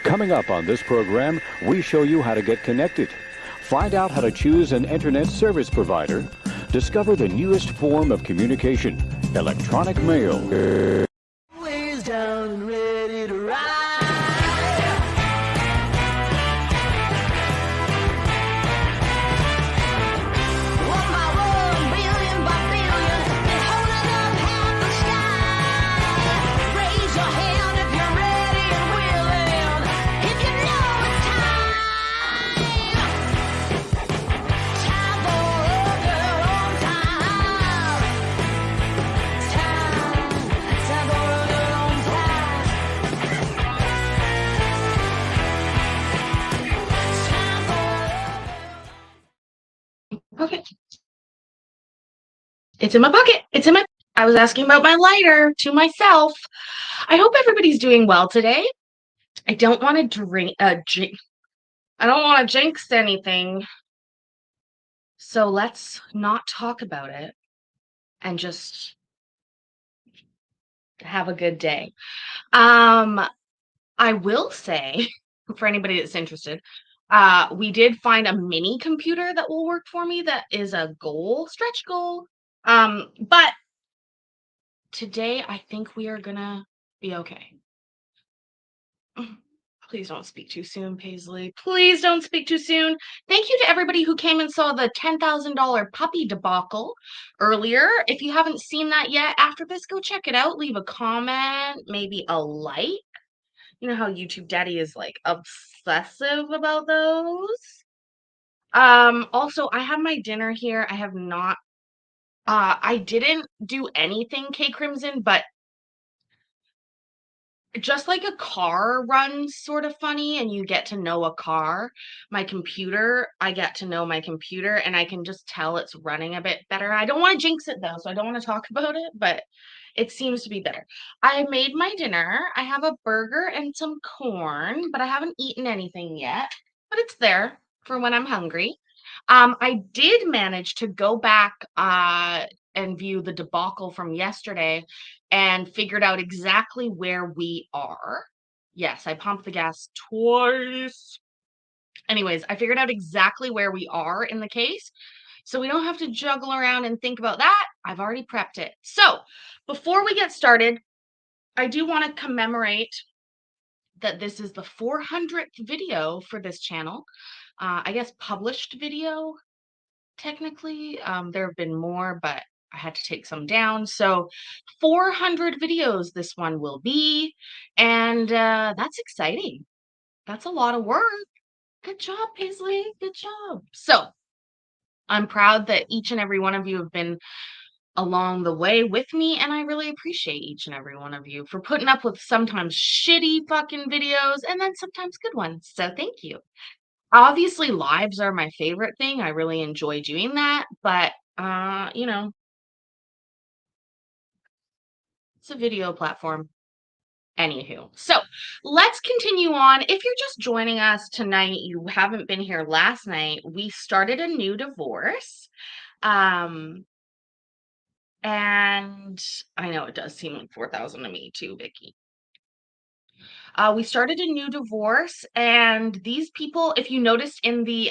Coming up on this program, we show you how to get connected. Find out how to choose an internet service provider. Discover the newest form of communication, electronic mail. Ways down and ready to ride. One by one, billion by billion, been holding up half the sky. Raise your hand if you're ready and willing. If you know it's time. Time for a girl on time. Time for a girl on time. Time for Okay. It's in my pocket. I was asking about my lighter to myself. I hope everybody's doing well today. I don't want to I don't want to jinx anything. So let's not talk about it and just have a good day. I will say, for anybody that's interested, we did find a mini computer that will work for me that is a stretch goal. But today I think we are gonna be okay. Please don't speak too soon, Paisley. Please don't speak too soon. Thank you to everybody who came and saw the $10,000 puppy debacle earlier. If you haven't seen that yet, after this, go check it out. Leave a comment, maybe a like. You know how YouTube Daddy is like obsessive about those. Also, I have my dinner here. I have not I didn't do anything K Crimson, but just like a car runs sort of funny and you get to know a car, I get to know my computer and I can just tell it's running a bit better. I don't want to jinx it though, so I don't want to talk about it, but it seems to be better. I made my dinner. I have a burger and some corn, but I haven't eaten anything yet, but it's there for when I'm hungry. I did manage to go back and view the debacle from yesterday and figured out exactly where we are. Yes, I pumped the gas twice. Anyways, I figured out exactly where we are in the case. So we don't have to juggle around and think about that. I've already prepped it. So before we get started, I do want to commemorate that this is the 400th video for this channel. I guess published video, technically. There have been more, but I had to take some down. So 400 videos this one will be. And that's exciting. That's a lot of work. Good job, Paisley. Good job. So I'm proud that each and every one of you have been along the way with me, and I really appreciate each and every one of you for putting up with sometimes shitty fucking videos and then sometimes good ones. So thank you. Obviously, lives are my favorite thing. I really enjoy doing that, but it's a video platform. Anywho, so let's continue on. If you're just joining us tonight, you haven't been here last night, we started a new divorce. And I know it does seem like 4,000 to me too, Vicky. We started a new divorce, and these people, if you noticed in the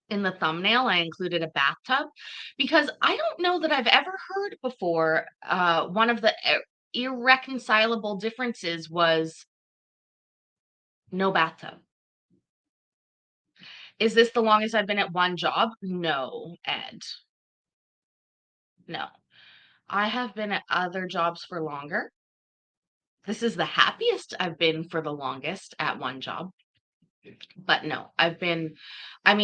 thumbnail, I included a bathtub because I don't know that I've ever heard before. One of the irreconcilable differences was no bathtub. Is this the longest I've been at one job? No, Ed. No. I have been at other jobs for longer. This is the happiest I've been for the longest at one job. But no, I think I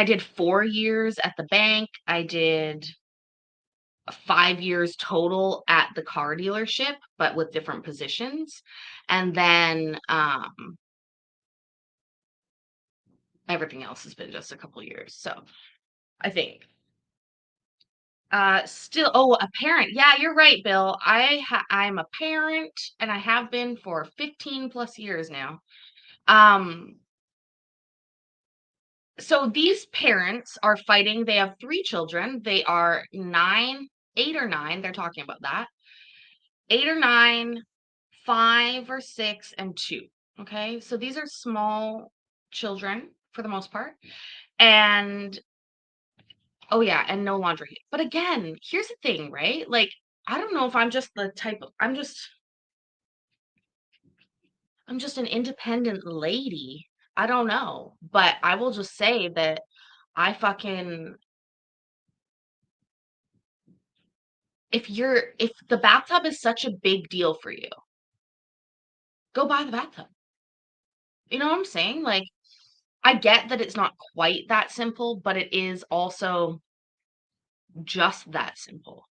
did 4 years at the bank. I did 5 years total at the car dealership, but with different positions. And then everything else has been just a couple years. So I think a parent. Yeah, you're right, Bill. I'm a parent and I have been for 15 plus years now. So these parents are fighting. They have 3 children. They are 9, 8 or 9, they're talking about that. 8 or 9, 5 or 6, and 2. Okay, so these are small children for the most part. And oh yeah, and no laundry. But again, here's the thing, right? Like, I don't know if I'm just the type of I'm just an independent lady. I don't know. But I will just say that I fucking if the bathtub is such a big deal for you, go buy the bathtub. You know what I'm saying? Like, I get that it's not quite that simple, but it is also just that simple.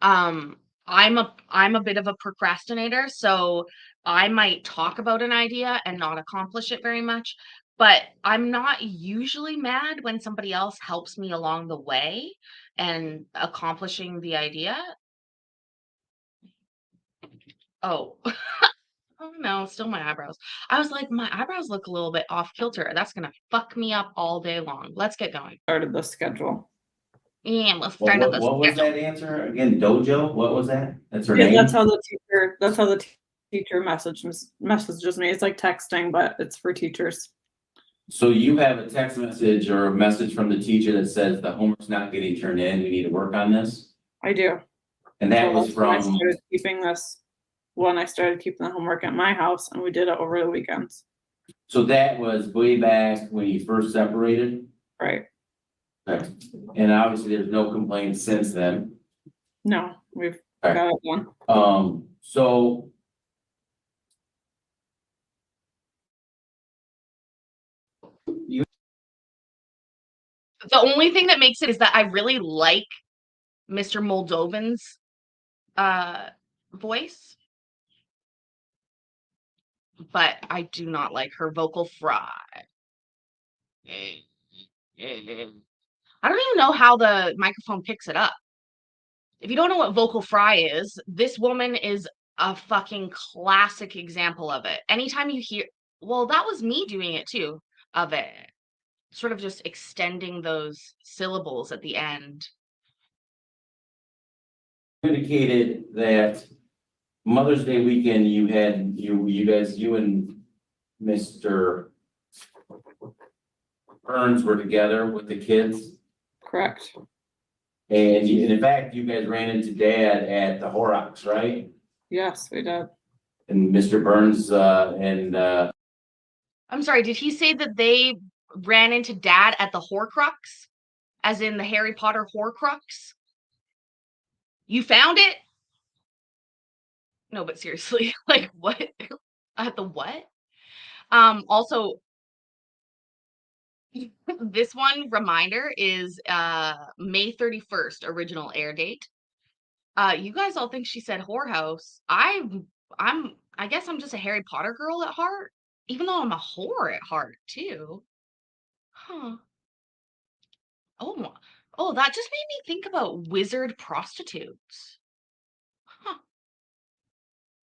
Um, I'm a bit of a procrastinator, so I might talk about an idea and not accomplish it very much, but I'm not usually mad when somebody else helps me along the way and accomplishing the idea. Oh, oh no, still my eyebrows. I was like, my eyebrows look a little bit off kilter. That's gonna fuck me up all day long. Let's get going. Started the schedule. Yeah, let's What, start at what, the what was schedule. that answer again? Dojo? What was that? That's her Yeah, name? that's how the teacher messages me. It's like texting, but it's for teachers. So you have a text message or a message from the teacher that says the homework's not getting turned in, we need to work on this? I do. And that So was that's when I from, started keeping this. When I started keeping the homework at my house, and we did it over the weekends. so that was way back when you first separated? Right. Okay. And obviously there's no complaints since then. No, we've Okay. got it done. So The only thing that makes it is that I really like Mr. Moldovan's voice, but I do not like her vocal fry. I don't even know how the microphone picks it up. If you don't know what vocal fry is, this woman is a fucking classic example of it. Anytime you hear, well, that was me doing it too, of it. Sort of just extending those syllables at the end. indicated that Mother's Day weekend, you had, you and Mr. Burns were together with the kids. Correct. And in fact, you guys ran into Dad at the Horrocks, right? Yes, we did. And Mr. Burns, I'm sorry, did he say that they ran into Dad at the Horcrux? As in the Harry Potter Horcrux? You found it? No, but seriously, like what? At the what? Also, this one reminder is May 31st, original air date. You guys all think she said whorehouse. I guess I'm just a Harry Potter girl at heart, even though I'm a whore at heart too. Huh. Oh, that just made me think about wizard prostitutes. Huh.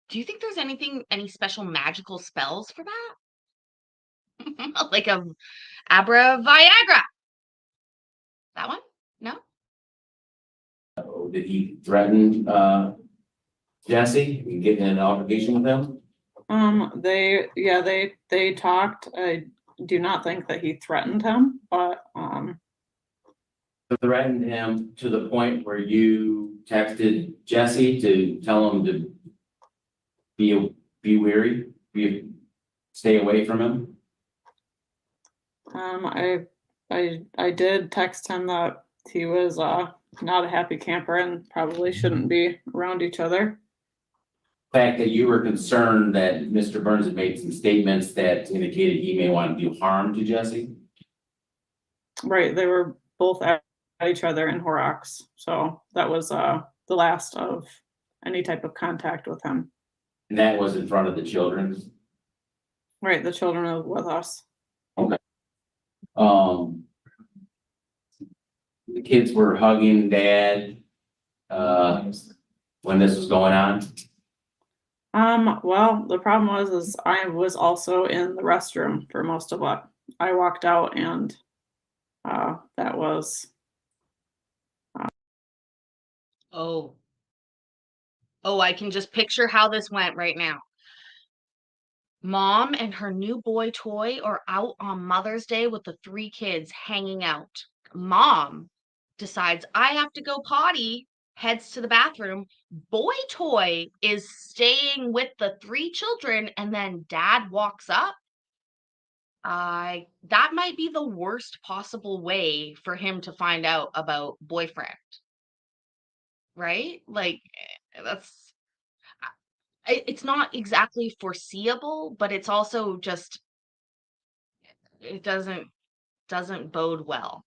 Do you think there's any special magical spells for that? Like a Abra Viagra? That one? No? did he threaten, Jesse? You get in an altercation with him? They talked. I do not think that he threatened him, but Threatened him to the point where you texted Jesse to tell him to be wary, stay away from him? I did text him that he was not a happy camper and probably shouldn't be around each other. Fact that you were concerned that Mr. Burns had made some statements that indicated he may want to do harm to Jesse? Right, they were both at each other in Horrocks, so that was the last of any type of contact with him. And that was in front of the children? Right, the children are with us. The kids were hugging Dad, when this was going on? Well, the problem was I was also in the restroom for most of it. I walked out and that was Oh. Oh, I can just picture how this went right now. Mom and her new boy toy are out on Mother's Day with the 3 kids hanging out. Mom decides I have to go potty, heads to the bathroom. Boy toy is staying with the 3 children, and then dad walks up. That might be the worst possible way for him to find out about boyfriend, right? Like, that's it's not exactly foreseeable, but it's also just it doesn't bode well.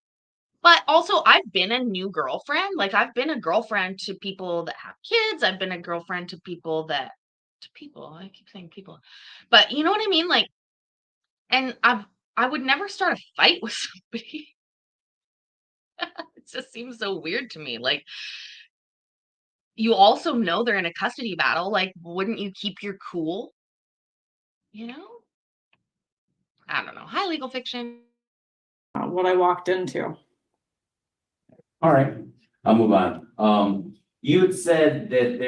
But also, I've been a new girlfriend. Like, I've been a girlfriend to people that have kids. I've been a girlfriend to people that to people. I keep saying people. But you know what I mean? Like, and I would never start a fight with somebody. It just seems so weird to me. Like, you also know they're in a custody battle. Like, wouldn't you keep your cool? You know? I don't know. Hi, legal fiction. What I walked into. All right, I'll move on. You had said that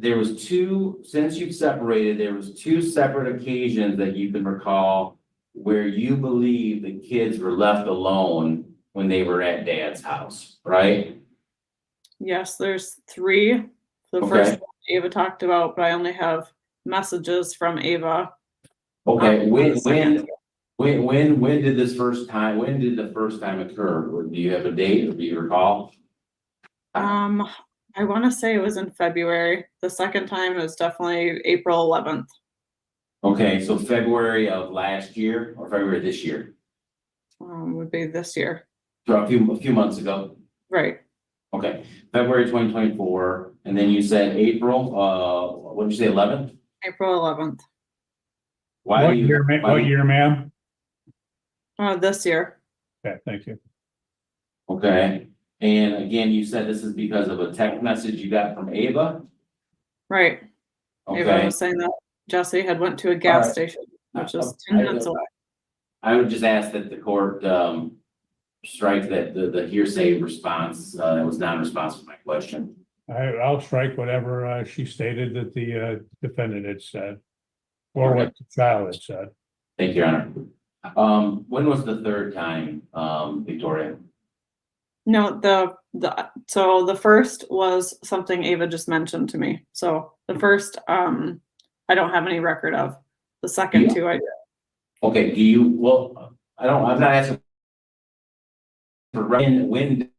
there was two, since you've separated, there was 2 separate occasions that you can recall where you believe the kids were left alone when they were at dad's house, right? Yes, there's 3. The Okay. first one Ava talked about, but I only have messages from Ava. Okay, on the second. when did the first time occur? Or do you have a date, or do you recall? I want to say it was in February. The second time was definitely April 11th. Okay, so February of last year or February this year? Would be this year. So a few months ago. Right. Okay, February 2024, and then you said April, what did you say, 11th? April 11th. Why do you? What year, ma'am? This year. Okay, thank you. Okay, and again, you said this is because of a text message you got from Ava? Right. Ava Okay, was saying that Jesse had went to a gas Alright. station, which is I- 10 minutes away. I would just ask that the court, strike that the hearsay response, it was non-responsive to my question. I'll strike whatever she stated that the defendant had said. Or what the child had said. Thank you, Your Honor. When was the third time, Victoria? No, so the first was something Ava just mentioned to me. So the first, I don't have any record of. The second Yeah. 2 I do. Okay, I'm not asking. For when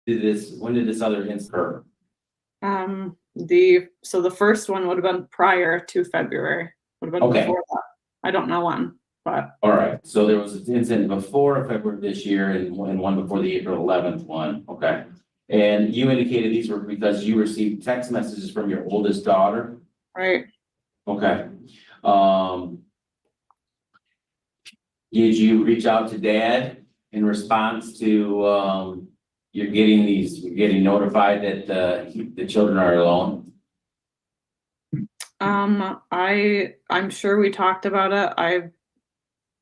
did this other incident occur? So the first one would have been prior to February, would have been Okay. before that. I don't know when, but All right, so there was an incident before February this year and one before the April 11th one, okay. And you indicated these were because you received text messages from your oldest daughter? right. Okay. Did you reach out to dad in response to, you're getting notified that, the children are alone? I'm sure we talked about it.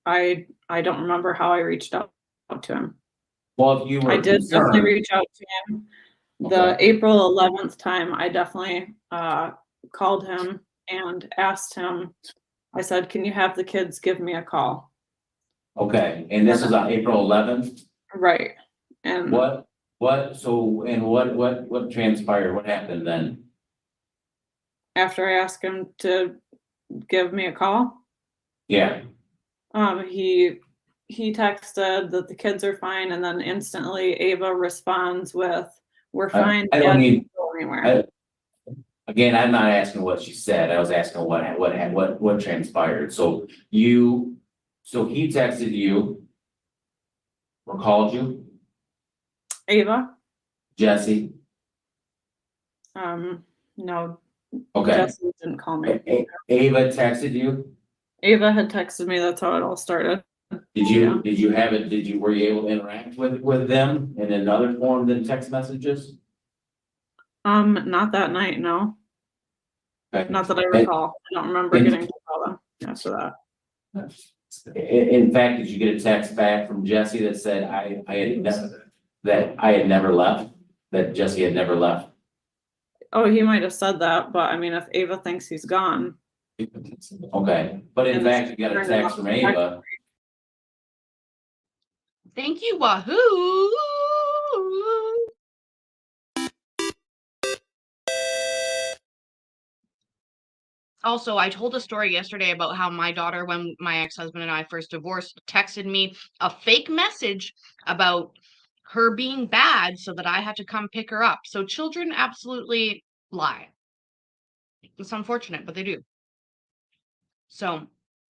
I don't remember how I reached out to him. Well, if you were I did definitely concerned, reach out to him. The okay. April 11th time, I definitely called him and asked him. I said, "Can you have the kids give me a call?" Okay, and this was on April 11th? Right. And What transpired? What happened then? after I asked him to give me a call, Yeah, he texted that the kids are fine, and then instantly Ava responds with, "We're fine. I don't Dad need- didn't go anywhere." again, I'm not asking what she said. I was asking what transpired. So he texted you or called you, Ava, Jesse? no, Okay. Jesse didn't call me. Ava texted you? Ava had texted me. That's how it all started. Did you have it? Were you able to interact with them in another form than text messages? Not that night, no. Okay. Not that I recall. I don't remember and- getting to call them after that. In fact, did you get a text back from Jesse that said I had never left? that Jesse had never left? Oh, he might have said that, but I mean, if Ava thinks he's gone, Okay, but in And fact, you got a text from Ava. Thank you, Wahoo! Also, I told a story yesterday about how my daughter, when my ex-husband and I first divorced, texted me a fake message about her being bad so that I had to come pick her up. So children absolutely lie. It's unfortunate, but they do. So,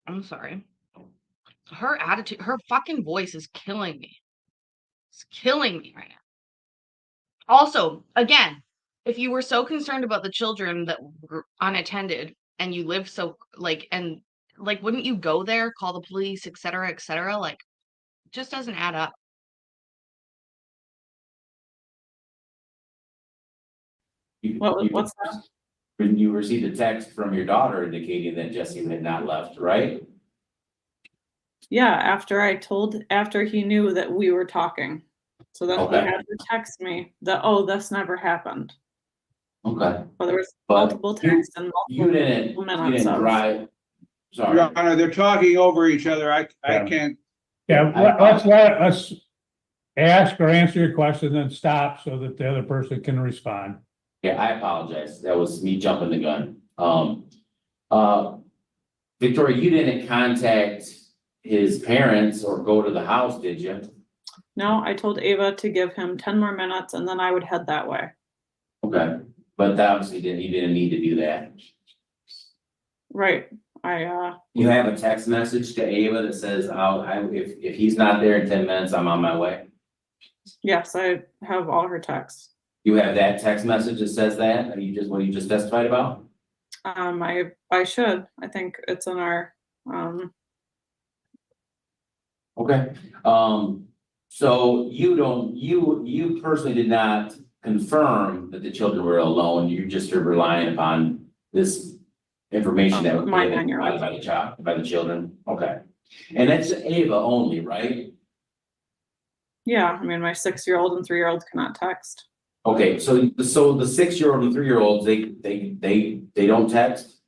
I'm sorry. Her attitude, her fucking voice is killing me. It's killing me right now. Also, again, if you were so concerned about the children that were unattended and you live so and wouldn't you go there, call the police, et cetera, et cetera? Like, it just doesn't add up. what's that? You received a text from your daughter indicating that Jesse had not left, right? Yeah, after he knew that we were talking. So then he Okay. had to text me that, oh, this never happened. Okay, Well, there was But multiple texts and you multiple didn't minutes of. drive, Your sorry. Honor, they're talking over each other. I Yeah. can't, Yeah, let's ask or answer your question, then stop so that the other person can respond. Yeah, I apologize. That was me jumping the gun. Victoria, you didn't contact his parents or go to the house, did you? No, I told Ava to give him 10 more minutes and then I would head that way. Okay, but obviously you didn't need to do that. Right, You have a text message to Ava that says, if he's not there in 10 minutes, I'm on my way. yes, I have all her texts. You have that text message that says that, what you just testified about? I should, I think it's in our, Okay, so you personally did not confirm that the children were alone, you just are relying upon this information that was My given 9-year-old. by the children, okay. And that's Ava only, right? yeah, I mean, my 6-year-old and 3-year-old cannot text. Okay, so the 6-year-old and 3-year-olds, they don't text?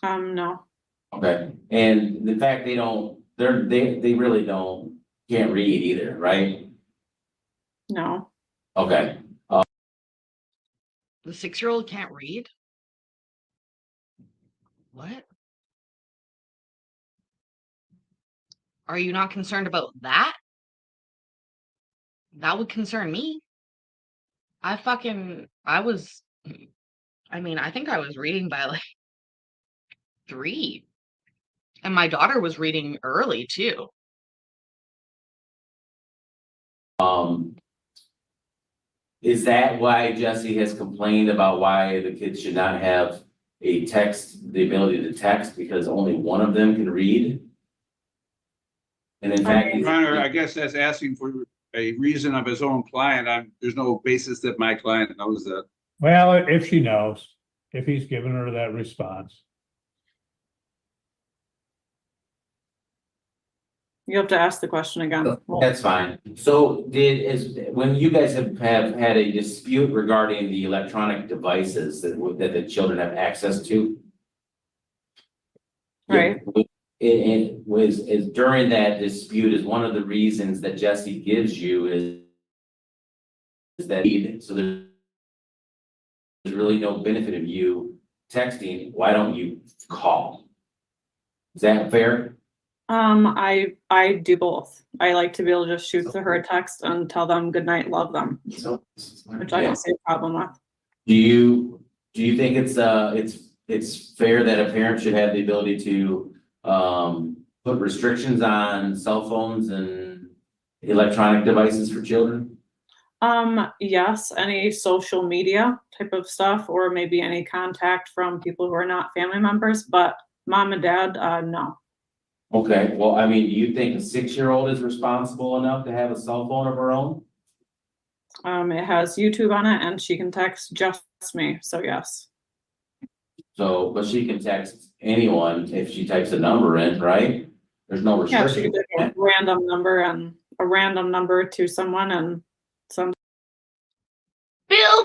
No, Okay, and in fact, they really can't read either, right? no, Okay, The 6-year-old can't read? What? Are you not concerned about that? That would concern me. I think I was reading by like 3. And my daughter was reading early too. is that why Jesse has complained about why the kids should not have the ability to text, because only one of them can read? And in fact, Your Honor, I guess that's asking for a reason of his own client. There's no basis that my client knows that. Well, if she knows, if he's given her that response. you have to ask the question again. that's fine. So when you guys have had a dispute regarding the electronic devices that the children have access to? Right. Is during that dispute, is one of the reasons that Jesse gives you is that so there's really no benefit of you texting, why don't you call? Is that fair? I do both. I like to be able to just shoot to her a text and tell them good night, love them, which I don't see a problem with. Do you think it's fair that a parent should have the ability to put restrictions on cell phones and electronic devices for children? Yes, any social media type of stuff, or maybe any contact from people who are not family members, but mom and dad, no. Okay, well, I mean, do you think a 6-year-old is responsible enough to have a cell phone of her own? It has YouTube on it and she can text just me, so yes. So, but she can text anyone if she types a number in, right? There's no Yeah, she restriction. could do a random number to someone and some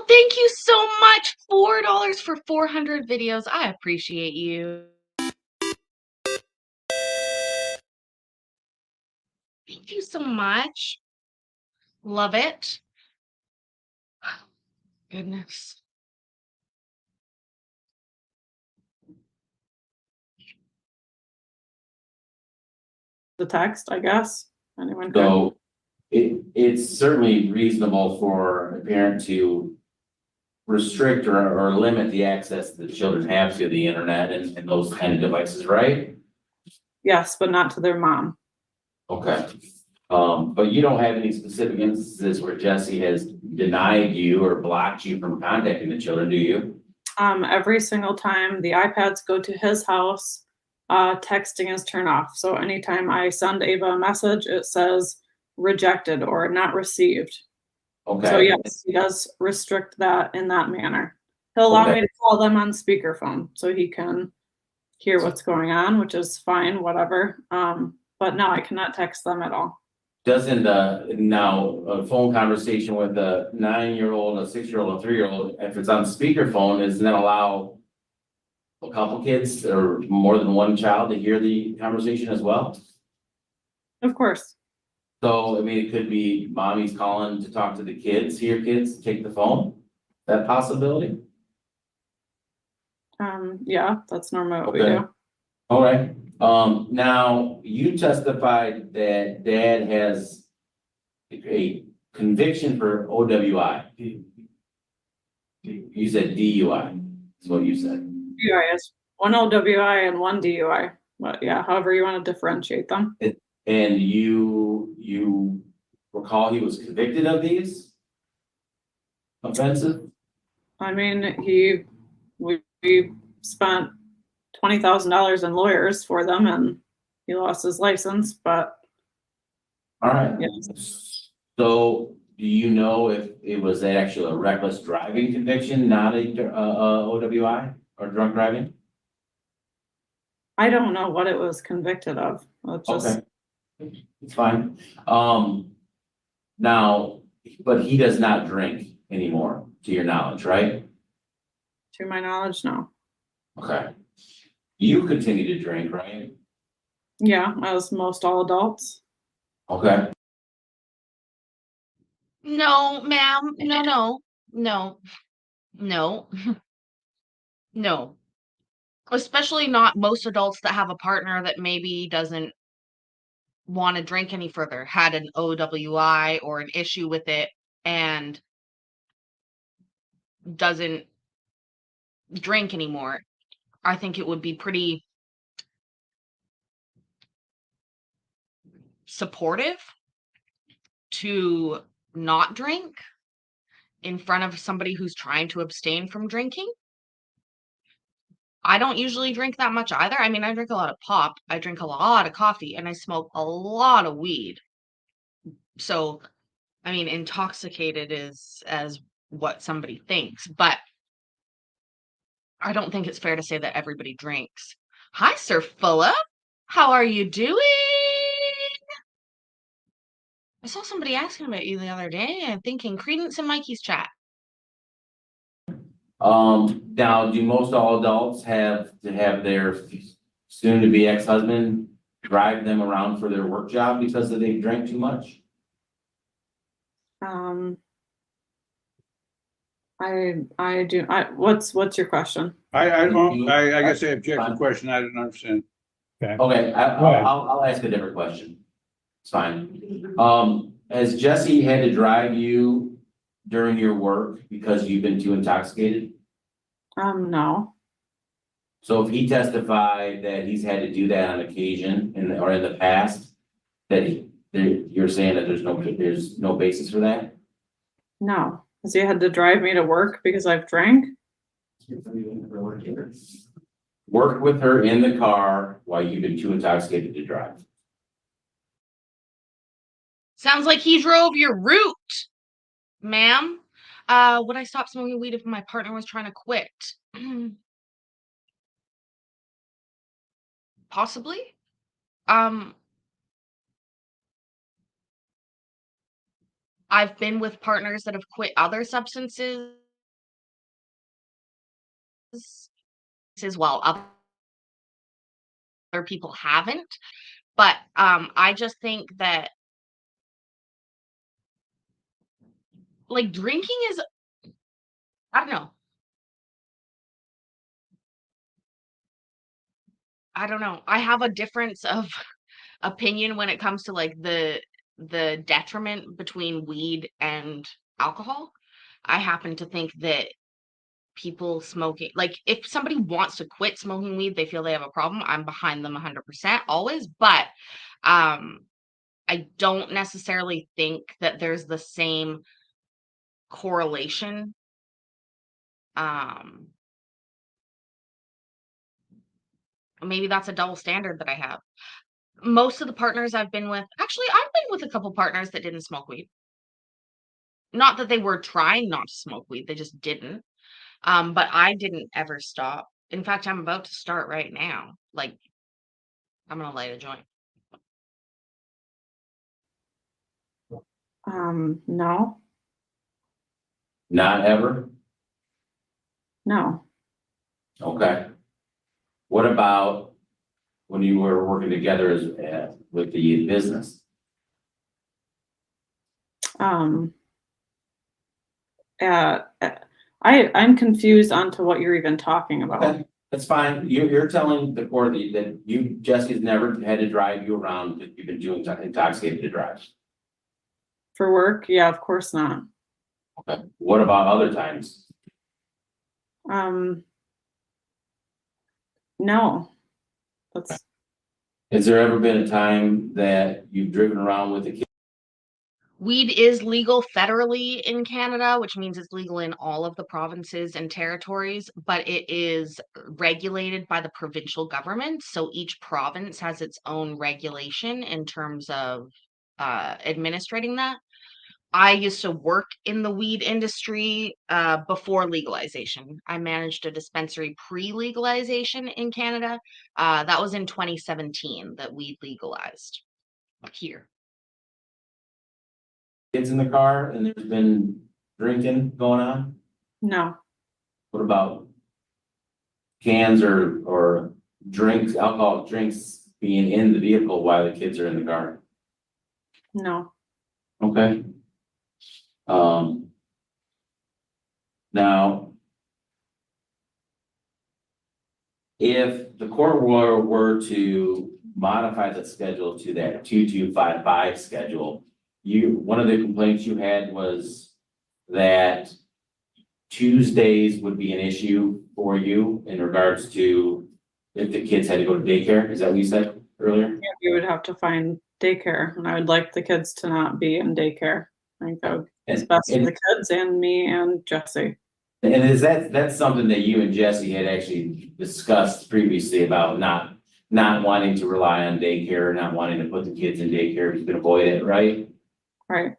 thank you so much. $4 for 400 videos. I appreciate you. Thank you so much. Love it. Goodness. The text, I guess. Anyone could. So it's certainly reasonable for a parent to restrict or limit the access that the children have to the internet and those kind of devices, right? Yes, but not to their mom. Okay. But you don't have any specific instances where Jesse has denied you or blocked you from contacting the children, do you? Every single time the iPads go to his house, texting is turned off. So anytime I send Ava a message, it says rejected or not received. So Okay, yes, he does restrict that in that manner. He'll allow me Okay. to call them on speakerphone so he can hear what's going on, which is fine, whatever. But no, I cannot text them at all. doesn't, now, a phone conversation with a 9-year-old, a 6-year-old, a 3-year-old, if it's on speakerphone, doesn't that allow a couple kids or more than one child to hear the conversation as well? Of course. So, I mean, it could be mommy's calling to talk to the kids, hear kids, take the phone, that possibility? Yeah, that's normally what we Okay. do. All right, now, you testified that dad has a conviction for OWI. You said DUI, is what you said. DUI is one OWI and one DUI. But yeah, however you want to differentiate them. And you recall he was convicted of these offenses? I mean, we spent $20,000 in lawyers for them and he lost his license, but All right. yes. So do you know if it was actually a reckless driving conviction, not a OWI or drunk driving? I don't know what it was convicted of. It's just, Okay. It's fine. Now, but he does not drink anymore, to your knowledge, right? to my knowledge, no. Okay. You continue to drink, right? Yeah, as most all adults. Okay. No, ma'am. No. No. Especially not most adults that have a partner that maybe doesn't want to drink any further, had an OWI or an issue with it, and doesn't drink anymore. I think it would be pretty supportive to not drink in front of somebody who's trying to abstain from drinking. I don't usually drink that much either. I mean, I drink a lot of pop, I drink a lot of coffee, and I smoke a lot of weed. So, I mean, intoxicated is as what somebody thinks, but I don't think it's fair to say that everybody drinks. Hi, Sir Philip. How are you doing? I saw somebody asking about you the other day and thinking Credence and Mikey's chat. Now, do most all adults have to have their soon-to-be ex-husband drive them around for their work job because they drank too much? I do, what's your question? I guess I object to the question. I didn't understand. Okay, Go ahead. I'll ask a different question. It's fine. Has Jesse had to drive you during your work because you've been too intoxicated? No. So if he testified that he's had to do that on occasion or in the past, you're saying that there's no basis for that? No. Has he had to drive me to work because I've drank? Work with her in the car while you've been too intoxicated to drive. Sounds like he drove your route, ma'am. Would I stop smoking weed if my partner was trying to quit? Possibly. I've been with partners that have quit other substances while other people haven't. But I just think that like drinking is, I don't know. I don't know. I have a difference of opinion when it comes to like the detriment between weed and alcohol. I happen to think that people smoking, like if somebody wants to quit smoking weed, they feel they have a problem, I'm behind them 100% always, but um I don't necessarily think that there's the same correlation. Um Maybe that's a double standard that I have. Most of the partners I've been with, actually, I've been with a couple partners that didn't smoke weed. Not that they were trying not to smoke weed, they just didn't. But I didn't ever stop. In fact, I'm about to start right now. Like, I'm gonna light a joint. No, Not ever? no. Okay. What about when you were working together as, with the business? Um, I'm confused onto what you're even talking about. Okay, that's fine. You're telling the court that you, Jesse's never had to drive you around, that you've been doing intoxicated to drive. For work, yeah, of course not. Okay. What about other times? No. That's, Has there ever been a time that you've driven around with a kid? Weed is legal federally in Canada, which means it's legal in all of the provinces and territories, but it is regulated by the provincial government. So each province has its own regulation in terms of administrating that. I used to work in the weed industry before legalization. I managed a dispensary pre-legalization in Canada. That was in 2017 that weed legalized here. Kids in the car and there's been drinking going on? no, What about cans or drinks, alcoholic drinks being in the vehicle while the kids are in the car? no. Okay. Now, if the court were to modify the schedule to that 2255 schedule, one of the complaints you had was that Tuesdays would be an issue for you in regards to if the kids had to go to daycare. Is that what you said earlier? Yeah, you would have to find daycare, and I would like the kids to not be in daycare. I think that would be best for the kids and me and Jesse. And is that's something that you and Jesse had actually discussed previously about not wanting to rely on daycare, not wanting to put the kids in daycare if you can avoid it, right? Right.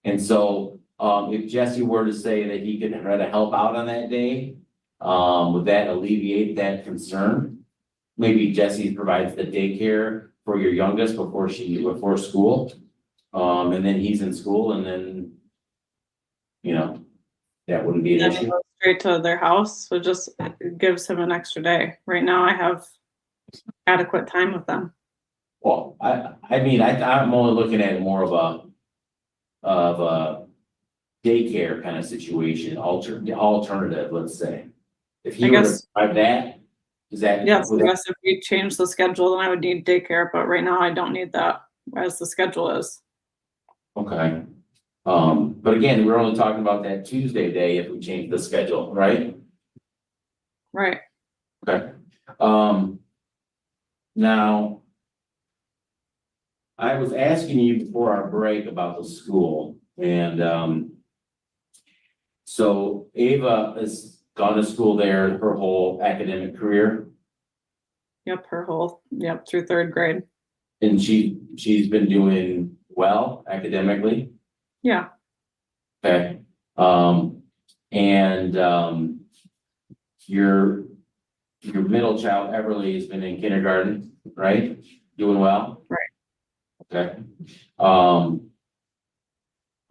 And so, if Jesse were to say that he could try to help out on that day, would that alleviate that concern? Maybe Jesse provides the daycare for your youngest before school. And then he's in school and then, that wouldn't be an Then we issue. go straight to their house, so just gives him an extra day. Right now I have adequate time with them. Well, I'm only looking at it more of a daycare kind of situation, alternative, let's say. If he I were to guess- provide that, is that? Yes, I guess if we change the schedule, then I would need daycare, but right now I don't need that as the schedule is. Okay. But again, we're only talking about that Tuesday day if we change the schedule, right? Right. Okay. Now, I was asking you before our break about the school and, so Ava has gone to school there her whole academic career Yep, through third grade. and she's been doing well academically. Yeah, Okay, your middle child, Everly, has been in kindergarten, right? Doing well? Right. Okay.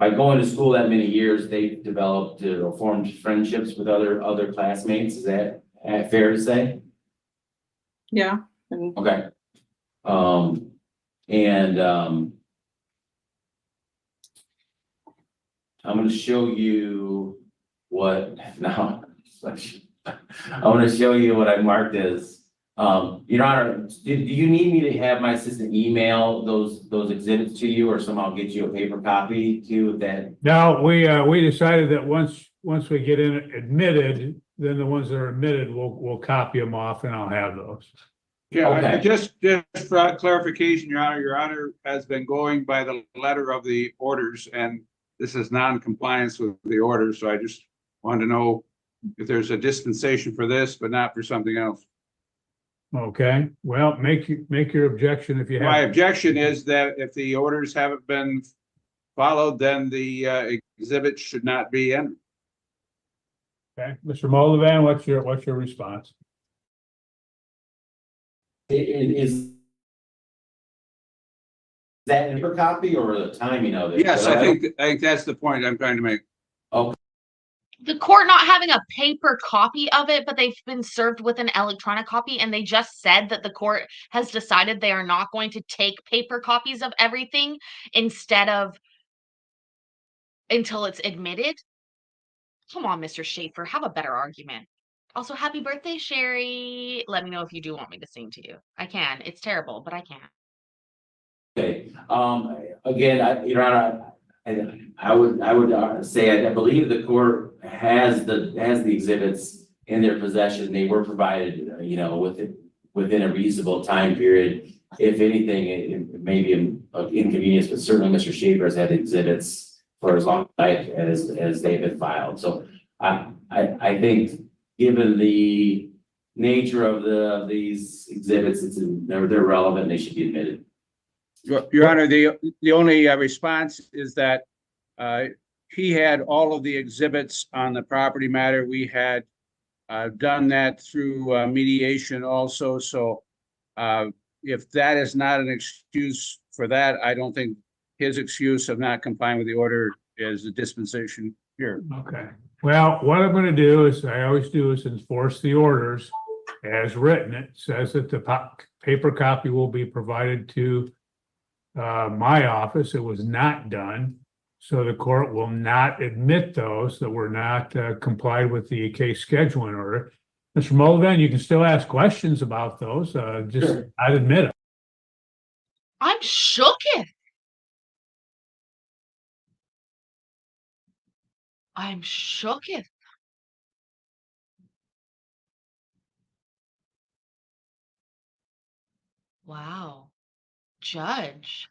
by going to school that many years, they've developed or formed friendships with other classmates. Is that fair to say? Yeah. And Okay. And I'm gonna show you what now. I'm gonna show you what I marked as. Your Honor, do you need me to have my assistant email those exhibits to you, or somehow get you a paper copy too? That Now, we decided that once we get in admitted, then the ones that are admitted, we'll copy them off and I'll have those. Yeah, Okay. just for clarification, Your Honor has been going by the letter of the orders, and this is non-compliance with the order, so I just wanted to know if there's a dispensation for this, but not for something else. Okay, well, make your objection if you My have. objection is that if the orders haven't been followed, then the exhibit should not be entered. Okay, Mr. Moldovan, what's your response? is that in paper copy or the timing of it? Yes, I think that's the point I'm trying to make. The court not having a paper copy of it, but they've been served with an electronic copy, and they just said that the court has decided they are not going to take paper copies of everything instead of until it's admitted. Come on, Mr. Schaefer, have a better argument. Also, happy birthday, Sherry. Let me know if you do want me to sing to you. I can. It's terrible, but I can. Okay, again, Your Honor, I would say, I believe the court has the exhibits in their possession. They were provided, within a reasonable time period. If anything, it may be an inconvenience, but certainly Mr. Schaefer has had exhibits for as long as they've been filed. So I think, given the nature of these exhibits, they're relevant, they should be admitted. Your Honor, the only response is that he had all of the exhibits on the property matter. We had done that through mediation also. So if that is not an excuse for that, I don't think his excuse of not complying with the order is a dispensation here. Okay, well, what I'm gonna do is, I always do, is enforce the orders as written. It says that the paper copy will be provided to my office. It was not done. So the court will not admit those that were not complied with the case scheduling order. Mr. Moldovan, you can still ask questions about those, just Sure. not admit them. I'm shooketh. I'm shooketh. Wow. Judge.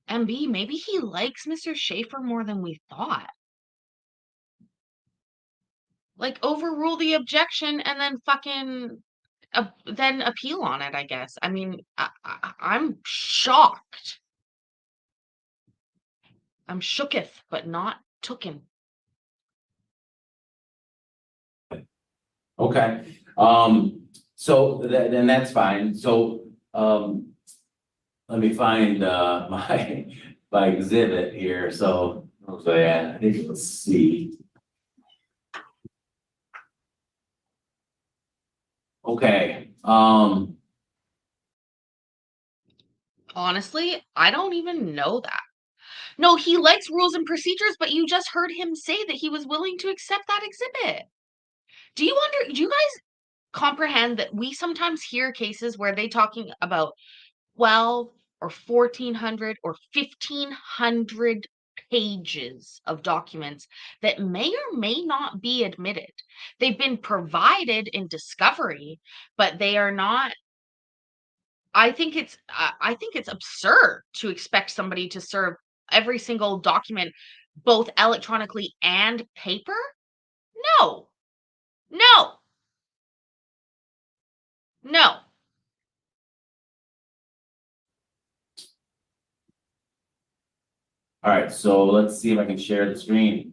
MB, maybe he likes Mr. Schaefer more than we thought. Like, overrule the objection and then fucking then appeal on it, I guess. I mean, I'm shocked. I'm shooketh, but not tooken. Okay, so then that's fine. So, let me find, my exhibit here. So yeah, I think let's see. Okay, Honestly, I don't even know that. No, he likes rules and procedures, but you just heard him say that he was willing to accept that exhibit. Do you guys comprehend that we sometimes hear cases where they talking about 12 or 1400 or 1500 pages of documents that may or may not be admitted. They've been provided in discovery, but they are not. I think it's absurd to expect somebody to serve every single document both electronically and paper. No. No. No. all right, so let's see if I can share the screen.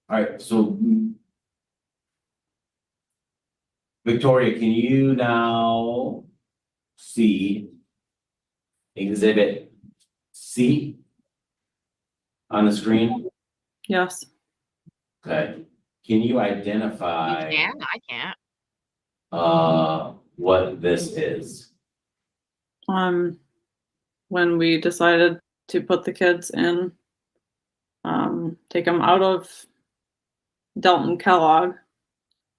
All right, so Victoria, can you now see exhibit C? on the screen? Yes. Okay. Can you You identify, can, I can't. what this is? When we decided to put the kids in, take them out of Delton Kellogg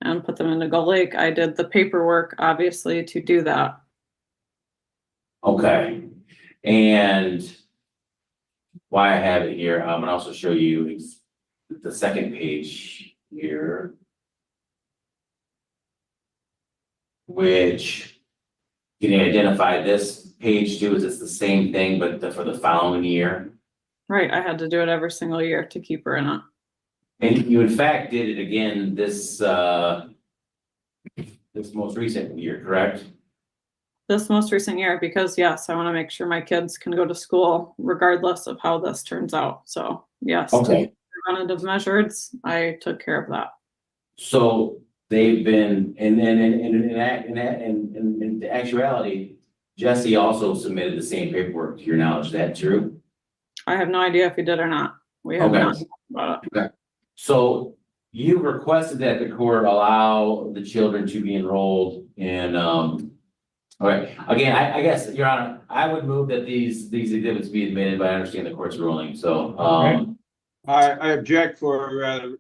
and put them into Gull Lake, I did the paperwork, obviously, to do that. Okay, and why I have it here, I'm gonna also show you the second page here. Which, can you identify this page too? Is this the same thing, but for the following year? Right, I had to do it every single year to keep her in it. And you in fact did it again this most recent year, correct? This most recent year, because yes, I want to make sure my kids can go to school regardless of how this turns out. So yes, to Okay. preventative measures, I took care of that. So they've been, and then in actuality, Jesse also submitted the same paperwork to your knowledge. Is that true? I have no idea if he did or not. We have Okay. not talked about it. So you requested that the court allow the children to be enrolled in, all right, again, I guess, Your Honor, I would move that these exhibits be admitted, but I understand the court's ruling, so, I object for,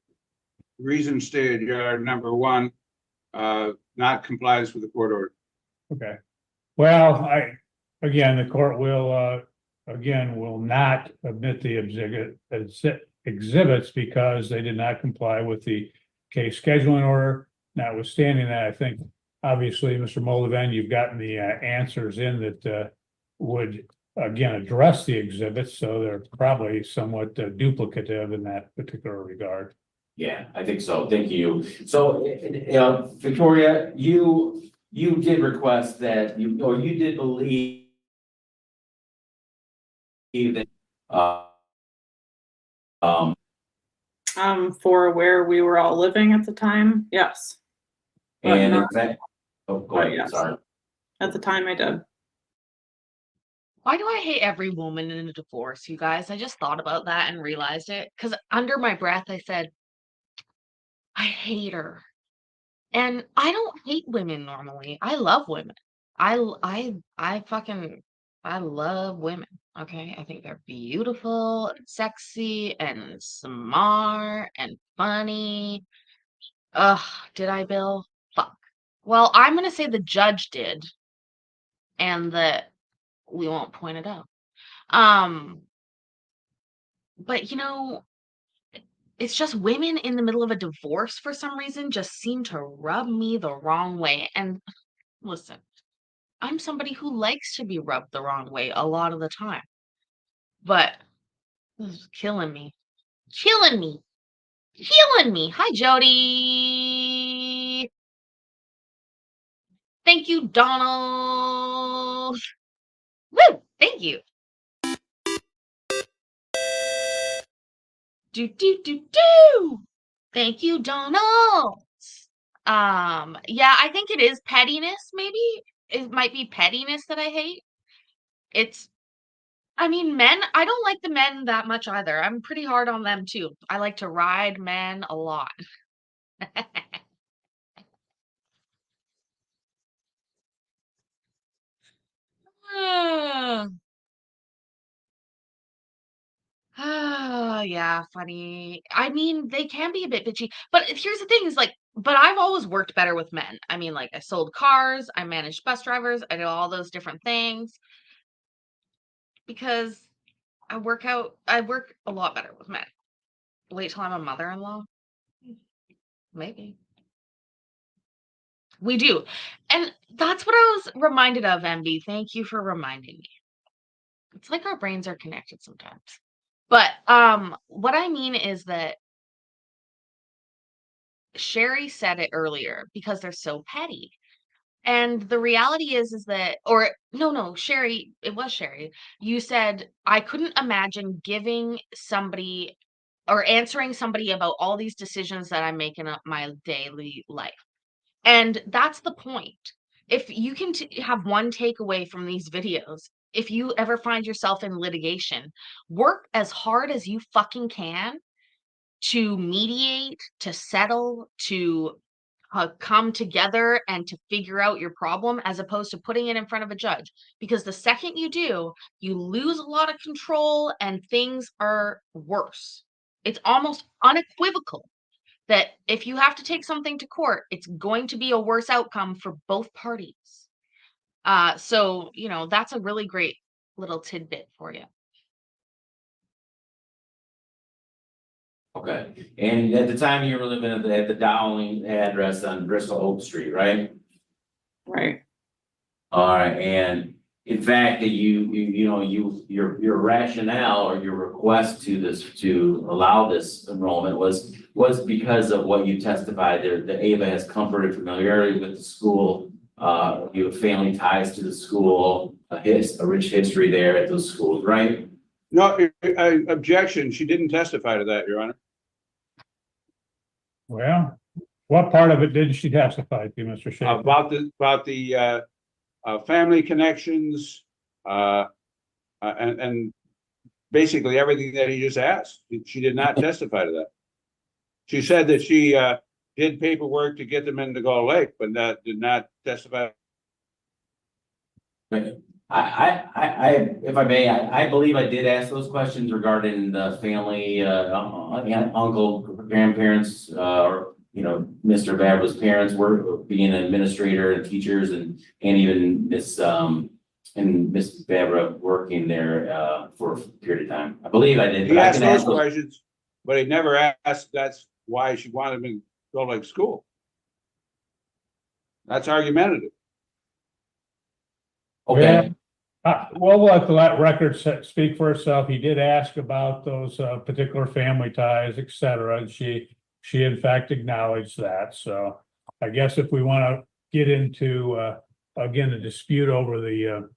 reasons stated, Your Honor. Number one, not complies with the court order. Okay. Well, again, the court will, will not admit the exhibits because they did not comply with the case scheduling order. Notwithstanding that, I think, obviously, Mr. Moldovan, you've gotten the answers in that would, again, address the exhibits, so they're probably somewhat duplicative in that particular regard. yeah, I think so, thank you. So, Victoria, you did request that, you did believe that, For where we were all living at the time, yes. But and in not- fact, oh, go ahead, yes. sorry. At the time I did. Why do I hate every woman in a divorce, you guys? I just thought about that and realized it. Because under my breath, I said, I hate her. And I don't hate women normally. I love women. I love women. Okay. I think they're beautiful, and sexy, and smart, and funny. Ugh, did I, Bill? Fuck. Well, I'm gonna say the judge did, and that we won't point it out. But it's just women in the middle of a divorce for some reason just seem to rub me the wrong way. And listen, I'm somebody who likes to be rubbed the wrong way a lot of the time. But this is killing me. Killing me. Killing me. Hi, Jody. Thank you, Donald. Woo! Thank you. Do. Thank you, Donald. Yeah, I think it is pettiness, maybe. It might be pettiness that I hate. I mean, men, I don't like the men that much either. I'm pretty hard on them too. I like to ride men a lot. Ah, yeah, funny. I mean, they can be a bit bitchy, but here's the thing is like, but I've always worked better with men. I mean, like I sold cars, I managed bus drivers, I did all those different things because I work a lot better with men. Wait till I'm a mother-in-law. Maybe. We do. And that's what I was reminded of, MB. Thank you for reminding me. It's like our brains are connected sometimes. But what I mean is that Sherry said it earlier because they're so petty. And the reality is that, or no, Sherry, it was Sherry. You said, I couldn't imagine giving somebody or answering somebody about all these decisions that I'm making up my daily life. And that's the point. If you can have one takeaway from these videos, if you ever find yourself in litigation, work as hard as you fucking can to mediate, to settle, to come together and to figure out your problem as opposed to putting it in front of a judge. Because the second you do, you lose a lot of control and things are worse. It's almost unequivocal that if you have to take something to court, it's going to be a worse outcome for both parties. So, you know, that's a really great little tidbit for you. Okay, and at the time you were living at the Dowling address on Bristol Oak Street, right? Right. All right, and in fact, that your rationale or your request to allow this enrollment was because of what you testified there, that Ava has comfort and familiarity with the school. You have family ties to the school, a rich history there at those schools, right? No, objection. She didn't testify to that, Your Honor. Well, what part of it did she testify to, Mr. Schaefer? About the family connections, and basically everything that he just asked. She did not testify to that. She said that she did paperwork to get them into Gull Lake, but that did not testify. If I may, I believe I did ask those questions regarding the family, uncle, grandparents, or, Mr. Vavra's parents were being an administrator and teachers and even Miss Vavra working there, for a period of time. I believe I did. He asked those questions, but he never asked that's why she wanted him in Gull Lake School. That's argumentative. Okay. Well, we'll have to let record speak for herself. He did ask about those particular family ties, et cetera, and she in fact acknowledged that. So I guess if we want to get into again a dispute over the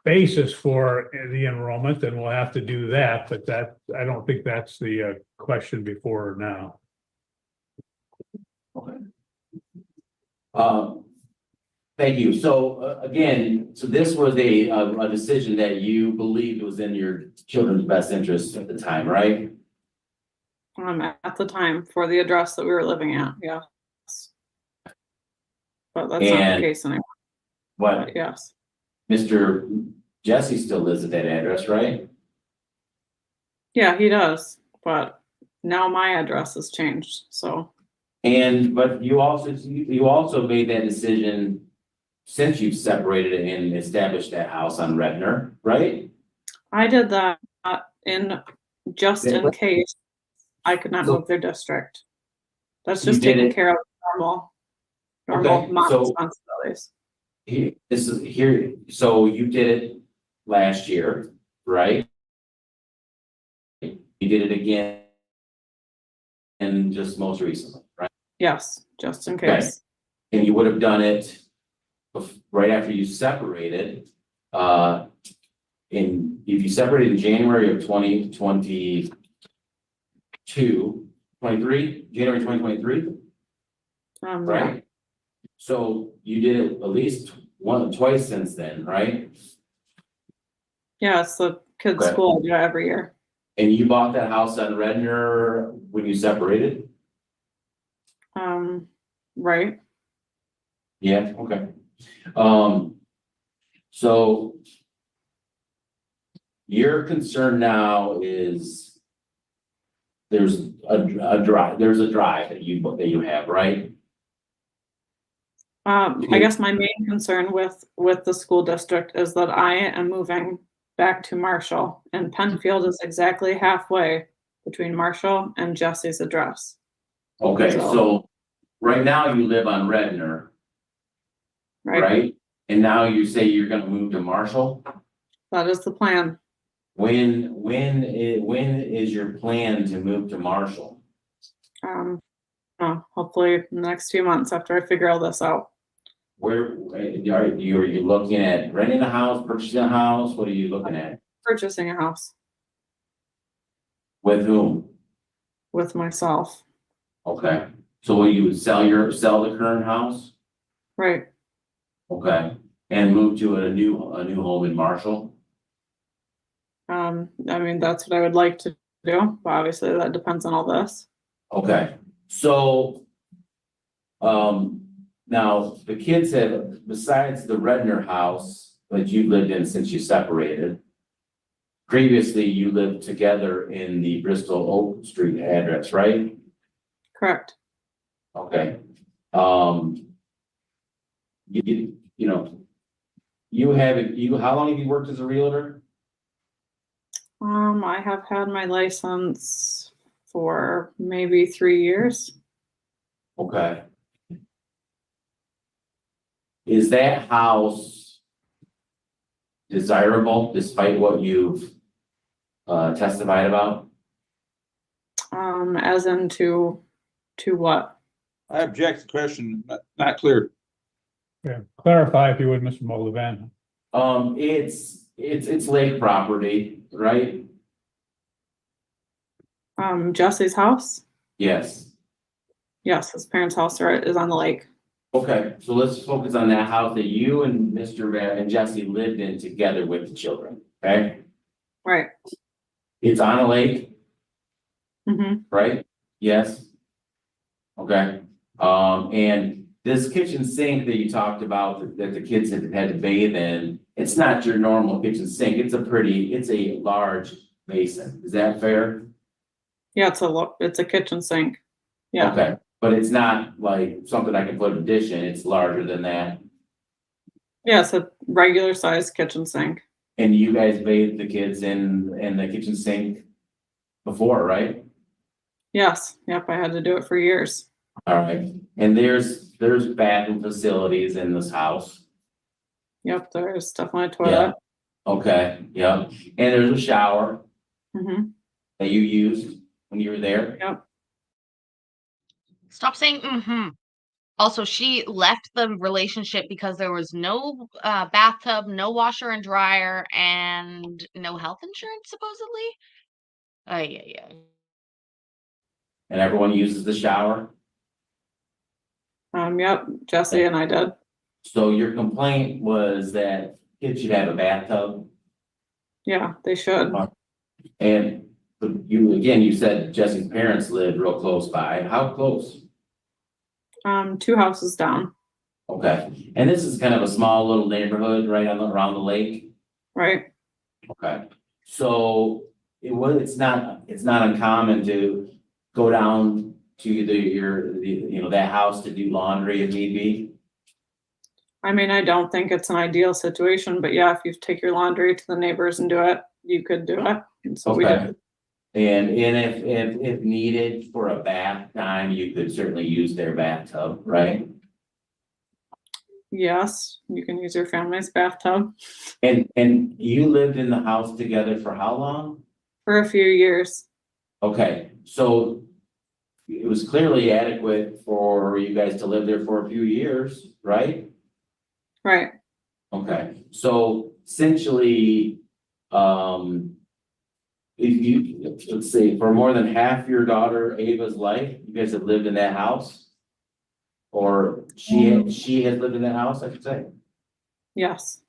basis for the enrollment, then we'll have to do that. But I don't think that's the question before her now. Okay. Thank you. So again, this was a decision that you believed was in your children's best interest at the time, right? At the time for the address that we were living at, yes. But that's not And the case anymore. What? But yes. Mr. Jesse still lives at that address, right? Yeah, he does. But now my address has changed. So. But you also made that decision since you've separated and established that house on Redner, right? I did that in case I could not move their district. That's just taking care of normal mom responsibilities. So you did it last year, right? You did it again and just most recently, right? Yes, just in Okay. case. And you would have done it right after you separated, if you separated in January of 2023, January 2023, right? Yeah. So you did it at least twice since then, right? Yeah, it's the kids' Okay. school I do every year. And you bought that house on Redner when you separated? Right. Yeah, okay. So your concern now is there's a drive that you have, right? I guess my main concern with the school district is that I am moving back to Marshall, and Penfield is exactly halfway between Marshall and Jesse's address. Okay, so right now you live on Redner, right? And now you say you're gonna move to Marshall? That is the plan. When is your plan to move to Marshall? Hopefully in the next few months after I figure all this out. Where are you looking at renting a house, purchasing a house? What are you looking at? Purchasing a house With whom? with myself. Okay, so will you sell the current house? Right. Okay, And moved to a new home in Marshall? I mean, that's what I would like to do, but obviously that depends on all this. Okay, so, now the kids have, besides the Redner house that you lived in since you separated, previously you lived together in the Bristol Oak Street address, right? Correct. Okay. You know, how long have you worked as a realtor? I have had my license for maybe 3 years. Okay. Is that house desirable despite what you've testified about? As into what? I object to the question, not clear. Yeah, clarify if you would, Mr. Moldovan. It's lake property, right? Jesse's house? Yes. Yes, his parents' house is on the lake. Okay, so let's focus on that house that you and Mr. Van and Jesse lived in together with the children, okay? Right. It's on a lake, Mm-hmm. right? Yes. Okay, and this kitchen sink that you talked about that the kids had to bathe in, it's not your normal kitchen sink. It's a large basin. Is that fair? Yeah, it's a kitchen sink. Yeah. Okay, but it's not like something I can put a dish in. It's larger than that. Yeah, it's a regular sized kitchen sink. And you guys bathed the kids in the kitchen sink before, right? Yes. Yep. I had to do it for years. All right, and there's bathroom facilities in this house. Yep. There's definitely a Yeah. toilet. Okay, yeah, and there's a shower Mm-hmm. that you used when you were there. Yep. Stop saying mm-hmm. Also, she left the relationship because there was no bathtub, no washer and dryer, and no health insurance, supposedly. Yeah. And everyone uses the shower. Yep. Jesse and I did. So your complaint was that kids should have a bathtub. Yeah, they should. And you said Jesse's parents lived real close by. How close? 2 houses down. Okay, and this is kind of a small little neighborhood right around the lake. Right. Okay, so it's not uncommon to go down to that house to do laundry if need be. I mean, I don't think it's an ideal situation, but yeah, if you take your laundry to the neighbors and do it, you could do it. And so we Okay. did. And if needed for a bath time, you could certainly use their bathtub, right? Yes, you can use your family's bathtub And you lived in the house together for how long? for a few years. Okay, so it was clearly adequate for you guys to live there for a few years, right? Right. Okay, so essentially, let's say for more than half your daughter Ava's life, you guys have lived in that house? Or she has lived in that house, I should say? Yes.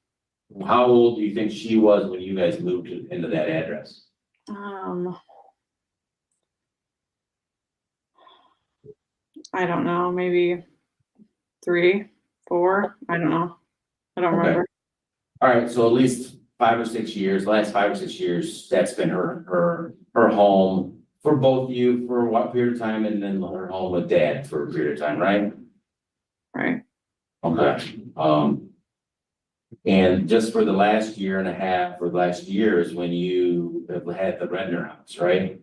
How old do you think she was when you guys moved into that address? I don't know, maybe 3, 4. I don't know. I don't Okay. remember. All right, so at least 5 or 6 years, last 5 or 6 years, that's been her home for both of you for what period of time, and then her home with dad for a period of time, right? Right. Okay, and just for the last year and a half, or the last years, when you have had the Redner house, right?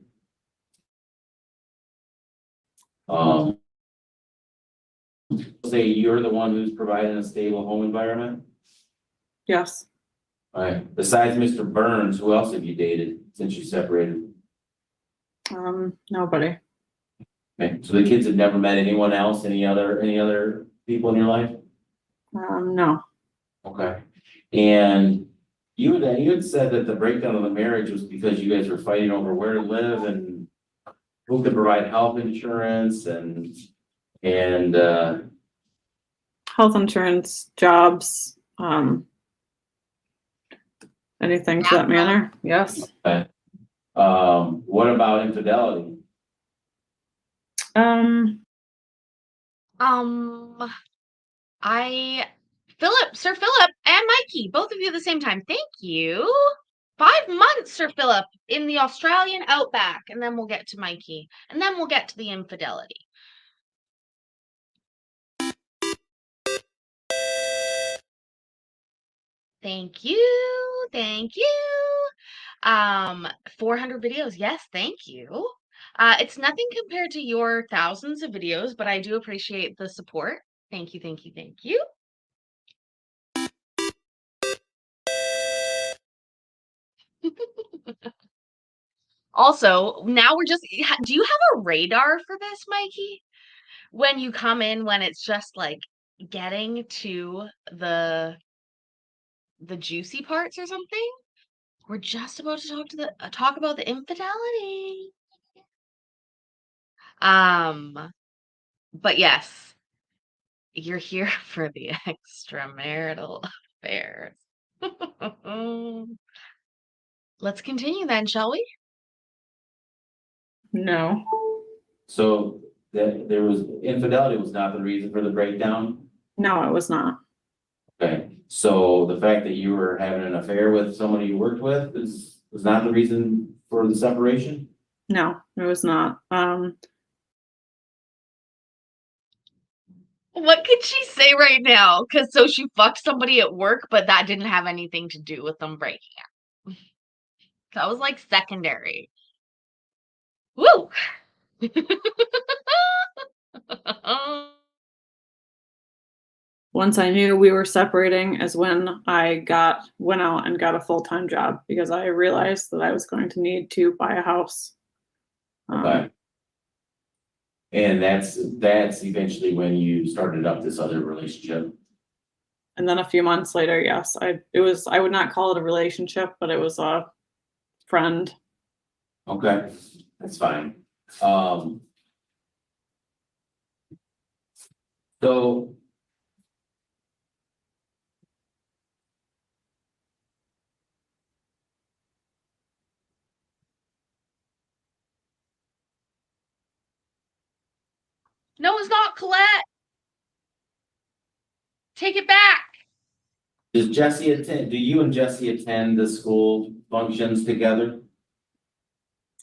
Say you're the one who's providing a stable home environment? Yes. All right, besides Mr. Burns, who else have you dated since you separated? Nobody. Okay, so the kids have never met anyone else, any other people in your life? No. Okay, and you had said that the breakdown of the marriage was because you guys were fighting over where to live and who could provide health insurance and Health insurance, jobs, Anything to that manner? Yes. Okay. What about infidelity? Sir Philip and Mikey, both of you at the same time. Thank you. 5 months, Sir Philip, in the Australian outback, and then we'll get to Mikey, and then we'll get to the infidelity. Thank you. Thank you. 400 videos. Yes, thank you. It's nothing compared to your thousands of videos, but I do appreciate the support. Thank you, thank you, thank you. Also, now we're just, do you have a radar for this, Mikey? When you come in, when it's just like getting to the juicy parts or something? We're just about to talk about the infidelity. But yes, you're here for the extramarital affairs. Let's continue then, shall we? No. So that there was infidelity was not the reason for the breakdown? No, it was not. Okay, so the fact that you were having an affair with somebody you worked with was not the reason for the separation? No, it was not. What could she say right now? Because so she fucked somebody at work, but that didn't have anything to do with them breaking up. That was like secondary. Woo! Once I knew we were separating is when I went out and got a full-time job because I realized that I was going to need to buy a house. Okay. And that's eventually when you started up this other relationship? And then a few months later, yes, I would not call it a relationship, but it was a friend. Okay, that's fine. So No, it's not Colette. Take it back. do you and Jesse attend the school functions together?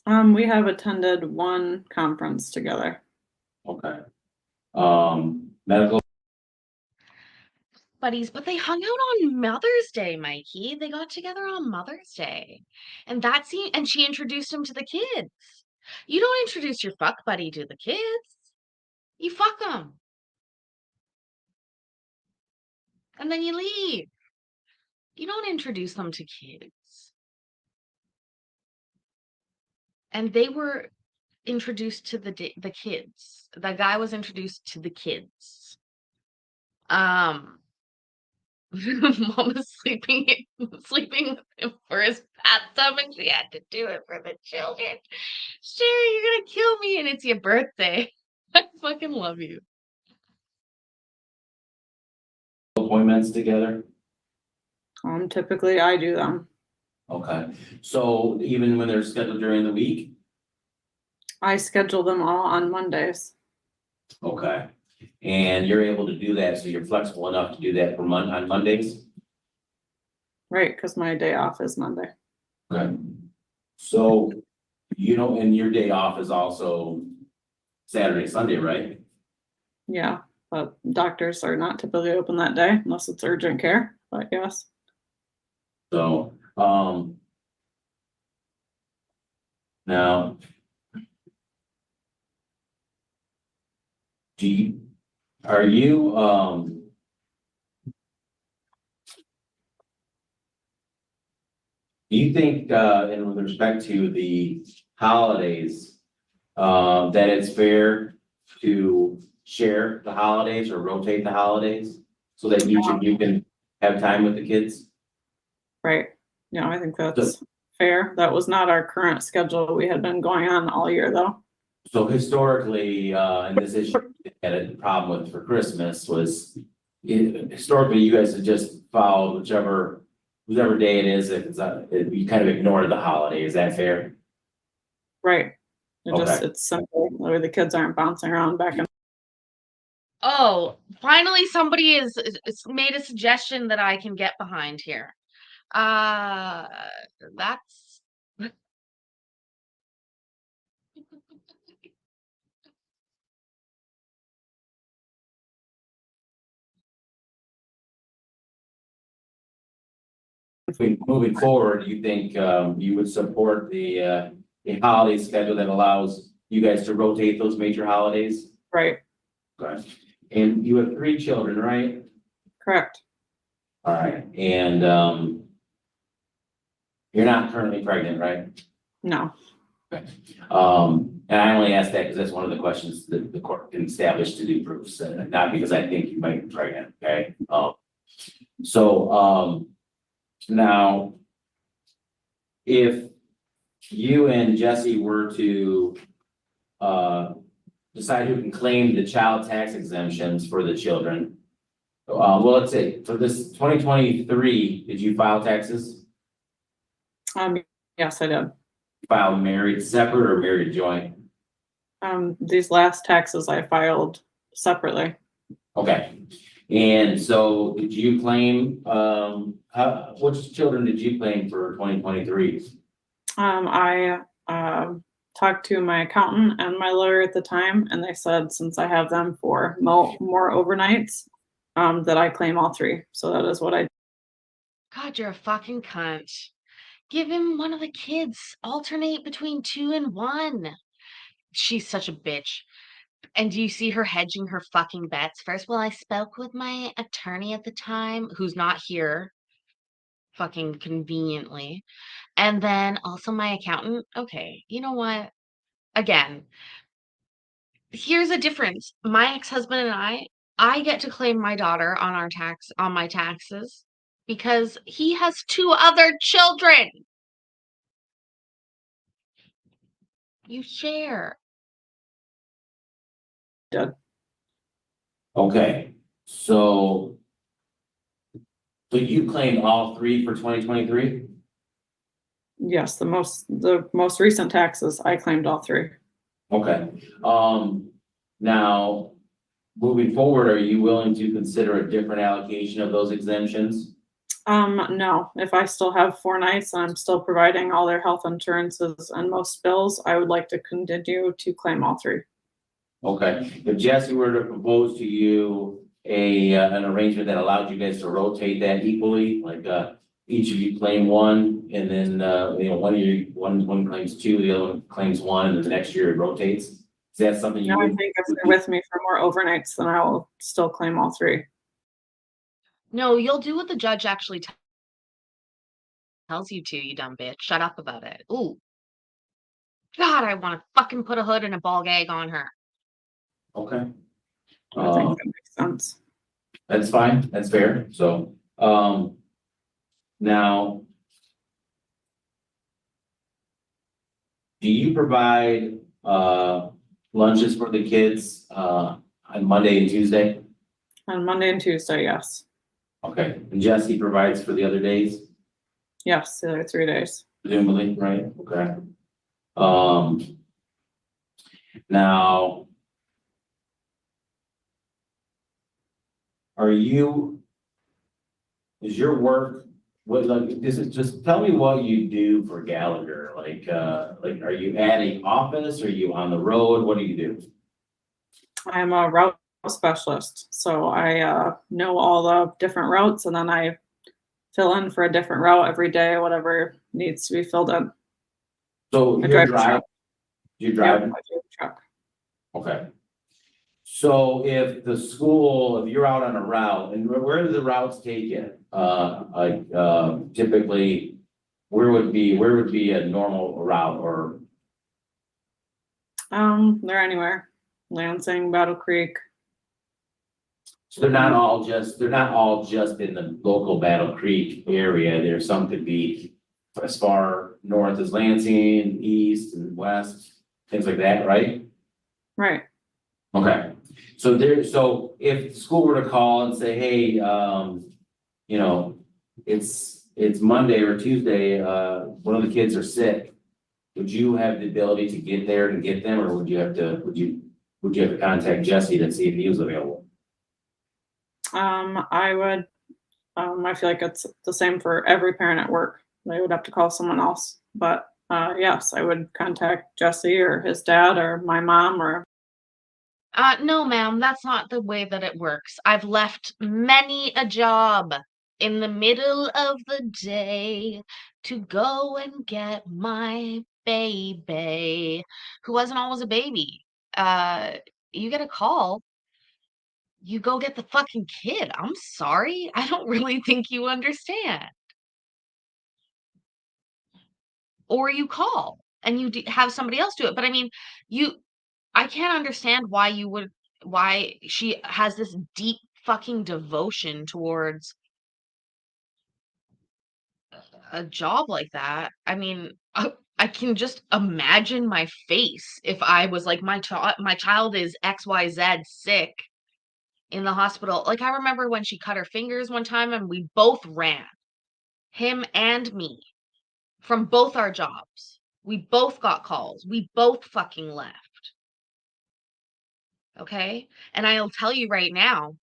We have attended one conference together. Okay. Medical, Buddies, but they hung out on Mother's Day, Mikey. They got together on Mother's Day. And she introduced him to the kids. You don't introduce your fuck buddy to the kids. You fuck them. And then you leave. You don't introduce them to kids. And they were introduced to the kids. The guy was introduced to the kids. Mom was sleeping with him for his bathtub, and she had to do it for the children. Sherry, you're gonna kill me, and it's your birthday. I fucking love you. appointments together? Typically I do them. Okay, so even when they're scheduled during the week? I schedule them all on Mondays. Okay, and you're able to do that, so you're flexible enough to do that on Mondays? Right, because my day off is Monday. Okay. So, and your day off is also Saturday, Sunday, right? Yeah, but doctors are not typically open that day unless it's urgent care, but yes. So, now, do you think, and with respect to the holidays, that it's fair to share the holidays or rotate the holidays so that each of you can have time with the kids? Right. Yeah, I think that's fair. That was not our current schedule. We had been going on all year though. So historically, and this issue we had a problem with for Christmas was, historically, you guys had just follow whichever day it is, if it's, you kind of ignore the holiday, is that fair? Right. Okay. It's simple, that way the kids aren't bouncing around back and Oh, finally somebody is made a suggestion that I can get behind here. That's Moving forward, you think, you would support the holiday schedule that allows you guys to rotate those major holidays? right, Okay. And you have 3 children, right? correct. All right, and, you're not currently pregnant, right? No, And I only asked that because that's one of the questions that the court can establish to do proofs, and not because I think you might be pregnant, okay? Now, if you and Jesse were to, decide who can claim the child tax exemptions for the children, well, let's say, for this 2023, did you file taxes? yes, I did. File married separate or married joint? These last taxes I filed separately. Okay, and so did you claim, which children did you claim for 2023? I talked to my accountant and my lawyer at the time, and they said since I have them for more overnights, that I claim all 3. So that is what I God, you're a fucking cunt. Give him one of the kids. Alternate between 2 and 1. She's such a bitch. And do you see her hedging her fucking bets? First, well, I spoke with my attorney at the time, who's not here, fucking conveniently. And then also my accountant. Okay, you know what? Again, here's a difference. My ex-husband and I get to claim my daughter on my taxes because he has 2 other children. You share. did. Okay, so you claimed all 3 for 2023? Yes, the most recent taxes, I claimed all 3. Okay, now, moving forward, are you willing to consider a different allocation of those exemptions? No, if I still have 4 nights and I'm still providing all their health insurances and most bills, I would like to continue to claim all 3. Okay, if Jesse were to propose to you an arrangement that allowed you guys to rotate that equally, like, each of you claim 1, and then, one claims 2, the other one claims 1, and the next year it rotates? Is that something you No, I would? think if they're with me for more overnights, then I will still claim all 3. No, you'll do what the judge actually tells you to, you dumb bitch. Shut up about it. Ooh. God, I want to fucking put a hood and a ball gag on her. Okay. I think that makes sense. That's fine, that's fair, so, now. Do you provide, lunches for the kids, on Monday and Tuesday? On Monday and Tuesday, yes. Okay, and Jesse provides for the other days, Yes, the other 3 days. presumably, right? Okay. Now. Is your work, just tell me what you do for Gallagher, like, are you at an office, are you on the road, what do you do? I'm a route specialist, so I know all the different routes, and then I fill in for a different route every day, whatever needs to be filled in. So I you drive a drive, truck. you drive, Yep, I do a truck. okay. So if you're out on a route, and where do the routes take you? Typically, where would be a normal route, or? They're anywhere. Lansing, Battle Creek. So they're not all just in the local Battle Creek area, there's some could be as far north as Lansing, east and west, things like that, right? Right. Okay, so if the school were to call and say, hey, you know, it's Monday or Tuesday, one of the kids are sick. Would you have the ability to get there and get them, or would you have to contact Jesse to see if he was available? I would, I feel like it's the same for every parent at work. They would have to call someone else. But yes, I would contact Jesse or his dad or my mom or. No, ma'am, that's not the way that it works. I've left many a job in the middle of the day to go and get my baby, who wasn't always a baby. You get a call, you go get the fucking kid. I'm sorry. I don't really think you understand. Or you call and you have somebody else do it. But I mean, I can't understand why she has this deep fucking devotion towards a job like that. I mean, I can just imagine my face if I was like, my child is XYZ sick in the hospital. Like, I remember when she cut her fingers one time and we both ran, him and me, from both our jobs. We both got calls. We both fucking left. Okay? And I'll tell you right now,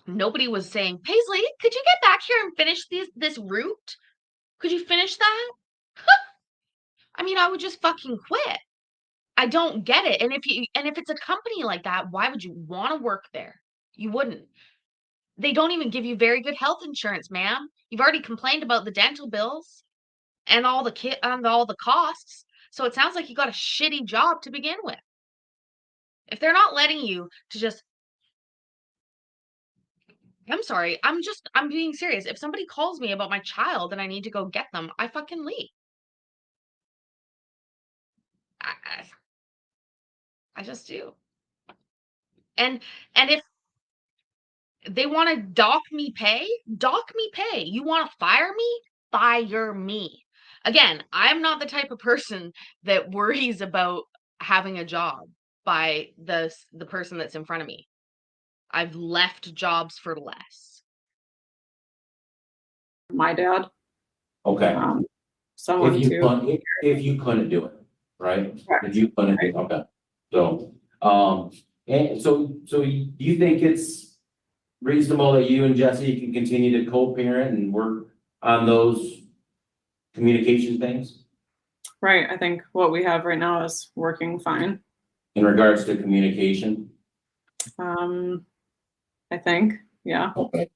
nobody was saying, Paisley, could you get back here and finish this route? Could you finish that? I mean, I would just fucking quit. I don't get it. And if it's a company like that, why would you want to work there? You wouldn't. They don't even give you very good health insurance, ma'am. You've already complained about the dental bills and all the costs. So it sounds like you got a shitty job to begin with. If they're not letting you to just, I'm sorry, I'm being serious. If somebody calls me about my child and I need to go get them, I fucking leave. I just do. And if they want to dock me pay. You want to fire me? Fire me. Again, I'm not the type of person that worries about having a job by the person that's in front of me. I've left jobs for less. My dad, Okay. someone If you to. couldn't, if you couldn't do it, right? Correct. If you couldn't, do it, okay. So, and so you think it's reasonable that you and Jesse can continue to co-parent and work on those communication things Right. I think what we have right now is working fine. in regards to communication? I think, yeah. Okay.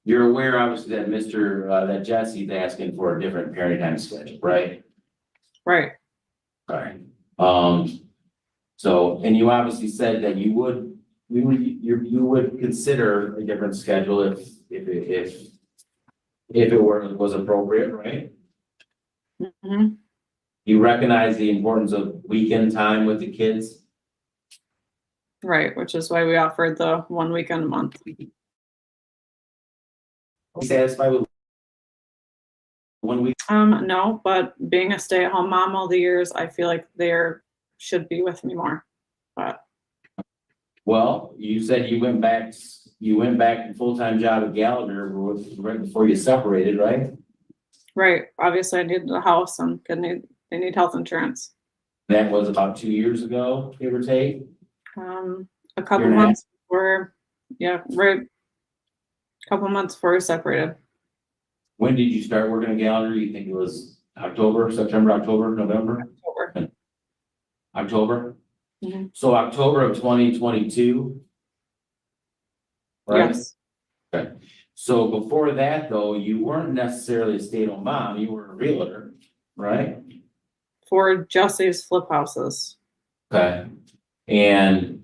You're aware, obviously, that that Jesse's asking for a different parenting time schedule, right? Right. All right. So, and you obviously said that you would consider a different schedule if it was appropriate, right? Hmm. You recognize the importance of weekend time with the kids? Right. Which is why we offered the 1 weekend a month. Satisfied with 1 week? No, but being a stay-at-home mom all the years, I feel like there should be with me more. But Well, you said you went back to full-time job at Gallagher right before you separated, right? right, obviously I needed a house and they need health insurance. That was about 2 years ago, give or take. A couple Year and a half. months before, yeah, right. Couple months before we separated. When did you start working at Gallagher? You think it was September, October, November? October? Mhm. So October of 2022? Right? Yes, Okay. So before that, though, you weren't necessarily a stay-at-home mom, you were a realtor, right? for Jesse's flip houses. Okay. And,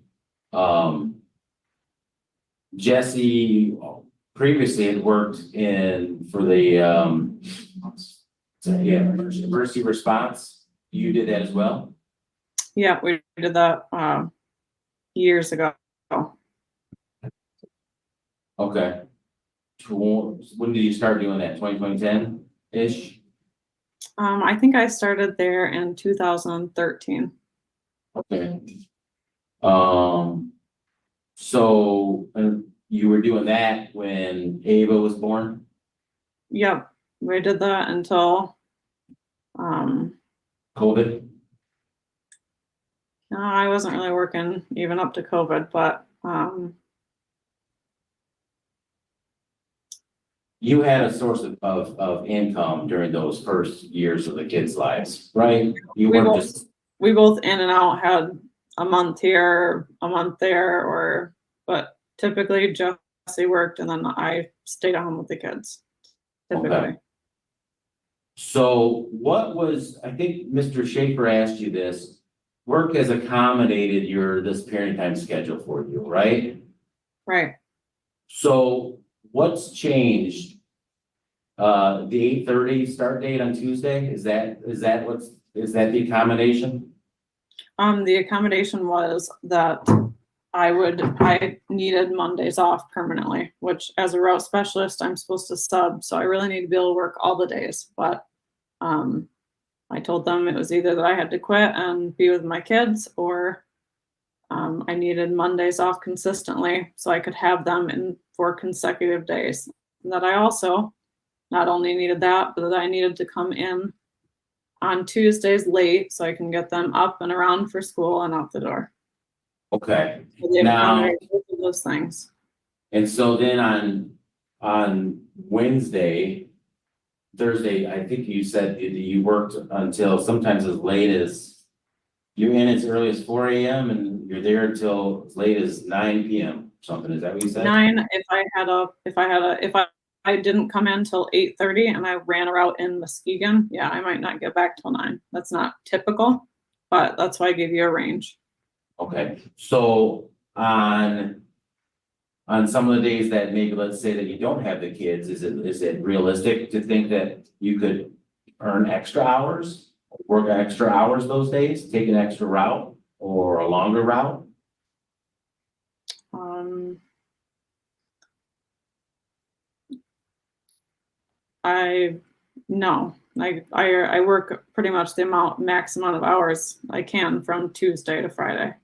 Jesse previously had worked for the, emergency response. You did that as well? Yeah, we did that years ago. Okay. When did you start doing that? 2010-ish? I think I started there in 2013. Okay. So, you were doing that when Ava was born? Yep, we did that until, COVID? no, I wasn't really working even up to COVID, but, You had a source of income during those first years of the kids' lives, right? You we weren't both, just, we both in and out had a month here, a month there, or, but typically Jesse worked and then I stayed at home with the kids. Typically. Okay. So what was, I think Mr. Schaefer asked you this, work has accommodated this parenting time schedule for you, right? Right. So what's changed? The 8:30 start date on Tuesday, is that the accommodation? The accommodation was that I needed Mondays off permanently, which as a route specialist, I'm supposed to sub, so I really need to be able to work all the days, but, I told them it was either that I had to quit and be with my kids, or, I needed Mondays off consistently so I could have them in 4 consecutive days. And that I also not only needed that, but that I needed to come in on Tuesdays late so I can get them up and around for school and out the door. Okay, So they've Now- accommodated both of those things. and so then on Thursday, I think you said that you worked until sometimes as late as, you're in as early as 4 AM and you're there until as late as 9 PM, something, is that what you said? 9, if I didn't come in till 8:30 and I ran a route in Muskegon, yeah, I might not get back till 9. That's not typical, but that's why I gave you a range. Okay, so on some of the days that maybe, let's say that you don't have the kids, is it realistic to think that you could earn extra hours? Work extra hours those days, take an extra route or a longer route? No, I work pretty much the max amount of hours I can from Tuesday to Friday.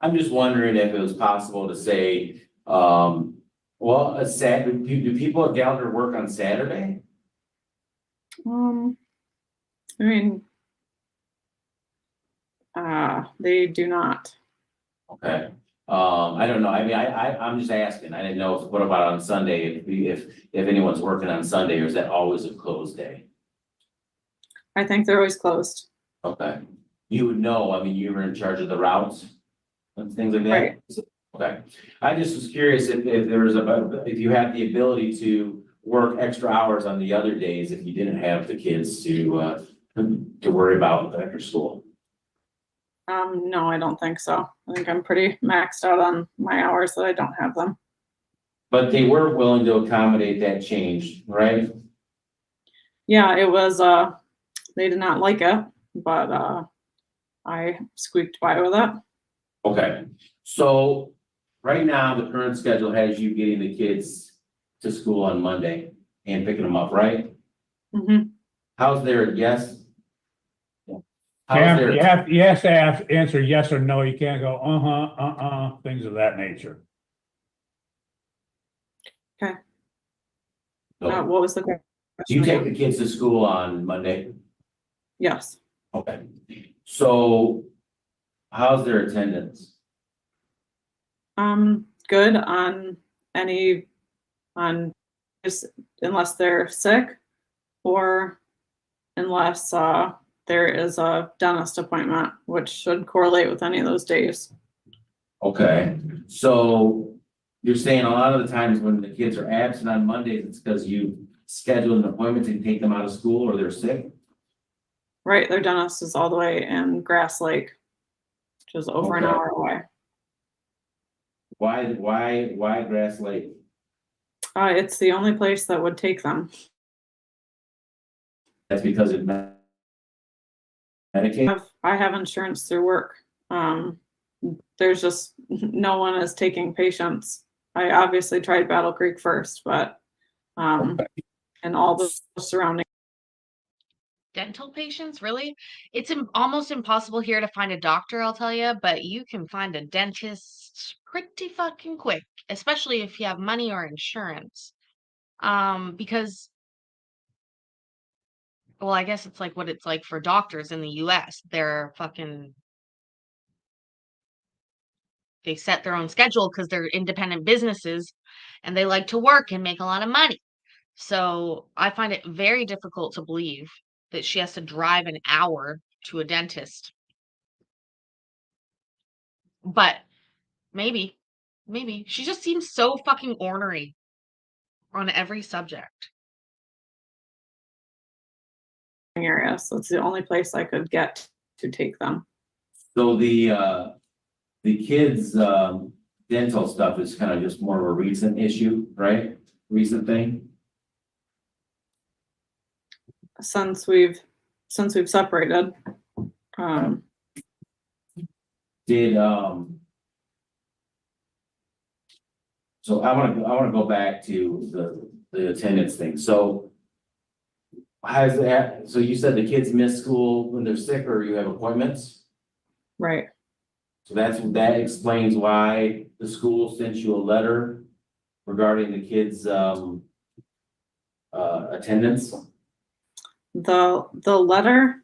I'm just wondering if it was possible to say, well, do people at Gallagher work on Saturday? I mean, they do not. Okay, I don't know, I mean, I'm just asking, I didn't know, what about on Sunday, if anyone's working on Sunday, or is that always a closed day? I think they're always closed. Okay, you would know, I mean, you were in charge of the routes and things like that? Right. Okay, I just was curious if there was if you had the ability to work extra hours on the other days if you didn't have the kids to worry about after school. No, I don't think so. I think I'm pretty maxed out on my hours that I don't have them. But they were willing to accommodate that change, right? Yeah, it was, they did not like it, but, I squeaked by with it. Okay, so right now, the current schedule has you getting the kids to school on Monday and picking them up, right? Mhm. How's their yes? How's Yeah, their, you have to answer yes or no. You can't go, things of that nature. What was the question? you take again? the kids to school on Monday? Yes. Okay, so how's their attendance? Good on just unless they're sick or unless, there is a dentist appointment, which should correlate with any of those days. Okay, so you're saying a lot of the times when the kids are absent on Mondays, it's because you schedule an appointment to take them out of school or they're sick? Right, their dentist is all the way in Grass Lake, which is over an Okay. hour away. Why Grass Lake? It's the only place that would take them. That's because of Medicaid? I have insurance through work. There's just no one is taking patients. I obviously tried Battle Creek first, but and all the surrounding. dental patients, really. It's almost impossible here to find a doctor, I'll tell you, but you can find a dentist pretty fucking quick, especially if you have money or insurance. Because, well, I guess it's like what it's like for doctors in the US. They set their own schedule because they're independent businesses and they like to work and make a lot of money. So I find it very difficult to believe that she has to drive an hour to a dentist. But maybe, maybe. She just seems so fucking ornery on every subject. area, so it's the only place I could get to take them. So the kids' dental stuff is kind of just more of a recent issue, right? Recent thing? Since we've separated. Did, so I wanna go back to the attendance thing. So has that, so you said the kids miss school when they're sick or you have appointments? Right. So that explains why the school sent you a letter regarding the kids' attendance? The letter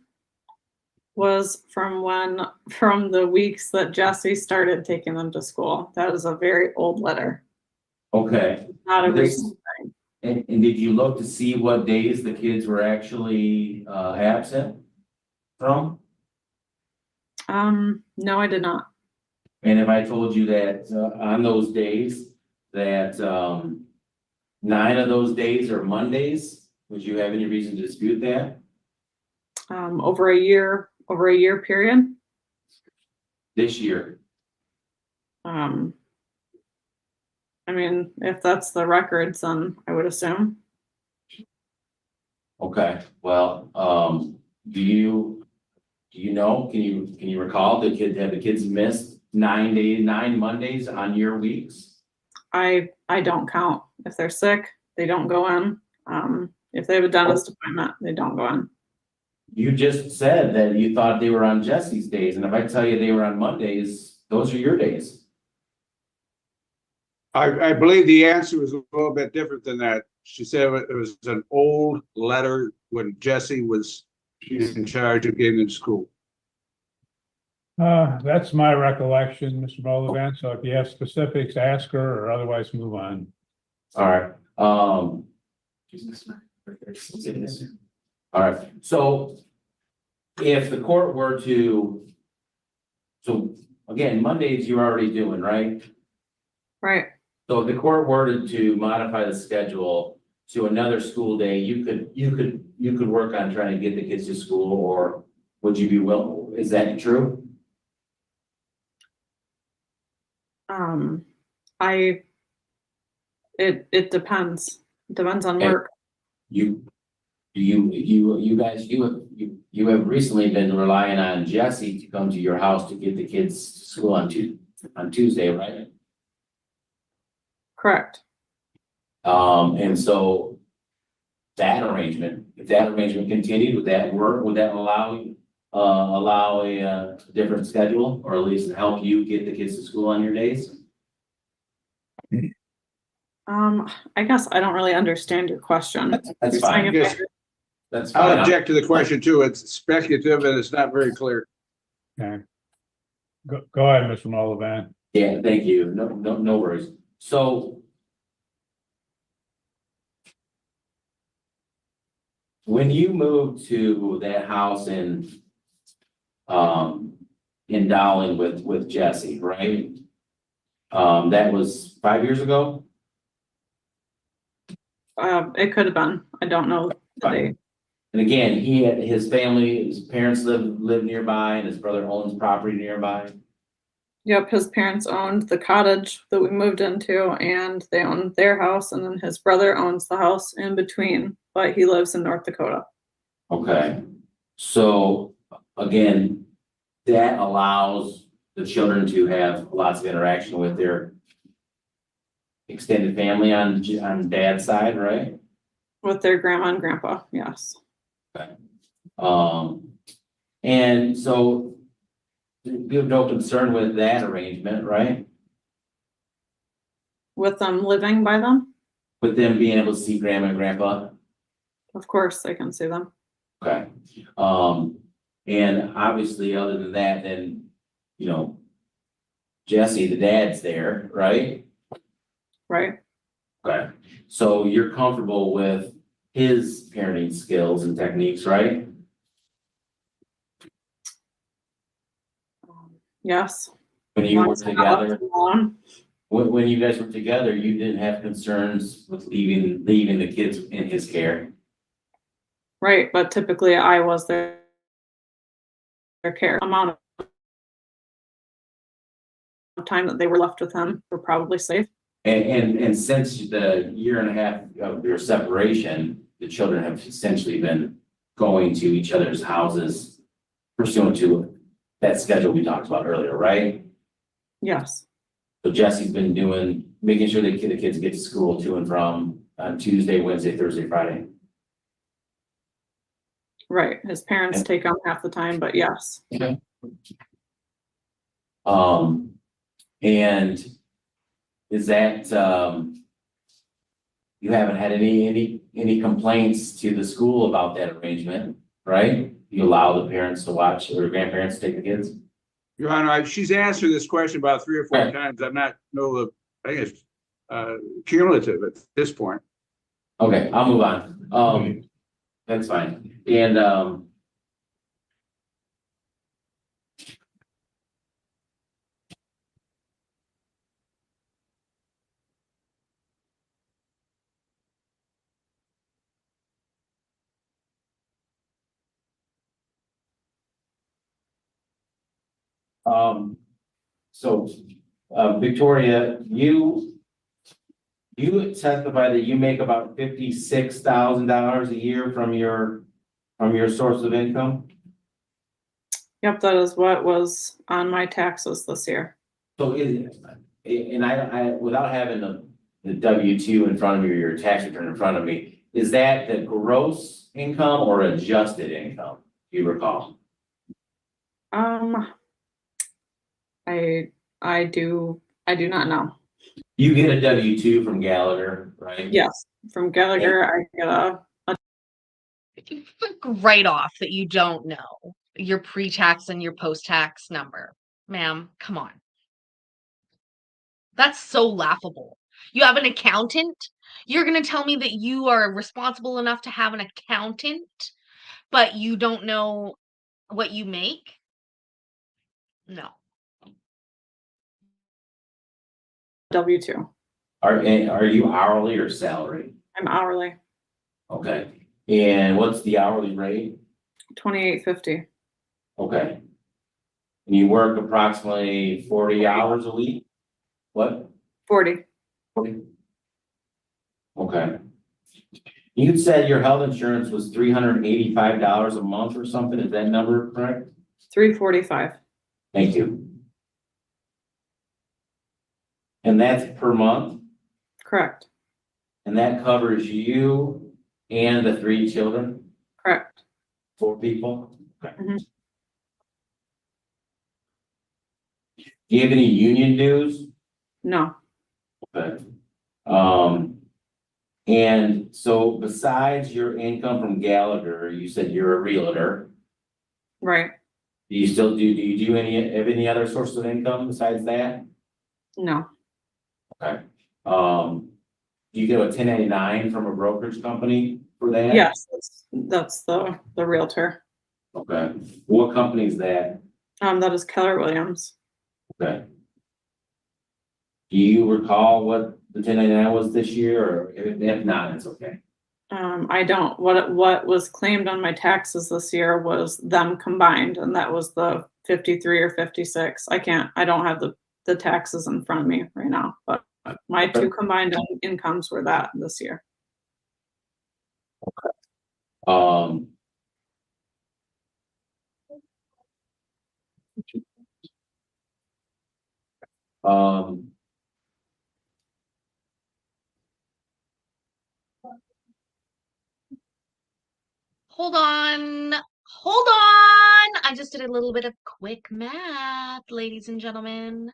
was from the weeks that Jesse started taking them to school. That is a very old letter, Okay. not a This- recent thing. And did you look to see what days the kids were actually absent from? No, I did not. And if I told you that on those days, that 9 of those days are Mondays, would you have any reason to dispute that? Over a year period. This year? I mean, if that's the records, then I would assume. Okay, well, do you know, can you recall have the kids missed 9 Mondays on your weeks? I don't count. If they're sick, they don't go in. If they have a dentist appointment, they don't go in. You just said that you thought they were on Jesse's days, and if I tell you they were on Mondays, those are your days. I believe the answer was a little bit different than that. She said it was an old letter when Jesse was in charge of getting them to school. That's my recollection, Mr. Bolivan. So if you have specifics, ask her or otherwise move on. All right, all right, so if the court were to, so again, Mondays you're already doing, right? Right. So if the court were to modify the schedule to another school day, you could work on trying to get the kids to school, or would you be willing, is that true? It depends. It depends on Okay. work. You guys, you have recently been relying on Jesse to come to your house to get the kids to school on Tuesday, right? Correct. And so that arrangement, if that arrangement continued, would that work? Would that allow a different schedule, or at least help you get the kids to school on your days? I guess I don't really understand your question. That's You're fine. saying if Yes. That's fine. I'll object to the question too. It's speculative and it's not very clear. Okay. Go ahead, Mr. Bolivan. Yeah, thank you. No worries. So when you moved to that house in Dowling with Jesse, right? That was 5 years ago? It could have been. I don't know the date. And again, he had his family, his parents live nearby, and his brother owns property nearby. Yep, his parents owned the cottage that we moved into, and they owned their house, and then his brother owns the house in between, but he lives in North Dakota. Okay, so again, that allows the children to have lots of interaction with their extended family on dad's side, right? With their grandma and grandpa, yes. Okay. And so you have no concern with that arrangement, right? With them living by them, With them being able to see grandma and grandpa? of course they can see them. Okay. And obviously, other than that, then, you know, Jesse, the dad's there, right? Right? Okay. So you're comfortable with his parenting skills and techniques, right? Yes. When you were Once I'm not together, left alone. when you guys were together, you didn't have concerns with leaving the kids in his care? Right, but typically I was their care amount of time that they were left with him were probably safe. And since the year and a half of your separation, the children have essentially been going to each other's houses pursuant to that schedule we talked about earlier, right? Yes, So Jesse's been making sure that the kids get to school to and from Tuesday, Wednesday, Thursday, Friday. right. His parents Yeah. take on half the time, but yes. Okay. And is that, you haven't had any complaints to the school about that arrangement, right? You allow the parents to watch or grandparents to take the kids? Your Honor, she's answered this question about 3 or 4 Right. times. I'm not, I think it's cumulative at this point. Okay, I'll move on. That's fine. And, so, Victoria, you testify that you make about $56,000 a year from your source of income? Yep, that is what was on my taxes this year. So and I, without having the W-2 in front of me or your tax return in front of me, is that the gross income or adjusted income? Do you recall? I do not know. You get a W-2 from Gallagher, right? Yes, from Gallagher, I get a Right off that you don't know your pre-tax and your post-tax number. Ma'am, come on. That's so laughable. You have an accountant? You're going to tell me that you are responsible enough to have an accountant, but you don't know what you make? No. W-2. Are you hourly or salary? I'm hourly, Okay. And what's the hourly rate? $28.50. Okay. And you work approximately 40 hours a week? What? 40. 40? Okay. You said your health insurance was $385 a month or something. Is that number correct? $345. Thank you. And that's per month? Correct. And that covers you and the 3 children? Correct. 4 people? Okay. Mhm. Do you have any union dues? No, Okay. And so besides your income from Gallagher, you said you're a realtor. right. Do you do any other sources of income besides that? No, Okay. Do you get a 1099 from a brokerage company for that? yes, that's the realtor. Okay. What company is that? That is Keller Williams. Okay. Do you recall what the 1099 was this year, or if not, it's okay? I don't, what was claimed on my taxes this year was them combined, and that was the 53 or 56. I don't have the taxes in front of me right now, but my 2 combined incomes were that this year. Um. Um. Hold on. Hold on. I just did a little bit of quick math, ladies and gentlemen.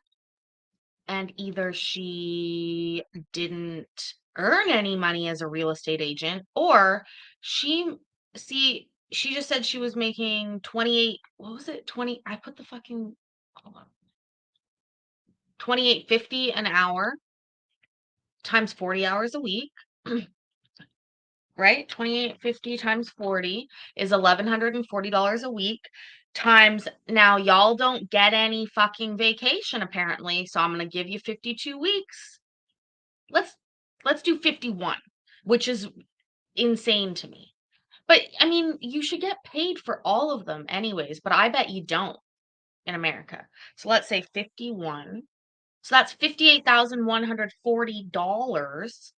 And either she didn't earn any money as a real estate agent, or she she just said she was making 28, what was it? 20, I put the fucking, hold on. 28.50 an hour times 40 hours a week. Right? 28.50 times 40 is $1,140 a week. Times, now y'all don't get any fucking vacation apparently, so I'm gonna give you 52 weeks. Let's do 51, which is insane to me. But I mean, you should get paid for all of them anyways, but I bet you don't in America. So let's say 51. So that's $58,140.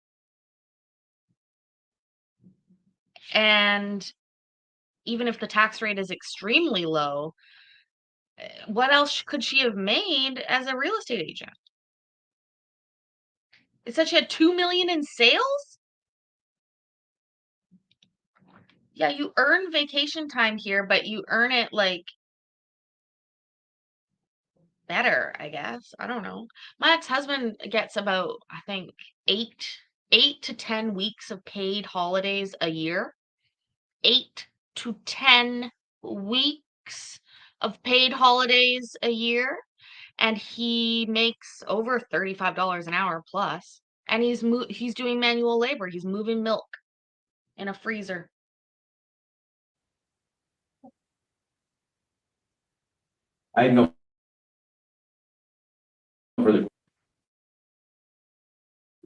And even if the tax rate is extremely low, what else could she have made as a real estate agent? It said she had 2 million in sales? Yeah, you earn vacation time here, but you earn it like better, I guess. I don't know. My ex-husband gets about, I think, 8 to 10 weeks of paid holidays a year. 8 to 10 weeks of paid holidays a year, and he makes over $35 an hour plus. And he's doing manual labor. He's moving milk in a freezer. I have no further.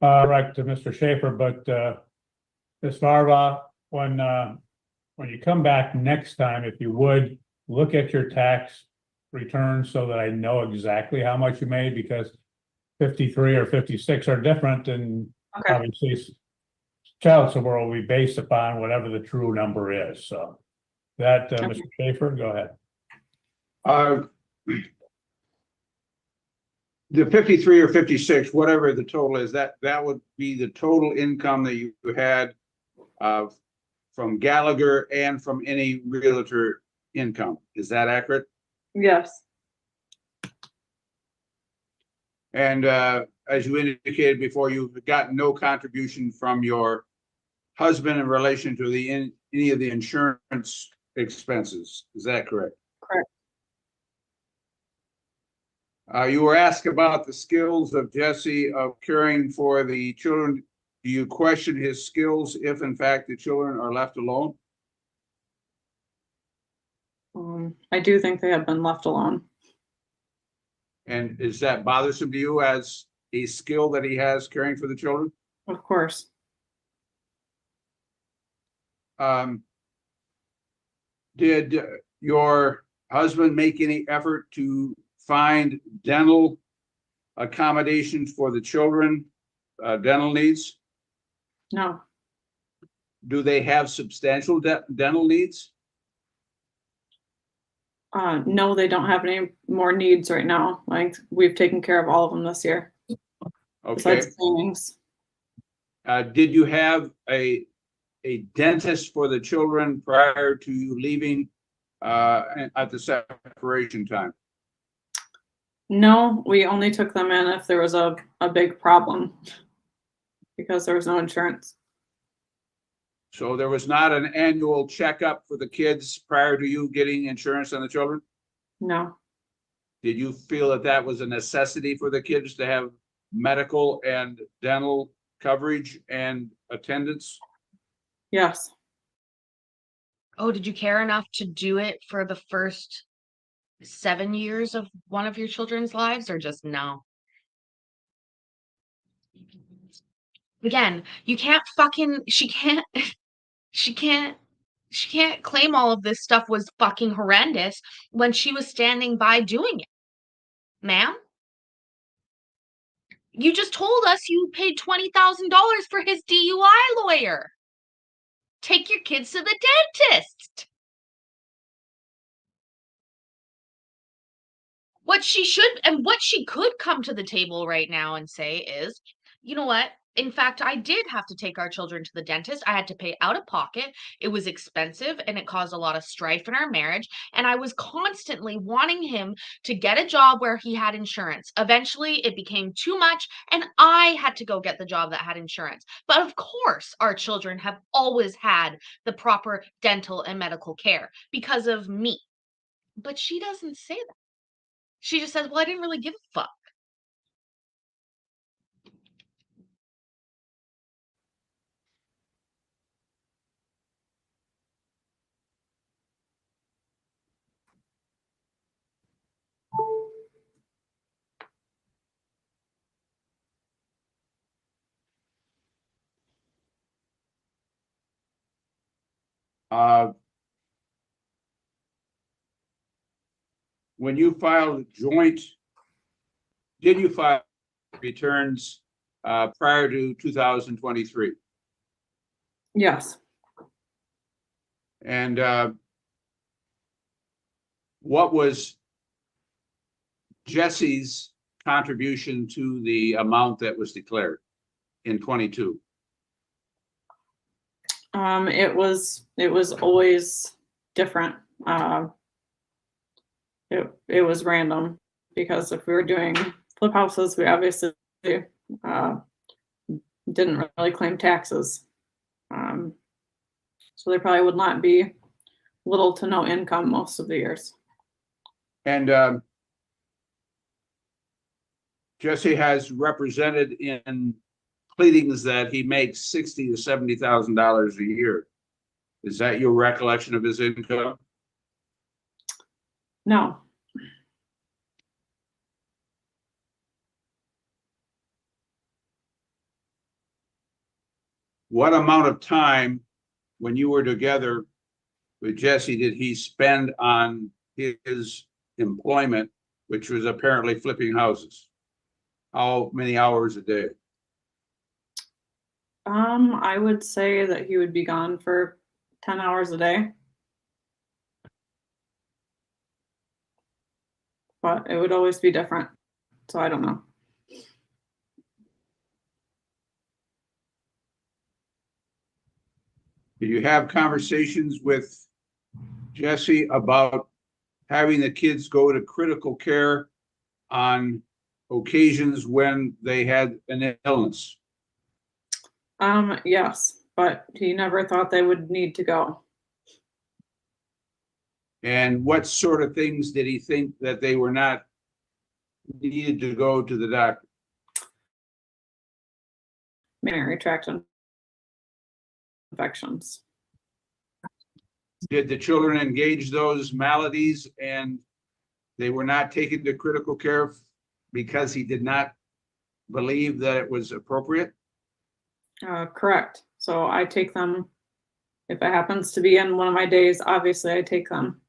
Right to Mr. Schaefer, but, Ms. Farva, when you come back next time, if you would, look at your tax returns so that I know exactly how much you made, because 53 or 56 are different, and Okay. obviously child support will be based upon whatever the true number is, so. That, Mr. Schaefer, go ahead. The 53 or 56, whatever the total is, that would be the total income that you had from Gallagher and from any realtor income. Is that accurate? Yes. And as you indicated before, you've gotten no contribution from your husband in relation to any of the insurance expenses. Is that correct? Correct. You were asked about the skills of Jesse of caring for the children. Do you question his skills if in fact the children are left alone? I do think they have been left alone. And is that bothersome to you as a skill that he has caring for the children? Of course. Did your husband make any effort to find dental accommodations for the children, dental needs? No. Do they have substantial dental needs? No, they don't have any more needs right now. Like, we've taken care of all of them this year. Okay. Besides cleanings. Did you have a dentist for the children prior to you leaving at the separation time? No, we only took them in if there was a big problem because there was no insurance. So there was not an annual checkup for the kids prior to you getting insurance on the children? No. Did you feel that that was a necessity for the kids to have medical and dental coverage and attendance? Yes. Oh, did you care enough to do it for the first 7 years of one of your children's lives, or just no? Again, you can't fucking, she can't claim all of this stuff was fucking horrendous when she was standing by doing it. Ma'am? You just told us you paid $20,000 for his DUI lawyer. Take your kids to the dentist. What she should, and what she could come to the table right now and say is, you know what? In fact, I did have to take our children to the dentist. I had to pay out of pocket. It was expensive and it caused a lot of strife in our marriage. And I was constantly wanting him to get a job where he had insurance. Eventually, it became too much, and I had to go get the job that had insurance. But of course, our children have always had the proper dental and medical care because of me. But she doesn't say that. She just says, well, I didn't really give a fuck. Uh, when you filed joint, did you file returns prior to 2023? Yes. And what was Jesse's contribution to the amount that was declared in 22? It was always different. It was random because if we were doing flip houses, we obviously didn't really claim taxes. So there probably would not be little to no income most of the years. And Jesse has represented in pleadings that he makes $60,000 to $70,000 a year. Is that your recollection of his income? No. What amount of time when you were together with Jesse did he spend on his employment, which was apparently flipping houses? How many hours a day? I would say that he would be gone for 10 hours a day. But it would always be different. So I don't know. Did you have conversations with Jesse about having the kids go to critical care on occasions when they had an illness? Yes, but he never thought they would need to go. And what sort of things did he think that they were not needed to go to the doctor? Urinary tract infections. Did the children engage those maladies and they were not taken to critical care because he did not believe that it was appropriate? Correct. So I take them, if it happens to be in one of my days, obviously I take them.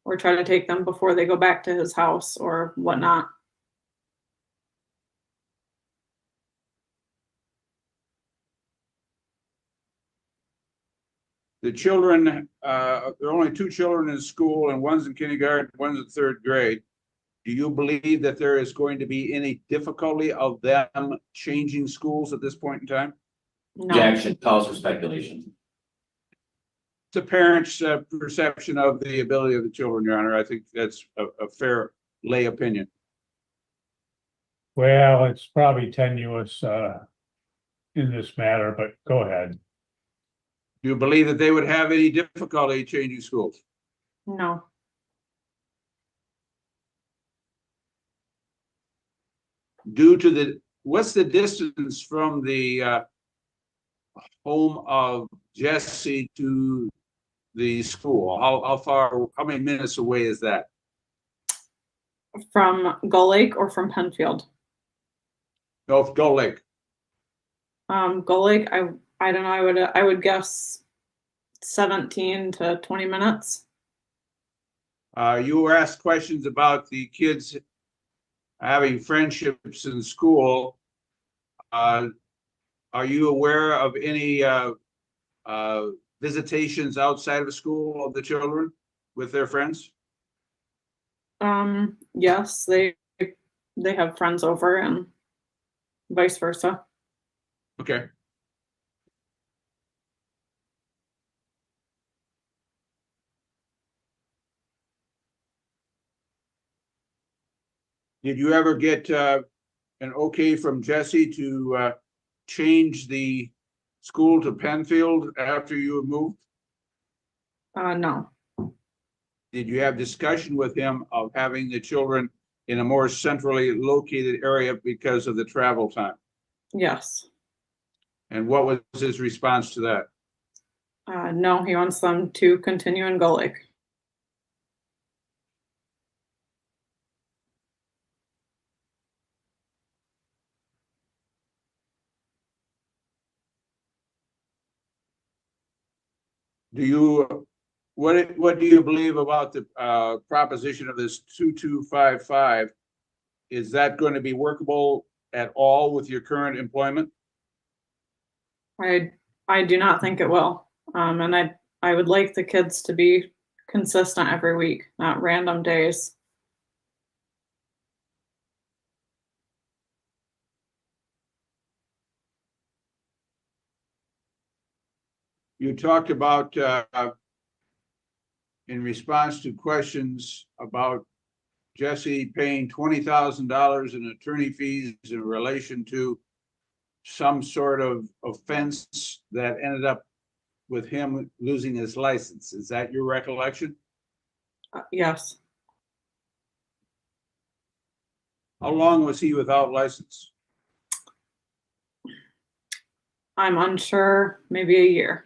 Or try to take them before they go back to his house or whatnot. The children, there are only 2 children in school and one's in kindergarten, one's in 3rd grade. Do you believe that there is going to be any difficulty of them changing schools at this point in time? No. Objection, calls for speculation. It's a parent's perception of the ability of the children, Your Honor. I think that's a fair lay opinion. Well, it's probably tenuous in this matter, but go ahead. Do you believe that they would have any difficulty changing schools? No. Due to what's the distance from the home of Jesse to the school? How far, how many minutes away is that? From Gull Lake or from Penfield? No, Gull Lake. Gull Lake, I don't know, I would guess 17 to 20 minutes. You were asked questions about the kids having friendships in school. Are you aware of any visitations outside of school of the children with their friends? Yes, they have friends over and vice versa. Okay. Did you ever get an okay from Jesse to change the school to Penfield after you moved? No, Did you have discussion with him of having the children in a more centrally located area because of the travel time? yes. And what was his response to that? No, he wants them to continue in Gull Lake. What do you believe about the proposition of this 2255? Is that going to be workable at all with your current employment? I do not think it will. And I would like the kids to be consistent every week, not random days. You talked about in response to questions about Jesse paying $20,000 in attorney fees in relation to some sort of offense that ended up with him losing his license. Is that your recollection? Yes, How long was he without license? I'm unsure, maybe a year.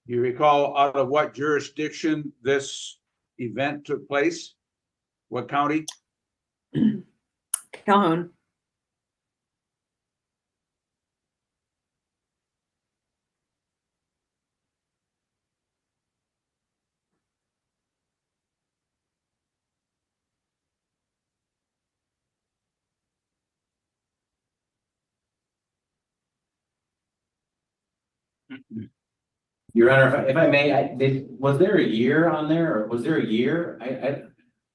Do you recall out of what jurisdiction this event took place? What county? Calhoun. Your Honor, if I may, was there a year on there, or was there a year?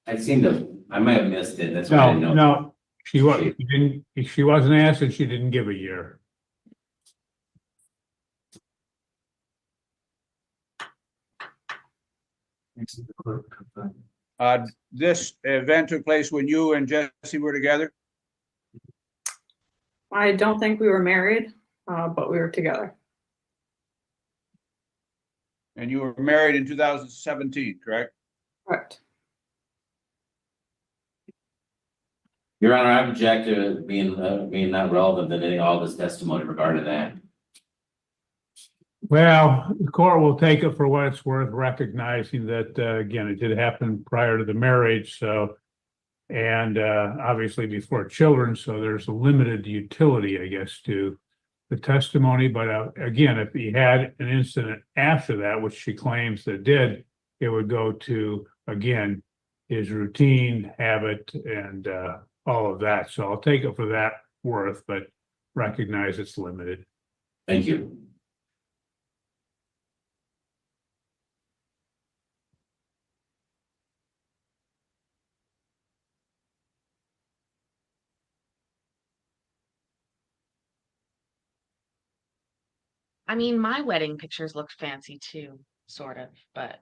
I seem to, I might have missed it, that's why I No, didn't know. no, she wasn't asked and she didn't give a year. This event took place when you and Jesse were together? I don't think we were married, but we were together. And you were married in 2017, correct? Correct. Your Honor, I object to it being not relevant in all this testimony regarding that. Well, the court will take it for what it's worth, recognizing that, again, it did happen prior to the marriage, so. And obviously before children, so there's a limited utility, I guess, to the testimony. But again, if he had an incident after that, which she claims that did, it would go to, again, his routine, habit, and all of that. So I'll take it for that worth, but recognize it's limited. Thank you. I mean, my wedding pictures looked fancy too, sort of, but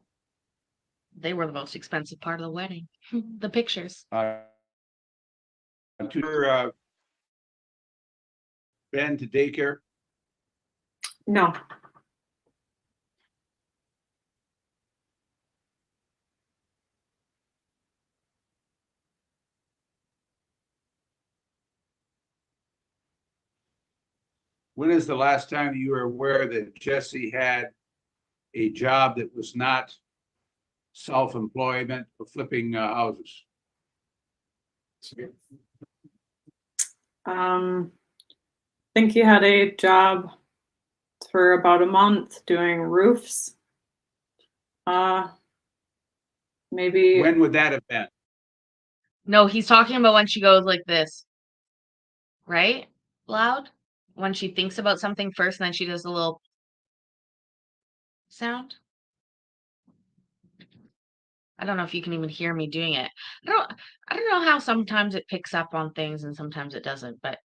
they were the most expensive part of the wedding. The pictures. Ben to daycare? No, When is the last time you were aware that Jesse had a job that was not self-employment or flipping houses? think he had a job for about a month doing roofs. Maybe, When would that have been? No, he's talking about when she goes like this. Right? Loud? When she thinks about something first and then she does a little sound. I don't know if you can even hear me doing it. I don't know how sometimes it picks up on things and sometimes it doesn't, but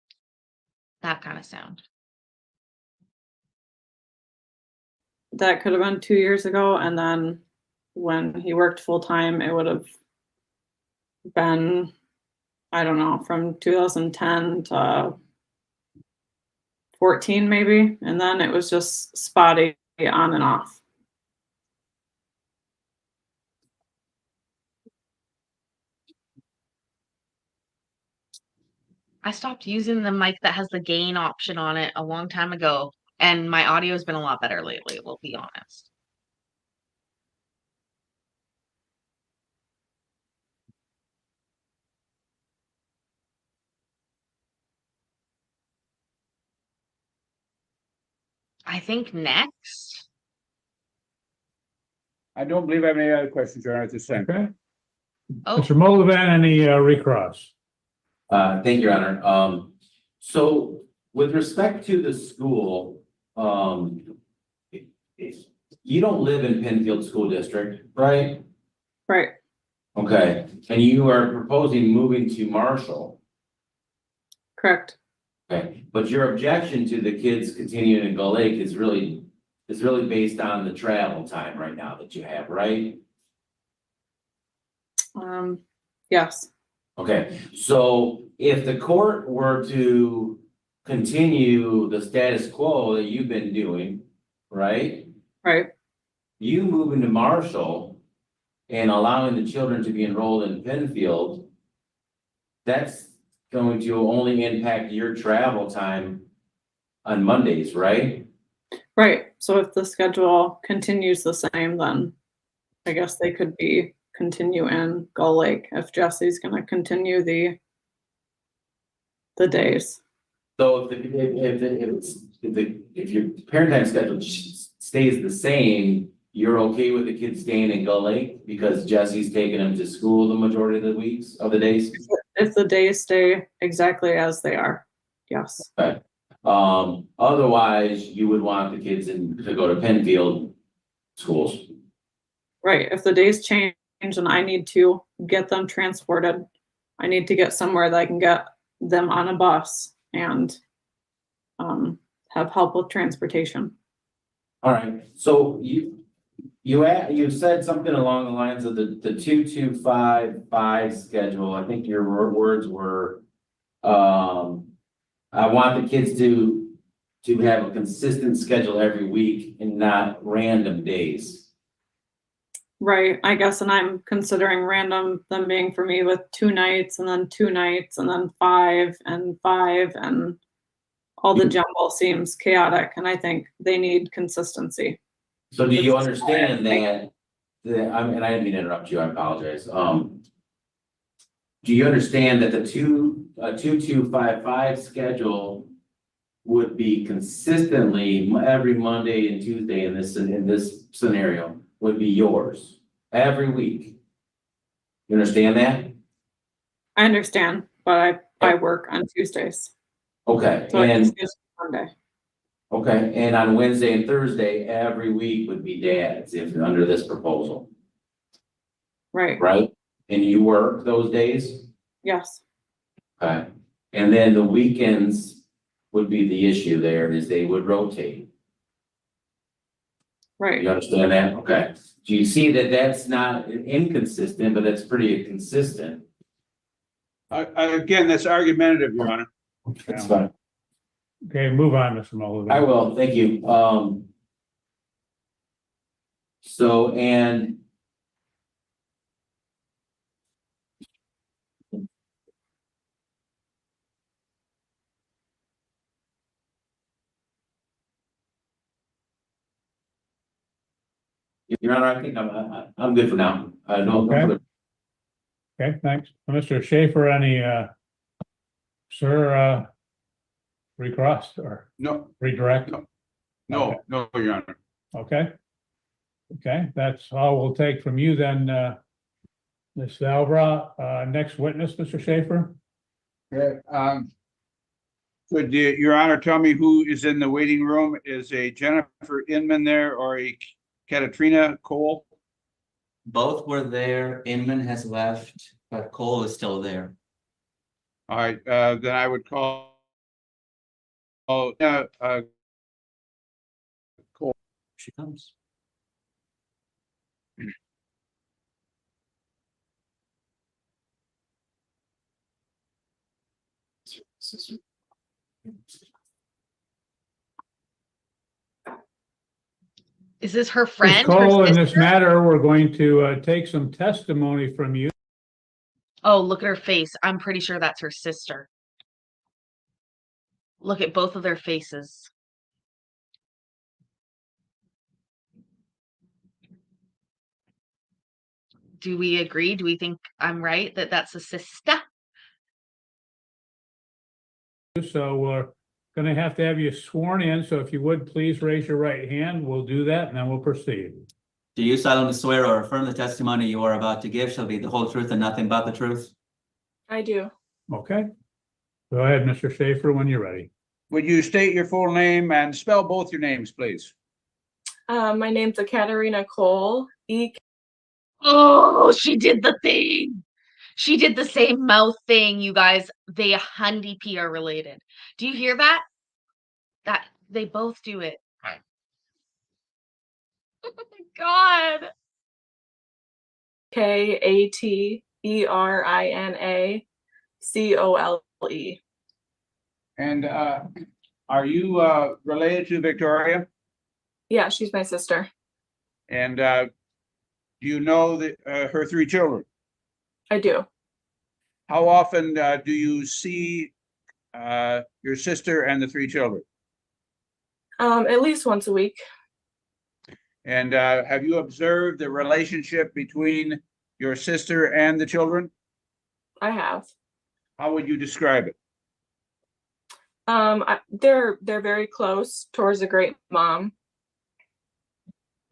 that kind of sound. That could have been 2 years ago, and then when he worked full time, it would have been, I don't know, from 2010 to 14 maybe, and then it was just spotty on and off. I stopped using the mic that has the gain option on it a long time ago, and my audio has been a lot better lately, we'll be honest. I think next. I don't believe I have any other questions, Your Honor, at this time. Okay. Oh, Mr. Moldovan, any recross? Thank you, Your Honor. So with respect to the school, you don't live in Penfield School District, right? Right, Okay, and you are proposing moving to Marshall, correct. okay? But your objection to the kids continuing in Gull Lake is really based on the travel time right now that you have, right? Yes, Okay, so if the court were to continue the status quo that you've been doing, right? right, You moving to Marshall and allowing the children to be enrolled in Penfield, that's going to only impact your travel time on Mondays, right? right. So if the schedule continues the same, then I guess they could continue in Gull Lake if Jesse's gonna continue the days. So if your parent time schedule stays the same, you're okay with the kids staying in Gull Lake because Jesse's taking them to school the majority of the days? If the days stay exactly as they are, yes. Okay. Otherwise, you would want the kids to go to Penfield schools. Right, if the days change and I need to get them transported, I need to get somewhere that I can get them on a bus and have help with transportation. All right, so you said something along the lines of the 2-2-5-5 schedule. I think your words were, I want the kids to have a consistent schedule every week and not random days. Right, I guess, and I'm considering random them being for me with 2 nights and then 2 nights and then 5 and 5 and all the jumble seems chaotic, and I think they need consistency. So do you understand that, I mean, I didn't mean to interrupt you, I apologize. Do you understand that the 2-2-5-5 schedule would be consistently every Monday and Tuesday in this scenario would be yours every week? You understand that? I understand, but I work on Tuesdays, Okay, so it's and, just Monday. okay, and on Wednesday and Thursday, every week would be dad's if under this proposal, Right, right? And you work those days? yes, Okay, and then the weekends would be the issue there is they would rotate. right. You understand that? Okay. Do you see that that's not inconsistent, but that's pretty consistent? Again, that's argumentative, Your Honor. That's fine. Okay, move on, Mr. Moldovan. I will, thank you. So, and Your Honor, I think I'm good for now. I don't. Okay. Okay, thanks. Mr. Schaefer, any, sir, recrossed or No, redirect? no, Your Honor. Okay. Okay, that's all we'll take from you then, Ms. Valbra. Next witness, Mr. Schaefer? Okay, could Your Honor tell me who is in the waiting room? Is a Jennifer Inman there or a Katrina Cole? Both were there. Inman has left, but Cole is still there. All right, then I would call. Oh, Cole. She comes. Is this her Ms. friend? Her Cole, in this sister? matter, we're going to take some testimony from you. Oh, look at her face. I'm pretty sure that's her sister. Look at both of their faces. Do we agree? Do we think I'm right that that's a sister? So we're going to have you sworn in. So if you would, please raise your right hand. We'll do that and then we'll proceed. Do you solemnly swear or affirm the testimony you are about to give shall be the whole truth and nothing but the truth? I do. Okay. Go ahead, Mr. Schaefer, when you're ready. Would you state your full name and spell both your names, please? My name's Katrina Cole. Oh, she did the thing. She did the same mouth thing, you guys. They 100p are related. Do you hear that? That they both do it. Oh my God. Katrina Cole. And are you related to Victoria? Yeah, she's my sister. And do you know that her three children? I do. How often do you see your sister and the three children? At least once a week. And have you observed the relationship between your sister and the children? I have. How would you describe it? They're very close towards a great mom.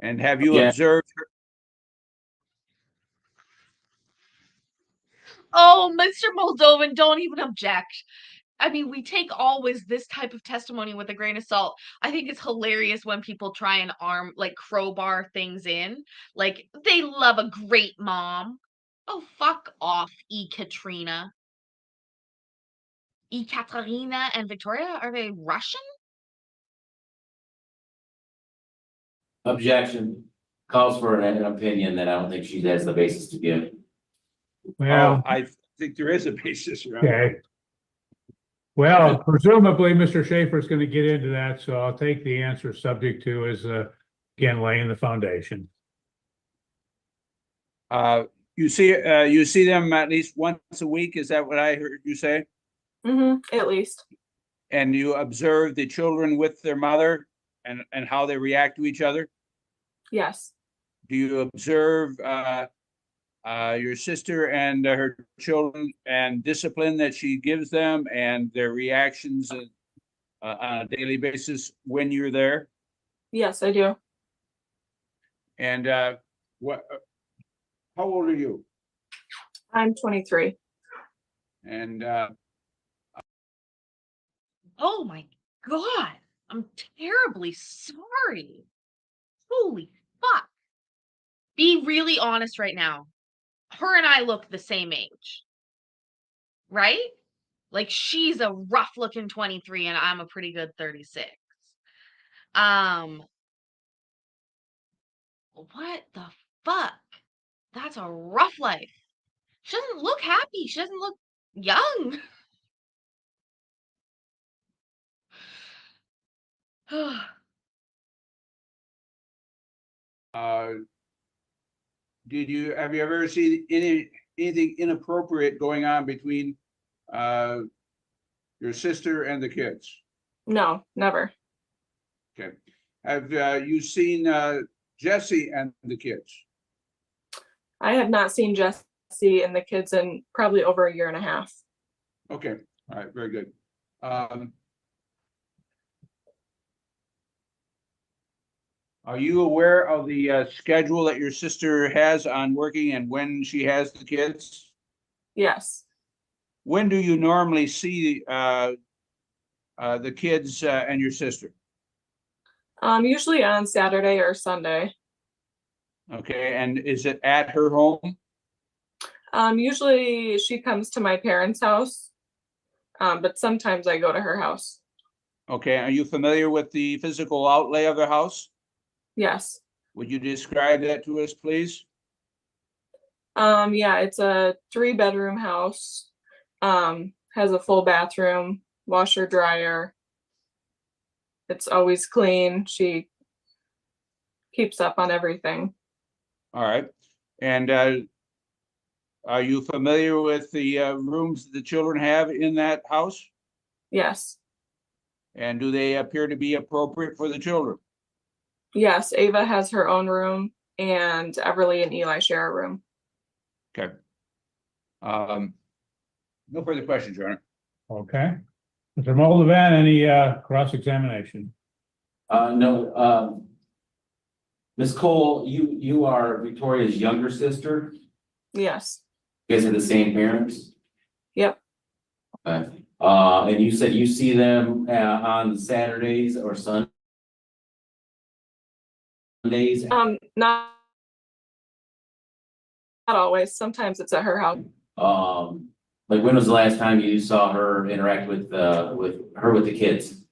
And have you Yeah. observed her? Oh, Mr. Moldovan, don't even object. I mean, we take always this type of testimony with a grain of salt. I think it's hilarious when people try and crowbar things in. Like, they love a great mom. Oh, fuck off, Katrina. Katarina and Victoria, are they Russian? Objection. Calls for an opinion that I don't think she has the basis to give. Well, I think there is a basis around. okay. Well, presumably, Mr. Schaefer is going to get into that, so I'll take the answer subject to is, again, laying the foundation. You see them at least once a week. Is that what I heard you say? At least. And you observe the children with their mother and how they react to each other? Yes. Do you observe your sister and her children and discipline that she gives them and their reactions on a daily basis when you're there? Yes, I do. And how old are you? I'm 23. And Oh my God. I'm terribly sorry. Holy fuck. Be really honest right now. Her and I look the same age. Right? Like, she's a rough looking 23 and I'm a pretty good 36. What the fuck? That's a rough life. She doesn't look happy. She doesn't look young. have you ever seen anything inappropriate going on between your sister and the kids? No, never. Okay. Have you seen Jesse and the kids? I have not seen Jesse and the kids in probably over a year and a half. Okay, all right, very good. Are you aware of the schedule that your sister has on working and when she has the kids? Yes. When do you normally see the kids and your sister? Usually on Saturday or Sunday. Okay, and is it at her home? Usually she comes to my parents' house, but sometimes I go to her house. Okay, are you familiar with the physical outlay of the house? Yes. Would you describe that to us, please? Yeah, it's a 3-bedroom house. Has a full bathroom, washer, dryer. It's always clean. She keeps up on everything. All right, and are you familiar with the rooms the children have in that house? Yes. And do they appear to be appropriate for the children? Yes, Ava has her own room and Everly and Eli share a room. Okay. No further questions, Your Honor. Okay. Mr. Moldovan, any cross-examination? No, Ms. Cole, you are Victoria's younger sister? Yes. You guys are the same parents? Yep. Okay. And you said you see them on Saturdays or Sundays? Not always. Sometimes it's at her house. Like when was the last time you saw her interact with the kids?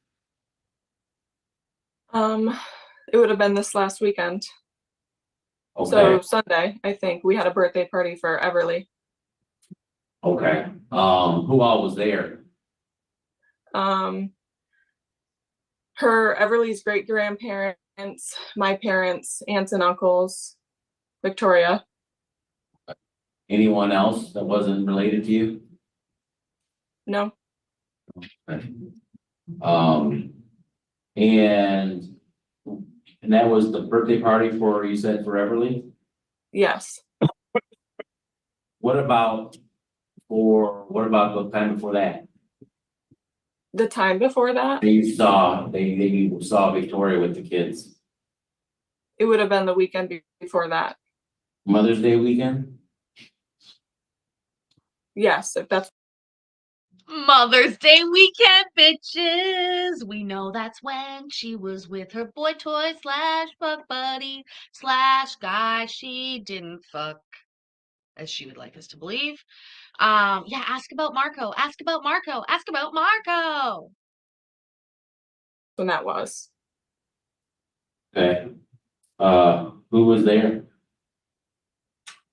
It would have been this last weekend. Okay, So Sunday, I think we had a birthday party for Everly. okay. Who all was there? Her Everly's great grandparents, my parents, aunts and uncles, Victoria. Anyone else that wasn't related to you? No. Okay. And that was the birthday party for, you said, for Everly? Yes. What about the time before that? The time before that, They saw Victoria with the kids. it would have been the weekend before that. Mother's Day weekend? Yes, if that's Mother's Day weekend, bitches. We know that's when she was with her boy toy / fuck buddy / guy she didn't fuck, as she would like us to believe. Yeah, ask about Marco. Ask about Marco. Ask about Marco. when that was. Okay. Who was there?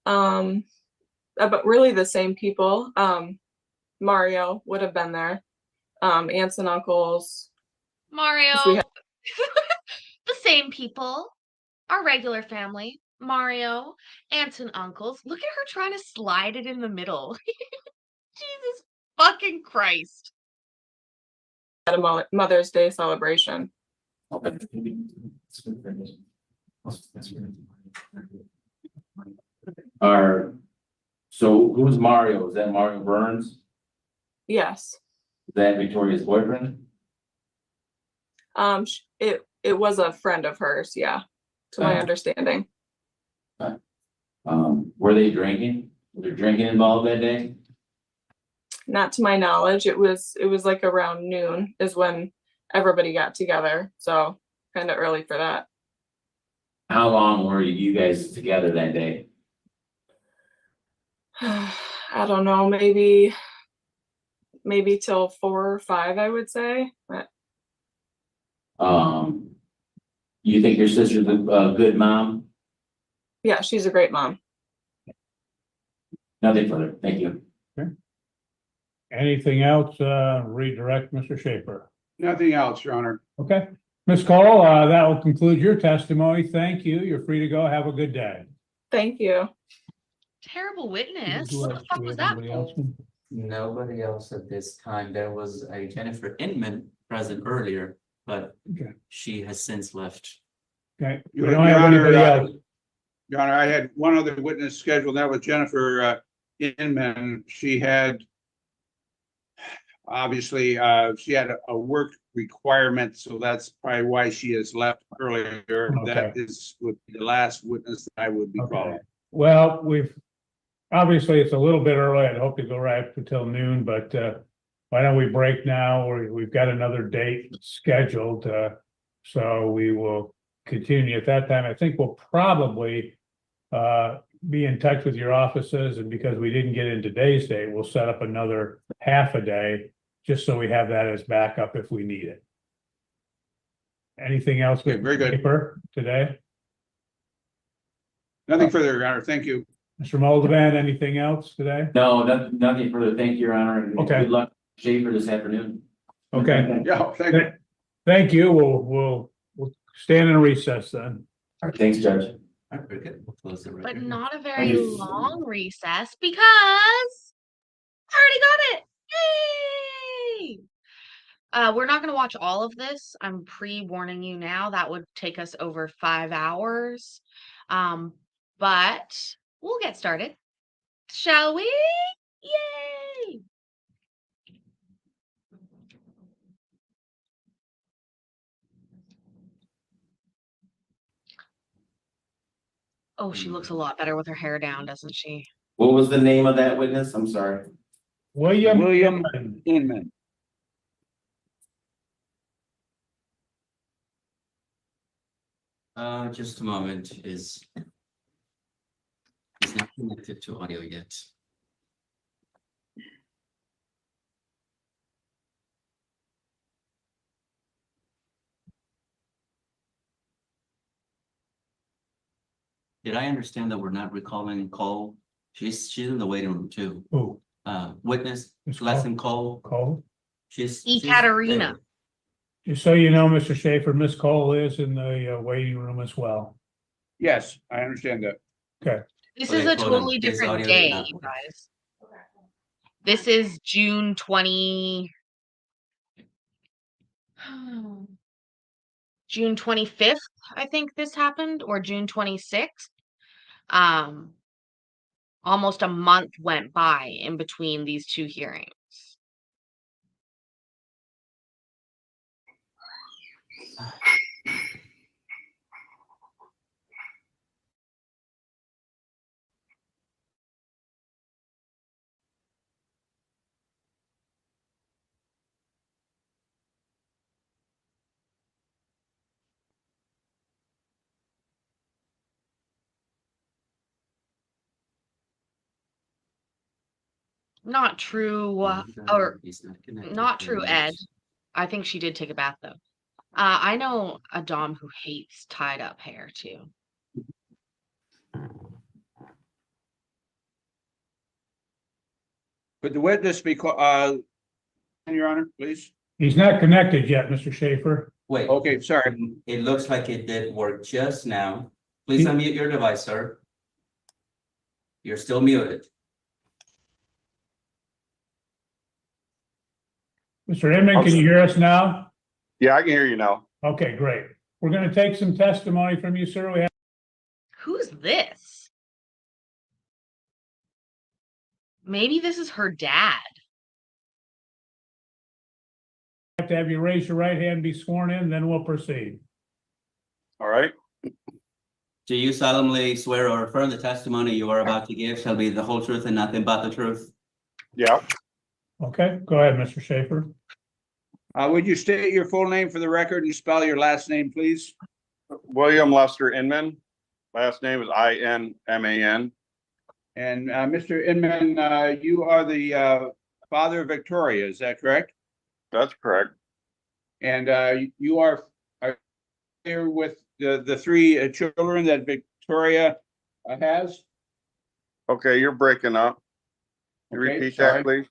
But really the same people. Mario would have been there. Aunts and uncles. Mario. 'Cause we had- The same people. Our regular family. Mario, aunts and uncles. Look at her trying to slide it in the middle. Jesus fucking Christ. had a Mother's Day celebration. Okay. So who's Mario? Is that Mario Burns? Yes. Is that Victoria's boyfriend? It was a friend of hers, yeah, to my understanding. Were they drinking? Was there drinking involved that day? Not to my knowledge. It was like around noon is when everybody got together. So kind of early for that. How long were you guys together that day? I don't know, maybe till 4 or 5, I would say. But You think your sister's a good mom? yeah, she's a great mom. Nothing further. Thank you. Anything else, redirect Mr. Schaefer? Nothing else, Your Honor. Okay. Ms. Cole, that will conclude your testimony. Thank you. You're free to go. Have a good day. Thank you. Terrible witness. Do What we the fuck have was that anybody for? else? Nobody else at this time. There was a Jennifer Inman present earlier, but Okay. she has since left. Okay. We Your don't have Honor, anybody else. Your Honor, I had one other witness scheduled. That was Jennifer Inman. She had obviously she had a work requirement, so that's probably why she has left earlier. That would be the last witness that I would be Okay. calling. Well, obviously it's a little bit early. I'd hope to go right up until noon, but why don't we break now? We've got another date scheduled, so we will continue at that time. I think we'll probably be in touch with your offices, and because we didn't get in today's date, we'll set up another half a day, just so we have that as backup if we need it. Anything else Okay, with very good. paper today? Nothing further, Your Honor. Thank you. Mr. Moldovan, anything else today? No, nothing further. Thank you, Your Honor. And Okay. Good luck, Schaefer, this afternoon. Okay, Yeah, thank you. thank you. We'll stand in recess then. Thanks, Judge. All right, very good. We'll close it right But here. not a very you. long recess because I already got it. Yay! We're not going to watch all of this. I'm pre-warning you now. That would take us over 5 hours. But we'll get started. Shall we? Yay! Oh, she looks a lot better with her hair down, doesn't she? What was the name of that witness? I'm sorry. William Inman. Just a moment, is not connected to audio yet. Did I understand that we're not recalling Cole? She's in the waiting room too. Who? Witness, Miss Lesson Cole, Cole? she's. Katrina. there. Just so you know, Mr. Schaefer, Miss Cole is in the waiting room as well. Yes, I understand that. This Okay, is a hold on. totally His different audio did day, not you work. guys. This is June 20. June 25th, I think this happened, or June 26th. Almost a month went by in between these two hearings. Not true, or He's not connected. not true, Ed. I think she did take a bath though. I know a Dom who hates tied up hair too. Could the witness be, Your Honor, please? He's not connected yet, Mr. Schaefer. Wait. Okay, sorry. It looks like it did work just now. Please unmute your device, sir. You're still muted. Mr. Inman, can you hear us now? Yeah, I can hear you now. Okay, great. We're gonna take some testimony from you, sir. We Who's this? Maybe this is her dad. have to have you raise your right hand and be sworn in, then we'll proceed. All right. Do you solemnly swear or affirm the testimony you are about to give shall be the whole truth and nothing but the truth? Yeah. Okay, go ahead, Mr. Schaefer. Would you state your full name for the record and spell your last name, please? William Lester Inman. Last name is Inman. And Mr. Inman, you are the father of Victoria, is that correct? That's correct. And you are here with the three children that Victoria has? Okay, you're breaking up. Can you Okay, repeat sorry. that, please?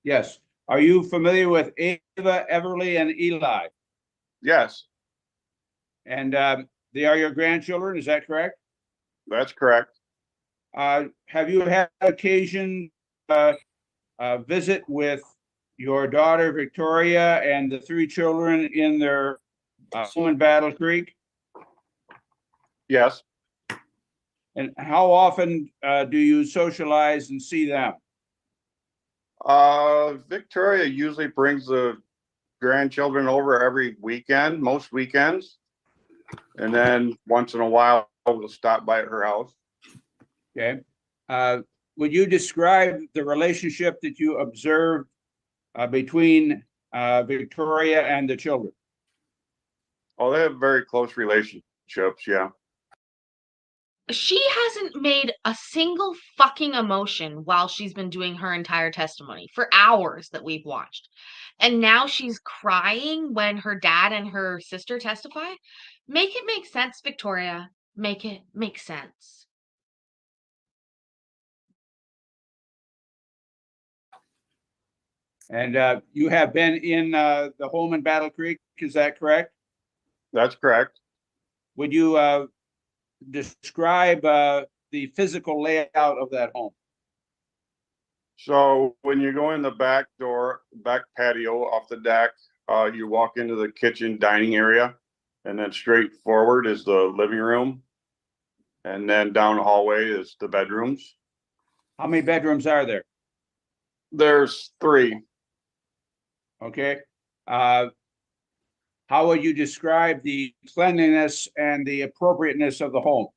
Yes. Are you familiar with Ava, Everly, and Eli? Yes, And they are your grandchildren, is that correct? that's correct. Have you had occasion visit with your daughter Victoria and the three children in their home in Battle Creek? Yes, And how often do you socialize and see them? Victoria usually brings the grandchildren over every weekend, most weekends. And then once in a while, we'll stop by at her house. Okay. Would you describe the relationship that you observed between Victoria and the children? Oh, they have very close relationships, yeah. She hasn't made a single fucking emotion while she's been doing her entire testimony for hours that we've watched. And now she's crying when her dad and her sister testify. Make it make sense, Victoria. Make it make sense. And you have been in the home in Battle Creek, is that correct? That's correct. Would you describe the physical layout of that home? So when you go in the back door, back patio off the deck, you walk into the kitchen dining area, and then straight forward is the living room. And then down the hallway is the bedrooms. How many bedrooms are there? There's 3. Okay. How would you describe the cleanliness and the appropriateness of the home?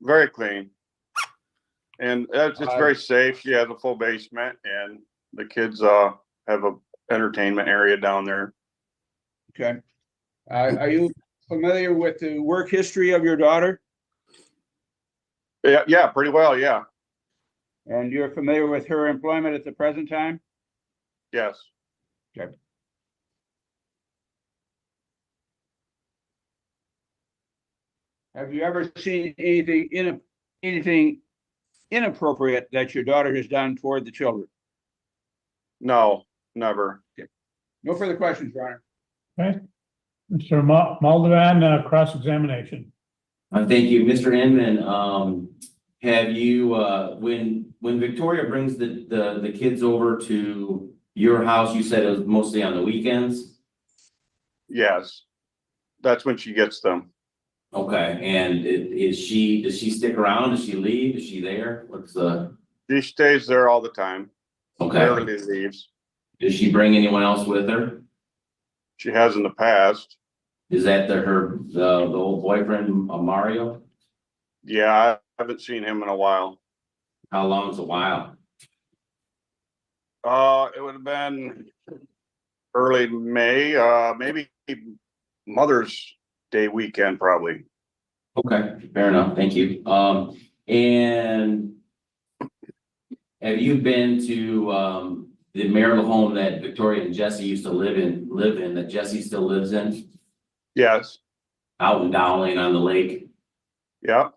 Very clean. And it's very safe. She has a full basement, and the kids have a entertainment area down there. Okay. Are you familiar with the work history of your daughter? Yeah, pretty well, yeah. And you're familiar with her employment at the present time? Yes. Okay. Have you ever seen anything inappropriate that your daughter has done toward the children? No, never. No further questions, Your Honor. Okay. Mr. Moldovan, cross-examination. Thank you, Mr. Inman. Have you, when Victoria brings the kids over to your house, you said it was mostly on the weekends? Yes. That's when she gets them. Okay, and does she stick around? Does she leave? Is she there? What's the? She stays there all the time. Okay. Rarely leaves. Does she bring anyone else with her? She has in the past. Is that the old boyfriend, Mario? Yeah, I haven't seen him in a while. How long's a while? It would have been early May, maybe Mother's Day weekend, probably. Okay, fair enough. Thank you. And have you been to the marital home that Victoria and Jesse used to live in, that Jesse still lives in? Yes. Out in Dowling on the lake? Yeah.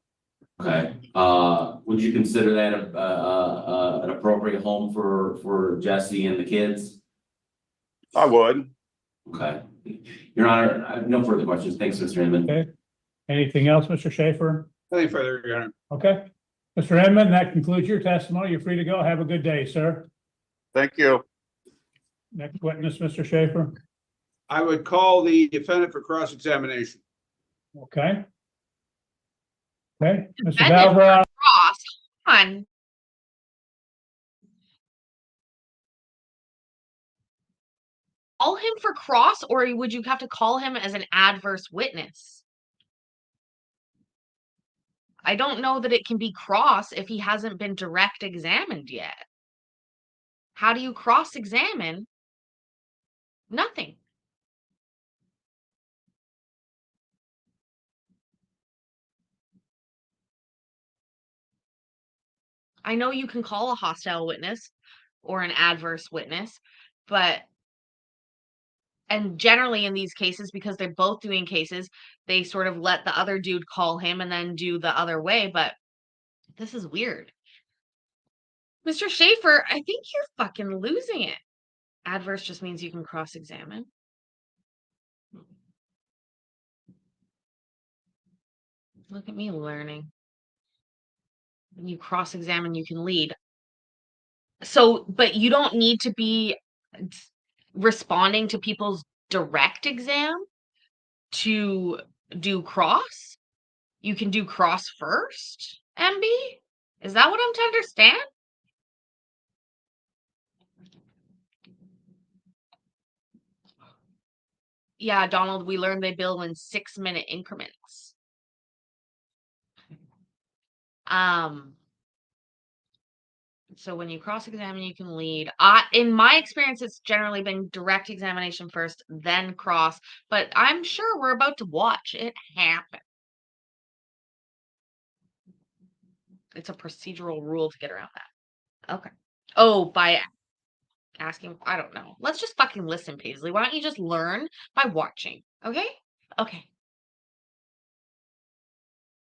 Okay, would you consider that an appropriate home for Jesse and the kids? I would. Okay, Your Honor, I have no further questions. Thanks, Mr. Inman. Okay. Anything else, Mr. Schaefer? Nothing further, Your Honor. Okay. Mr. Inman, that concludes your testimony. You're free to go. Have a good day, sir. Thank you. Next witness, Mr. Schaefer. I would call the defendant for cross-examination. Okay. Okay, Mr. Defendant Valbrau. Cross, on. Call him for cross, or would you have to call him as an adverse witness? I don't know that it can be cross if he hasn't been direct examined yet. How do you cross examine? Nothing. I know you can call a hostile witness or an adverse witness, but and generally in these cases, because they're both doing cases, they sort of let the other dude call him and then do the other way, but this is weird. Mr. Schaefer, I think you're fucking losing it. Adverse just means you can cross-examine. Look at me learning. When you cross-examine, you can lead. So, but you don't need to be responding to people's direct exam to do cross. You can do cross first, MB? Is that what I'm to understand? Yeah, Donald, we learned they bill in 6-minute increments. So when you cross-examine, you can lead. In my experience, it's generally been direct examination first, then cross, but I'm sure we're about to watch it happen. It's a procedural rule to get around that. Okay. Oh, by asking, I don't know. Let's just fucking listen, Paisley. Why don't you just learn by watching? Okay? Okay.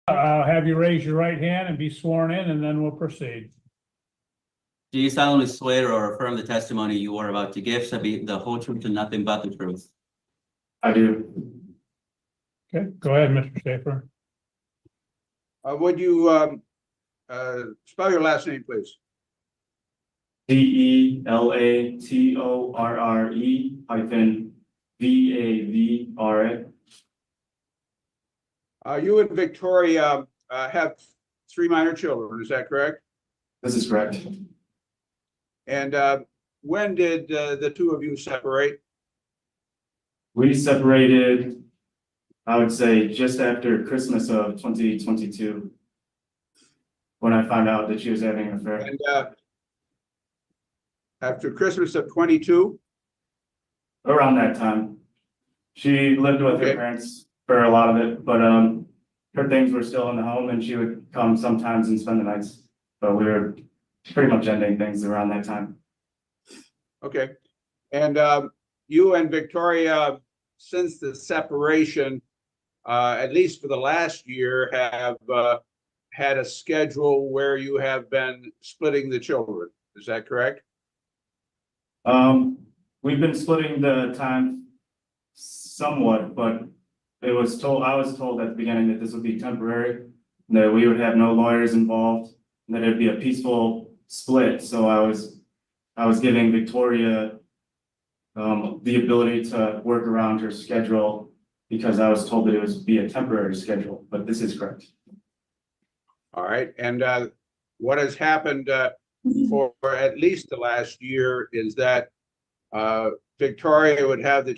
I'll have you raise your right hand and be sworn in, and then we'll proceed. Do you solemnly swear or affirm the testimony you are about to give shall be the whole truth and nothing but the truth? I do. Okay, go ahead, Mr. Schaefer. Would you, spell your last name, please? DELATORRE-VAVRA. You and Victoria, have 3 minor children, is that correct? This is correct. And, when did, the two of you separate? We separated, I would say, just after Christmas of 2022. When I found out that she was having an affair. And, after Christmas of 22? Around that time. She lived with Okay. her parents for a lot of it, but her things were still in the home and she would come sometimes and spend the nights. But we were pretty much ending things around that time. Okay. And, you and Victoria, since the separation, at least for the last year, have, had a schedule where you have been splitting the children. Is that correct? We've been splitting the time somewhat, but I was told at the beginning that this would be temporary, that we would have no lawyers involved, and that it'd be a peaceful split. So I was giving Victoria the ability to work around her schedule because I was told that it would be a temporary schedule, but this is correct. All right. And, what has happened, for at least the last year is that, Victoria would have the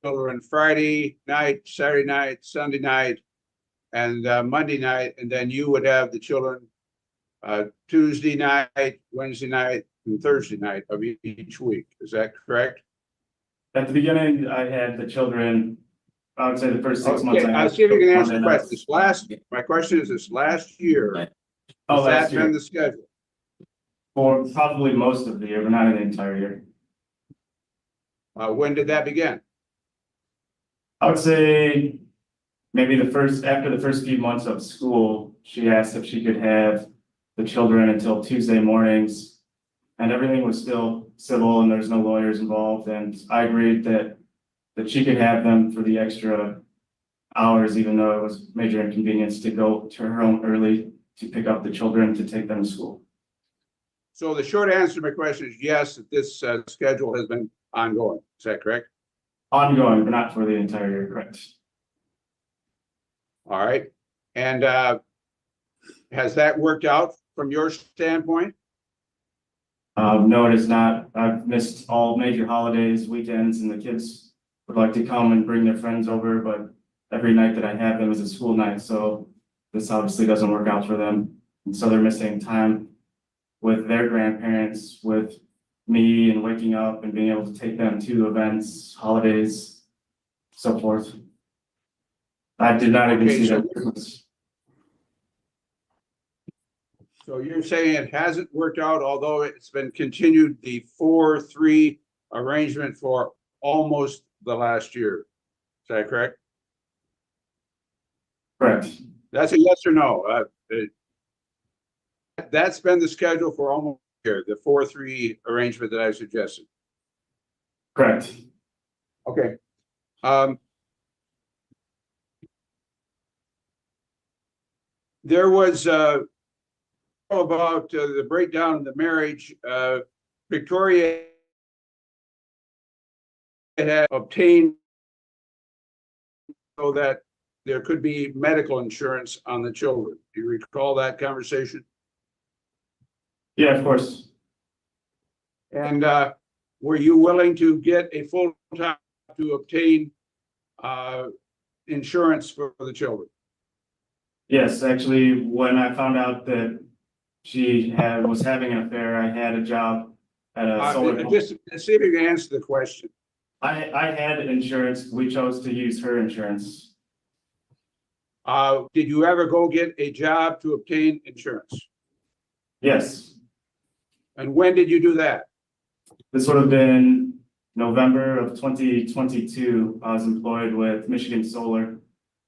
children Friday night, Saturday night, Sunday night, and, Monday night, and then you would have the children, Tuesday night, Wednesday night, and Thursday night of each week. Is that correct? At the beginning, I had the children, I would say the first 6 months. Okay, I'll see if you can answer the question. My question is this last year, has that been the schedule? For probably most of the year, but not in the entire year. When did that begin? I would say maybe after the first few months of school, she asked if she could have the children until Tuesday mornings. And everything was still civil and there's no lawyers involved. And I agreed that she could have them for the extra hours, even though it was major inconvenience to go to her home early to pick up the children to take them to school. So the short answer to my question is yes, that this schedule has been ongoing. Is that correct? Ongoing, but not for the entire year, correct? All right. And has that worked out from your standpoint? No, it is not. I've missed all major holidays, weekends, and the kids would like to come and bring their friends over, but every night that I have them is a school night, so this obviously doesn't work out for them. And so they're missing time with their grandparents, with me, and waking up and being able to take them to events, holidays, so forth. I did not even see that Christmas. So you're saying it hasn't worked out, although it's been continued the 4-3 arrangement for almost the last year. Is that correct? Correct. That's a yes or no. That's been the schedule for almost a year, the 4-3 arrangement that I suggested. Correct. Okay. There was about the breakdown of the marriage. Victoria had obtained so that there could be medical insurance on the children. Do you recall that conversation? Yeah, of course. And were you willing to get a full-time to obtain insurance for the children? Yes, actually, when I found out that she was having an affair, I had a job at a solar. Just see if you can answer the question. I had insurance. We chose to use her insurance. Did you ever go get a job to obtain insurance? Yes. And when did you do that? This would have been November of 2022. I was employed with Michigan Solar,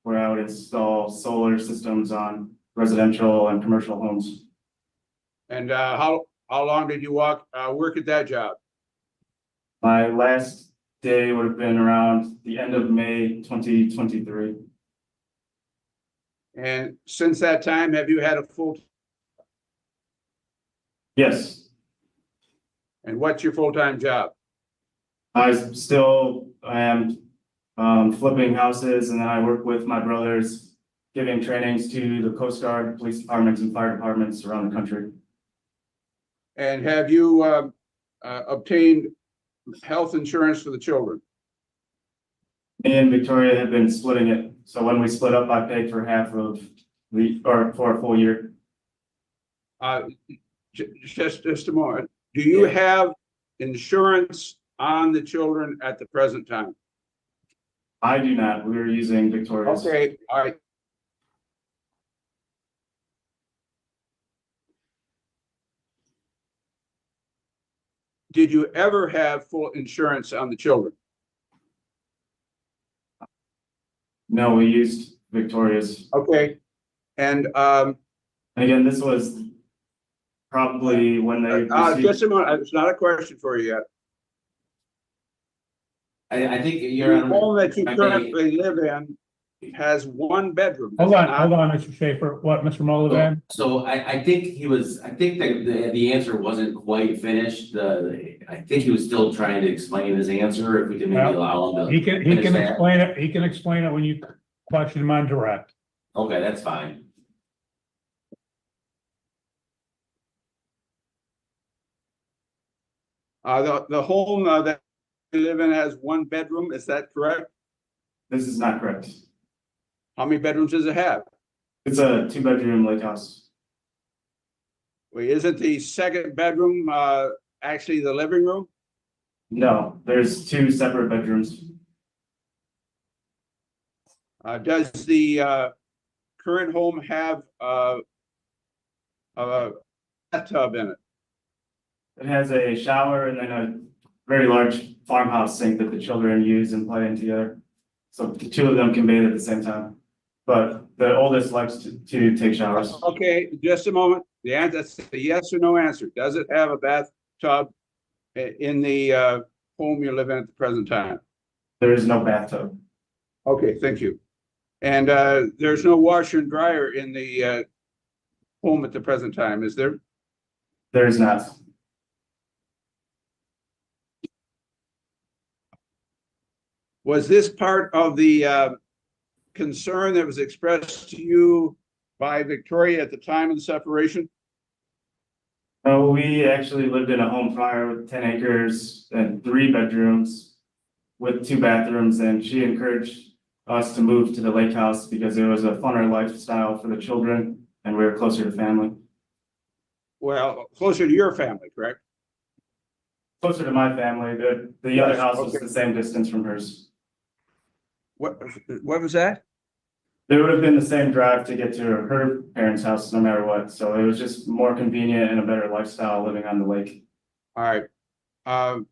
where I would install solar systems on residential and commercial homes. And how long did you work at that job? My last day would have been around the end of May 2023. And since that time, have you had a full? Yes. And what's your full-time job? I am flipping houses, and then I work with my brothers, giving trainings to the Coast Guard, police departments, and fire departments around the country. And have you obtained health insurance for the children? Me and Victoria have been splitting it. So when we split up, I paid for half of for a full year. Just a moment. Do you have insurance on the children at the present time? I do not. We are using Victoria's. Okay, all right. Did you ever have full insurance on the children? No, we used Victoria's. Okay. And again, this was probably when they just a moment. It's not a question for you yet. I think you're. The home that you currently live in has one bedroom. Hold on, Mr. Schaefer. What, Mr. Mullivan? So I think the answer wasn't quite finished. I think he was still trying to explain his answer. If we can maybe allow him to. He can explain it. He can explain it when you question him on direct. Okay, that's fine. The home that you live in has one bedroom. Is that correct? This is not correct. How many bedrooms does it have? It's a 2-bedroom lake house. Wait, isn't the second bedroom actually the living room? No, there's 2 separate bedrooms. Does the current home have a bathtub in it? It has a shower and then a very large farmhouse sink that the children use and play in together. So the 2 of them can bathe at the same time. But the oldest likes to take showers. Okay, just a moment. The answer, that's a yes or no answer. Does it have a bathtub in the home you live in at the present time? There is no bathtub. Okay, thank you. And there's no washer and dryer in the home at the present time, is there? There is not. Was this part of the concern that was expressed to you by Victoria at the time of the separation? No, we actually lived in a home prior with 10 acres and 3 bedrooms with 2 bathrooms, and she encouraged us to move to the lake house because it was a funner lifestyle for the children and we were closer to family. Well, closer to your family, correct? Closer to my family. The other house was the same distance from hers. What was that? There would have been the same drive to get to her parents' house no matter what. So it was just more convenient and a better lifestyle living on the lake. All right.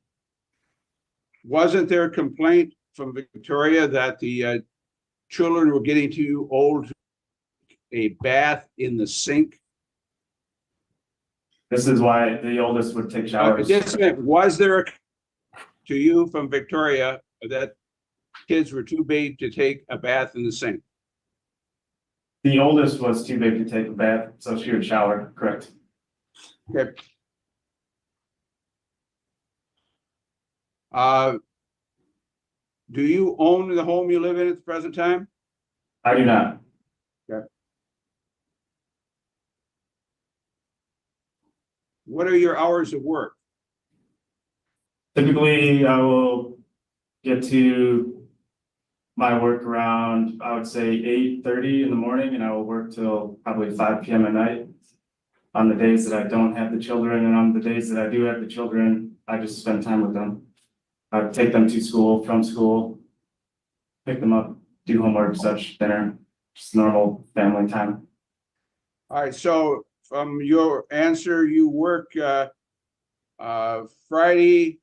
Wasn't there a complaint from Victoria that the children were getting too old to a bath in the sink? This is why the oldest would take showers. Was there to you from Victoria that kids were too big to take a bath in the sink? The oldest was too big to take a bath, so she would shower, correct? Okay. Do you own the home you live in at the present time? I do not. Okay. What are your hours of work? Typically, I will get to my work around, I would say 8:30 in the morning, and I will work till probably 5 p.m. at night on the days that I don't have the children. And on the days that I do have the children, I just spend time with them. I take them to school, from school, pick them up, do homework, such, dinner, just normal family time. All right, so from your answer, you work Friday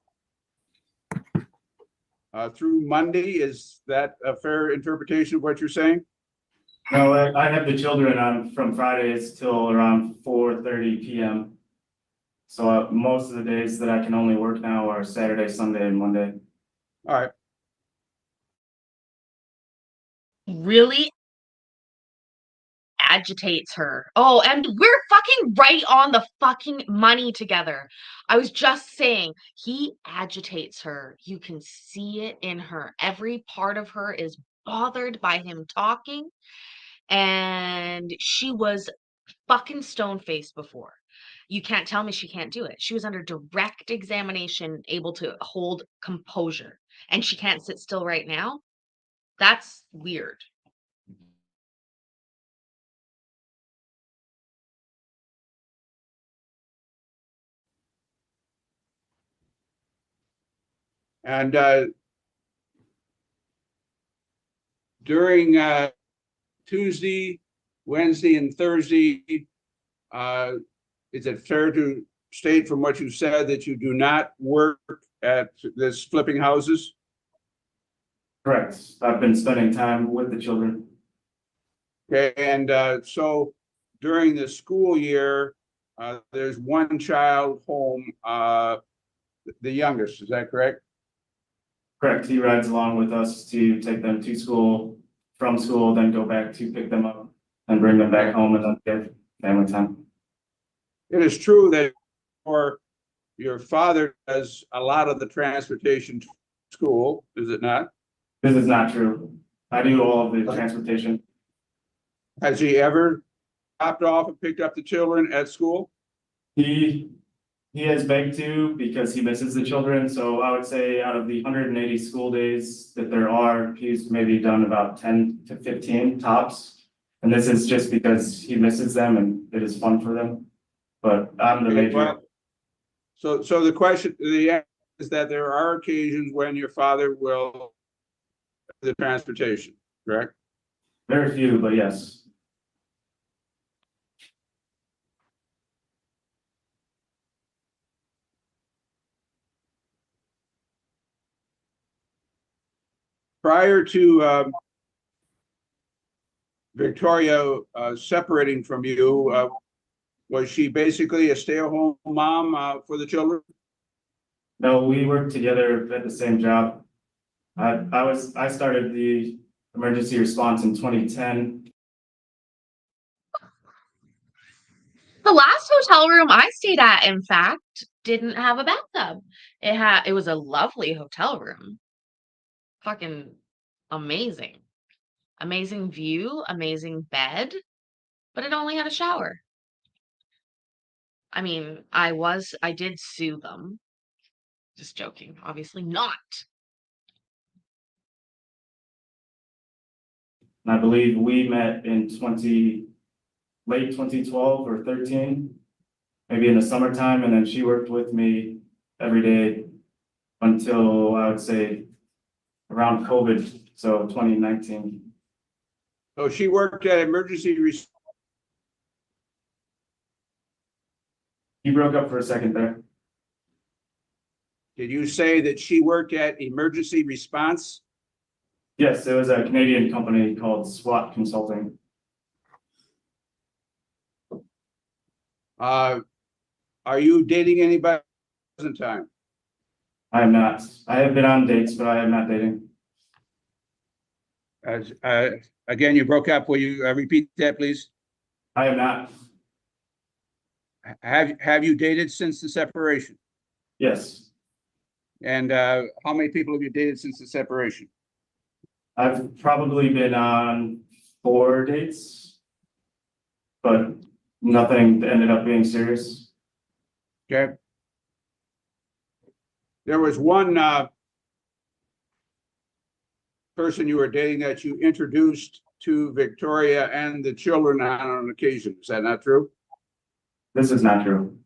through Monday. Is that a fair interpretation of what you're saying? No, I have the children on from Fridays till around 4:30 p.m. So most of the days that I can only work now are Saturday, Sunday, and Monday. All right. Really agitates her. Oh, and we're fucking right on the fucking money together. I was just saying, he agitates her. You can see it in her. Every part of her is bothered by him talking. And she was fucking stone-faced before. You can't tell me she can't do it. She was under direct examination, able to hold composure. And she can't sit still right now. That's weird. And during Tuesday, Wednesday, and Thursday, is it fair to state from what you said that you do not work at this flipping houses? Correct. I've been spending time with the children. Okay, and so during the school year, there's one child home, the youngest, is that correct? Correct. He rides along with us to take them to school, from school, then go back to pick them up and bring them back home and then get family time. It is true that your father does a lot of the transportation to school, is it not? This is not true. I do all of the transportation. Has he ever dropped off and picked up the children at school? He has begged to because he misses the children. So I would say out of the 180 school days that there are, he's maybe done about 10 to 15 tops. And this is just because he misses them and it is fun for them. But I'm the major. Well, so the question, the answer is that there are occasions when your father will the transportation, correct? Very few, but yes. Prior to Victoria separating from you, was she basically a stay-at-home mom for the children? No, we worked together at the same job. I started the emergency response in 2010. The last hotel room I stayed at, in fact, didn't have a bathtub. It was a lovely hotel room. Fucking amazing. Amazing view, amazing bed, but it only had a shower. I mean, I did sue them. Just joking, obviously not. And I believe we met in late 2012 or 13, maybe in the summertime. And then she worked with me every day until I would say around COVID, so 2019. So she worked at emergency response. You broke up for a second there. Did you say that she worked at emergency response? Yes, it was a Canadian company called SWAT Consulting. Are you dating anybody at the present time? I am not. I have been on dates, but I am not dating. Again, you broke up. Will you repeat that, please? I am not. Have you dated since the separation? Yes. And how many people have you dated since the separation? I've probably been on 4 dates, but nothing ended up being serious. Okay. There was one person you were dating that you introduced to Victoria and the children on an occasion. Is that not true? This is not true.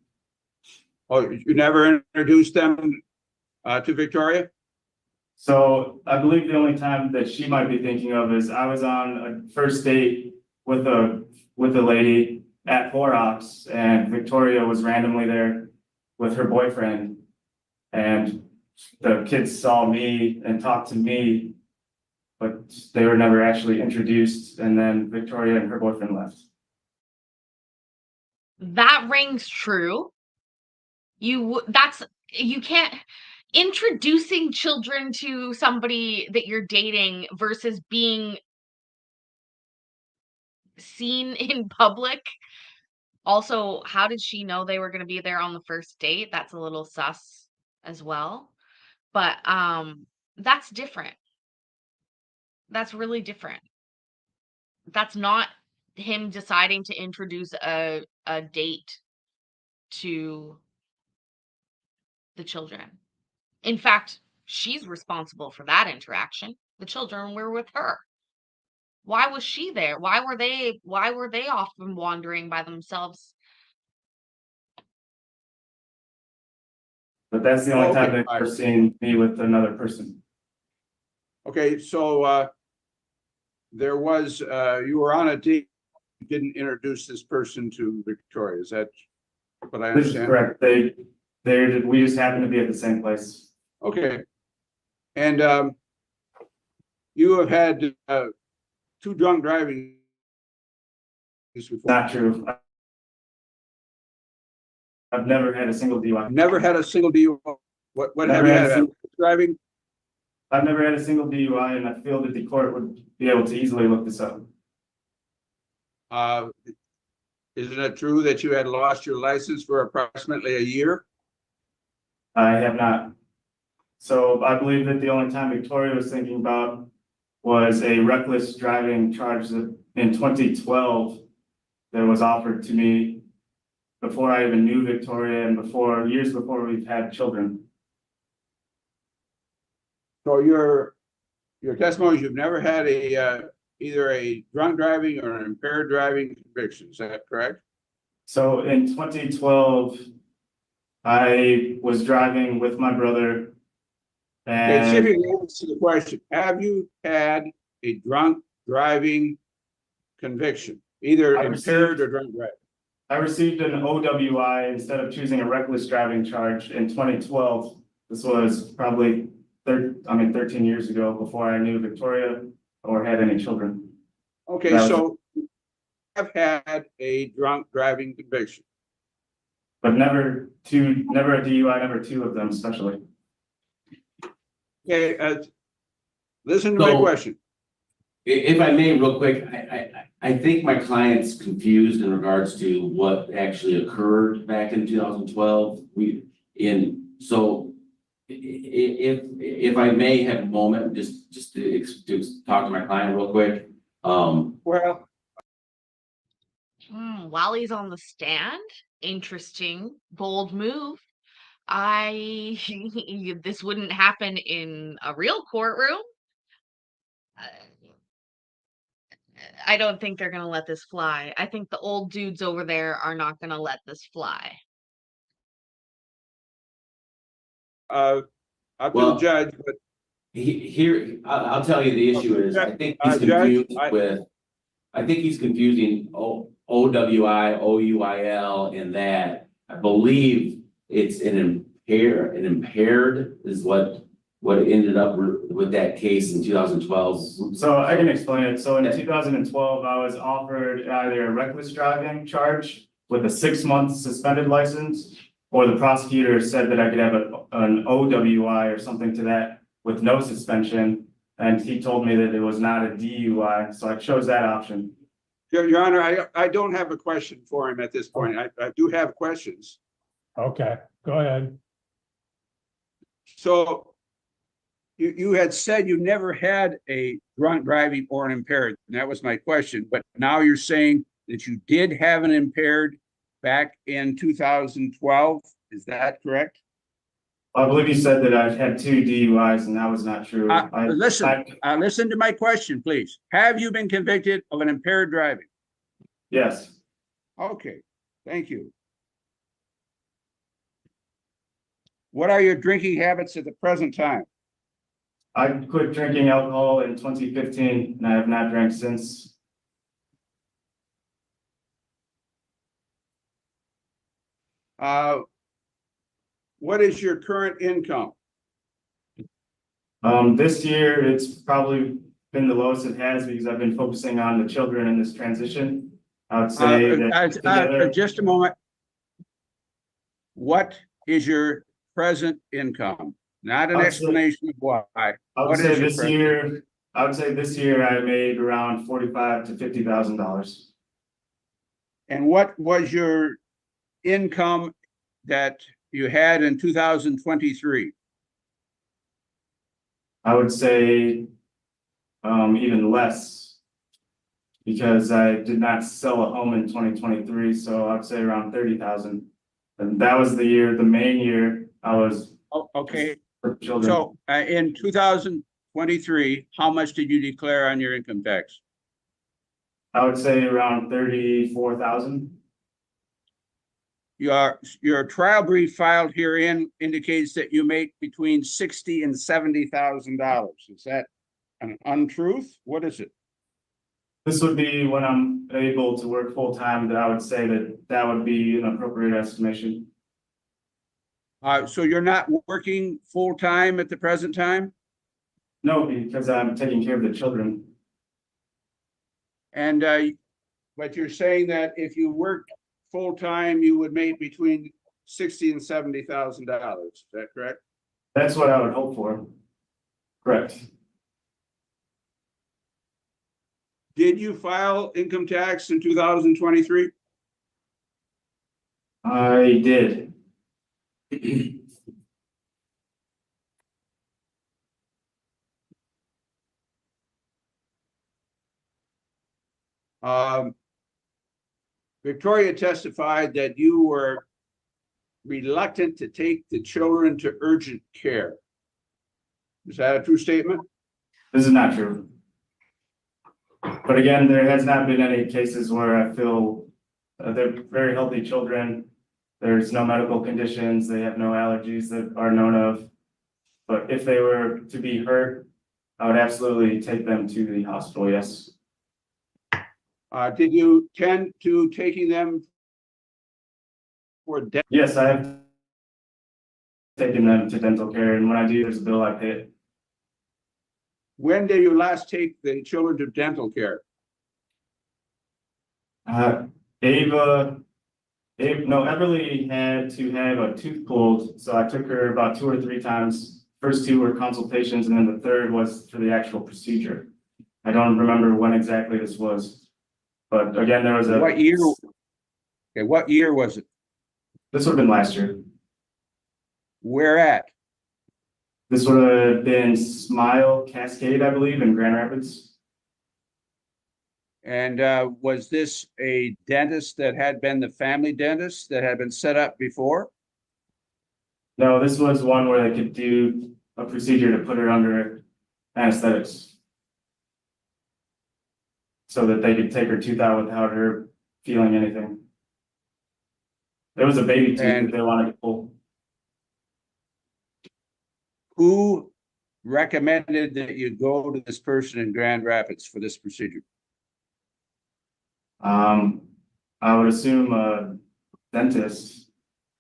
Oh, you never introduced them to Victoria? So I believe the only time that she might be thinking of is I was on a first date with a lady at Horrocks, and Victoria was randomly there with her boyfriend. And the kids saw me and talked to me, but they were never actually introduced. And then Victoria and her boyfriend left. That rings true. You can't introducing children to somebody that you're dating versus being seen in public. Also, how did she know they were going to be there on the first date? That's a little sus as well. But that's different. That's really different. That's not him deciding to introduce a date to the children. In fact, she's responsible for that interaction. The children were with her. Why was she there? Why were they off and wandering by themselves? But that's the only time Okay, they've all ever right. seen me with another person. Okay, so there was, you were on a date, you didn't introduce this person to Victoria, is that what I This is understand? correct. We just happened to be at the same place. Okay. And you have had 2 drunk driving before. Not true. I've never had a single DUI. Never had a single DUI. What have Never you had a had? single- Driving? I've never had a single DUI, and I feel that the court would be able to easily look this up. Isn't it true that you had lost your license for approximately a year? I have not. So I believe that the only time Victoria was thinking about was a reckless driving charge that in 2012 that was offered to me before I even knew Victoria and years before we've had children. So your testimony is you've never had either a drunk driving or an impaired driving conviction, is that correct? So in 2012, I was driving with my brother. Okay, see if And you can answer the question. Have you had a drunk driving conviction, either I impaired received- or drunk driving? I received an OWI instead of choosing a reckless driving charge in 2012. This was probably 13 years ago, before I knew Victoria or had any children. Okay, That was- so you have had a drunk driving conviction. But never a DUI, never 2 of them especially. Okay, listen to my So- question. If I may, real quick, I think my client's confused in regards to what actually occurred back in 2012. If I may have a moment, just to talk to my client real quick. Well, While he's on the stand, interesting, bold move. This wouldn't happen in a real courtroom. I don't think they're gonna let this fly. I think the old dudes over there are not gonna let this fly. up to the Well- judge, but I'll tell you the issue is, I think he's Judge, confused I think he's confusing OWI, OUIL in that. I believe it's an impaired is what ended up with that case in 2012. So I can explain it. So in Yeah. 2012, I was offered either a reckless driving charge with a 6-month suspended license, or the prosecutor said that I could have an OWI or something to that with no suspension. And he told me that it was not a DUI, so I chose that option. Your Honor, I don't have a question for him at this point. I do have questions. Okay, go ahead. So you had said you never had a drunk driving or an impaired, and that was my question, but now you're saying that you did have an impaired back in 2012, is that correct? I believe you said that I've had 2 DUIs, and that was not true. Listen to my question, please. Have you been convicted of an impaired driving? Yes. Okay, thank you. What are your drinking habits at the present time? I quit drinking alcohol in 2015, and I have not drank since. What is your current income? This year, it's probably been the lowest it has because I've been focusing on the children in this transition. I would say that together, Just a moment. What is your present income? Not an I'd say- explanation of why. I would What say is your this present? year, I would say this year I made around $45,000 to $50,000. And what was your income that you had in 2023? I would say even less because I did not sell a home in 2023, so I'd say around 30,000. And that was the year, the main year I was Oh, okay. for children. So in 2023, how much did you declare on your income tax? I would say around 34,000. Your trial brief filed herein indicates that you make between $60,000 and $70,000. Is that an untruth? What is it? This would be when I'm able to work full time, that I would say that that would be an appropriate estimation. So you're not working full time at the present time? No, because I'm taking care of the children. And but you're saying that if you worked full time, you would make between $60,000 and $70,000. Is that correct? That's what I would hope for. Correct. Did you file income tax in 2023? I did. Victoria testified that you were reluctant to take the children to urgent care. Is that a true statement? This is not true. But again, there has not been any cases where I feel they're very healthy children. There's no medical conditions. They have no allergies that are known of. But if they were to be hurt, I would absolutely take them to the hospital, yes. Did you tend to taking them for dental? Yes, I have taken them to dental care, and when I do, there's a bill I pay it. When did you last take the children to dental care? Everly had to have a tooth pulled, so I took her about 2 or 3 times. First 2 were consultations, and then the third was for the actual procedure. I don't remember when exactly this was, but again, there was a. What year? Okay, what year was it? This would have been last year. Where at? This would have been Smile Cascade, I believe, in Grand Rapids. And was this a dentist that had been the family dentist that had been set up before? No, this was one where they could do a procedure to put her under anesthetics, so that they could take her tooth out without her feeling anything. There was a baby tooth that they wanted to pull. Who recommended that you go to this person in Grand Rapids for this procedure? I would assume a dentist,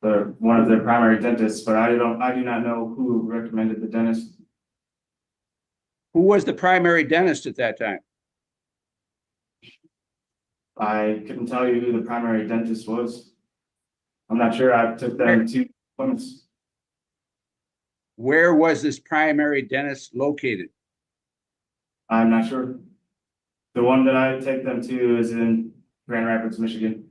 one of their primary dentists, but I do not know who recommended the dentist. Who was the primary dentist at that time? I couldn't tell you who the primary dentist was. I'm not sure. I took them to appointments. Where was this primary dentist located? I'm not sure. The one that I take them to is in Grand Rapids, Michigan.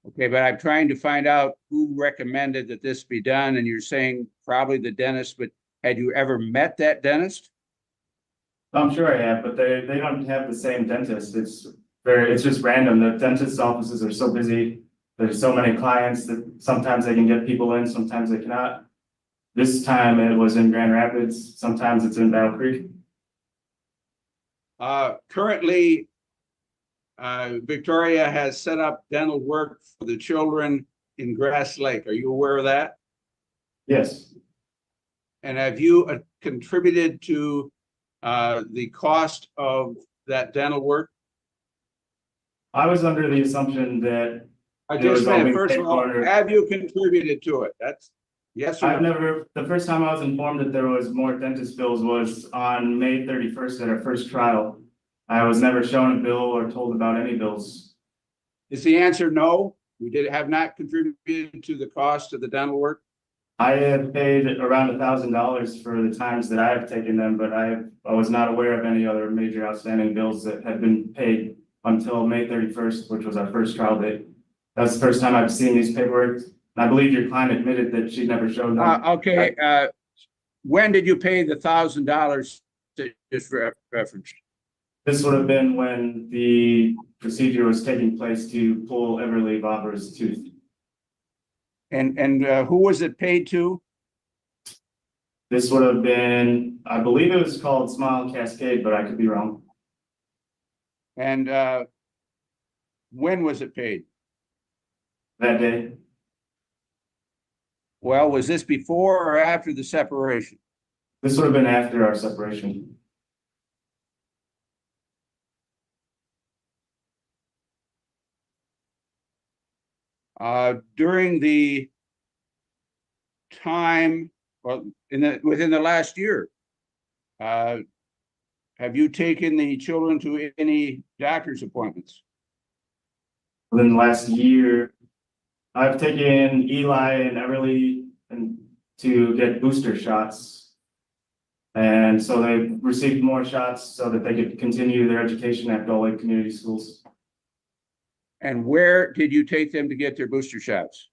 Okay, but I'm trying to find out who recommended that this be done, and you're saying probably the dentist, but had you ever met that dentist? I'm sure I have, but they don't have the same dentist. It's just random. The dentist's offices are so busy. There's so many clients that sometimes they can get people in, sometimes they cannot. This time it was in Grand Rapids. Sometimes it's in Battle Creek. Currently, Victoria has set up dental work for the children in Grass Lake. Are you aware of that? Yes. And have you contributed to the cost of that dental work? I was under the assumption that It was Just a minute, only first paid of all, for. have you contributed to it? That's, yes or I've no? never, the first time I was informed that there was more dentist bills was on May 31st at our first trial. I was never shown a bill or told about any bills. Is the answer no? You have not contributed to the cost of the dental work? I have paid around $1,000 for the times that I have taken them, but I was not aware of any other major outstanding bills that had been paid until May 31st, which was our first trial date. That's the first time I've seen these paperwork. I believe your client admitted that she never showed them. Okay, when did you pay the $1,000 that just referenced? This would have been when the procedure was taking place to pull Everly Bobber's tooth. And who was it paid to? This would have been, I believe it was called Smile Cascade, but I could be wrong. And when was it paid? That day, Well, was this before or after the separation? this would have been after our separation. During the time, well, within the last year, have you taken the children to any doctor's appointments? Within the last year, I've taken Eli and Everly to get booster shots. And so they received more shots so that they could continue their education at Gull Lake Community Schools. And where did you take them to get their booster shots?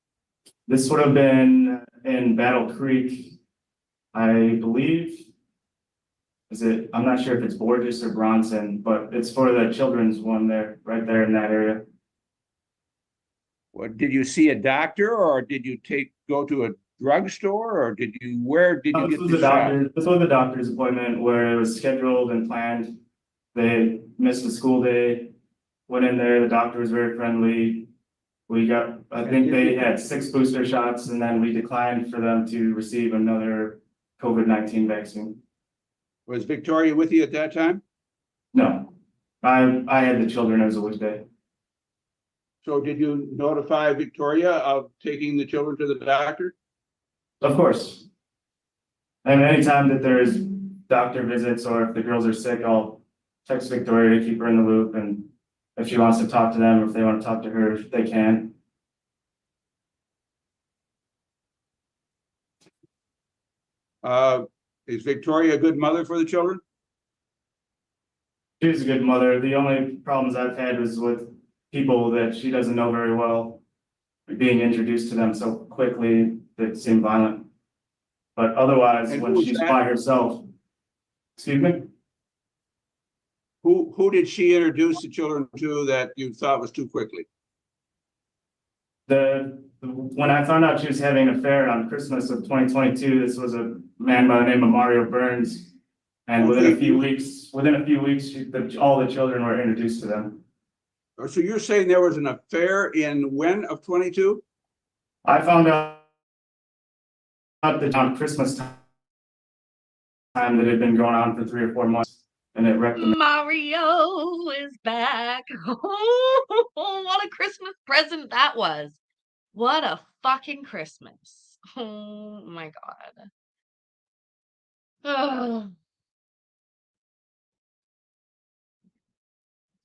This would have been in Battle Creek, I believe. I'm not sure if it's Borges or Bronson, but it's for the children's one there, right there in that area. What, did you see a doctor or did you go to a drugstore or where did you This get was the a shot? this was a doctor's appointment where it was scheduled and planned. They missed a school day, went in there, the doctor was very friendly. I think they had 6 booster shots and then we declined for them to receive another COVID-19 vaccine. Was Victoria with you at that time? No, I had the children as a weekday. So did you notify Victoria of taking the children to the doctor? Of course. And anytime that there's doctor visits or if the girls are sick, I'll text Victoria to keep her in the loop. And if she wants to talk to them, or if they want to talk to her, they can. Is Victoria a good mother for the children? She's a good mother. The only problems I've had was with people that she doesn't know very well, being introduced to them so quickly that seem violent. But otherwise, And when who's she's that? by herself, excuse me? Who did she introduce the children to that you thought was too quickly? When I found out she was having an affair on Christmas of 2022, this was a man by the name of Mario Burns. And within a few weeks, all the children were introduced to them. So you're saying there was an affair in when of 22? I found out that on Christmas time that had been going on for 3 or 4 months, and it wrecked them. Mario is back. Oh, what a Christmas present that was. What a fucking Christmas. Oh my God. Ugh.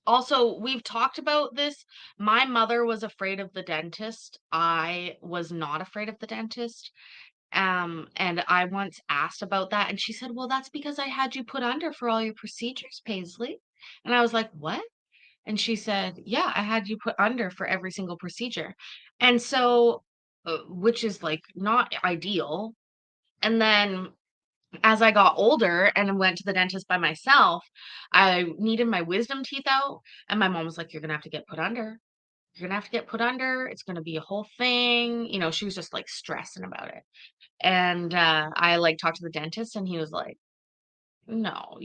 Also, we've talked about this. My mother was afraid of the dentist. I was not afraid of the dentist. And I once asked about that, and she said, "Well, that's because I had you put under for all your procedures, Paisley." And I was like, "What?" And she said, "Yeah, I had you put under for every single procedure." And so, which is like not ideal. And then as I got older and went to the dentist by myself, I needed my wisdom teeth out, and my mom was like, "You're gonna have to get put under. You're gonna have to get put under. It's gonna be a whole thing." You know, she was just like stressing about it. And I like talked to the dentist, and he was like, "No,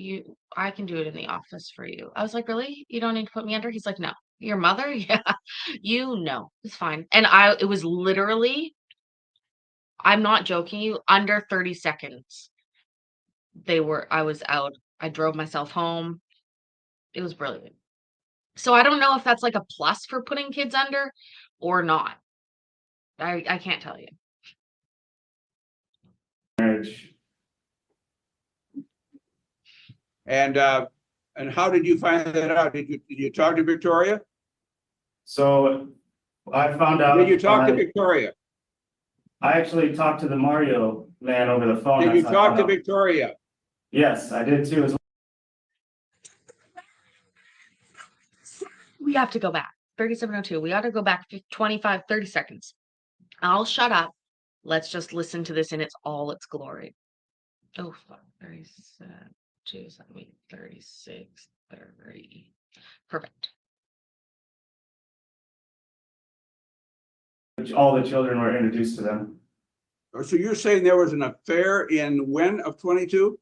I can do it in the office for you." I was like, "Really? You don't need to put me under?" He's like, "No." Your mother? Yeah. It's fine. And it was literally, I'm not joking you, under 30 seconds. I was out. I drove myself home. It was brilliant. So I don't know if that's like a plus for putting kids under or not. I can't tell you. Marriage. And how did you find that out? Did you talk to Victoria? So I found out. Did you talk to by- Victoria? I actually talked to the Mario man over the phone. Did you That's how I talk to found out. Victoria? Yes, I did too as well. We have to go back. 3702. We ought to go back 25, 30 seconds. I'll shut up. Let's just listen to this in its glory. Oh, fuck. 37, 36, 30. Perfect. All the children were introduced to them. So you're saying there was an affair in when of 22?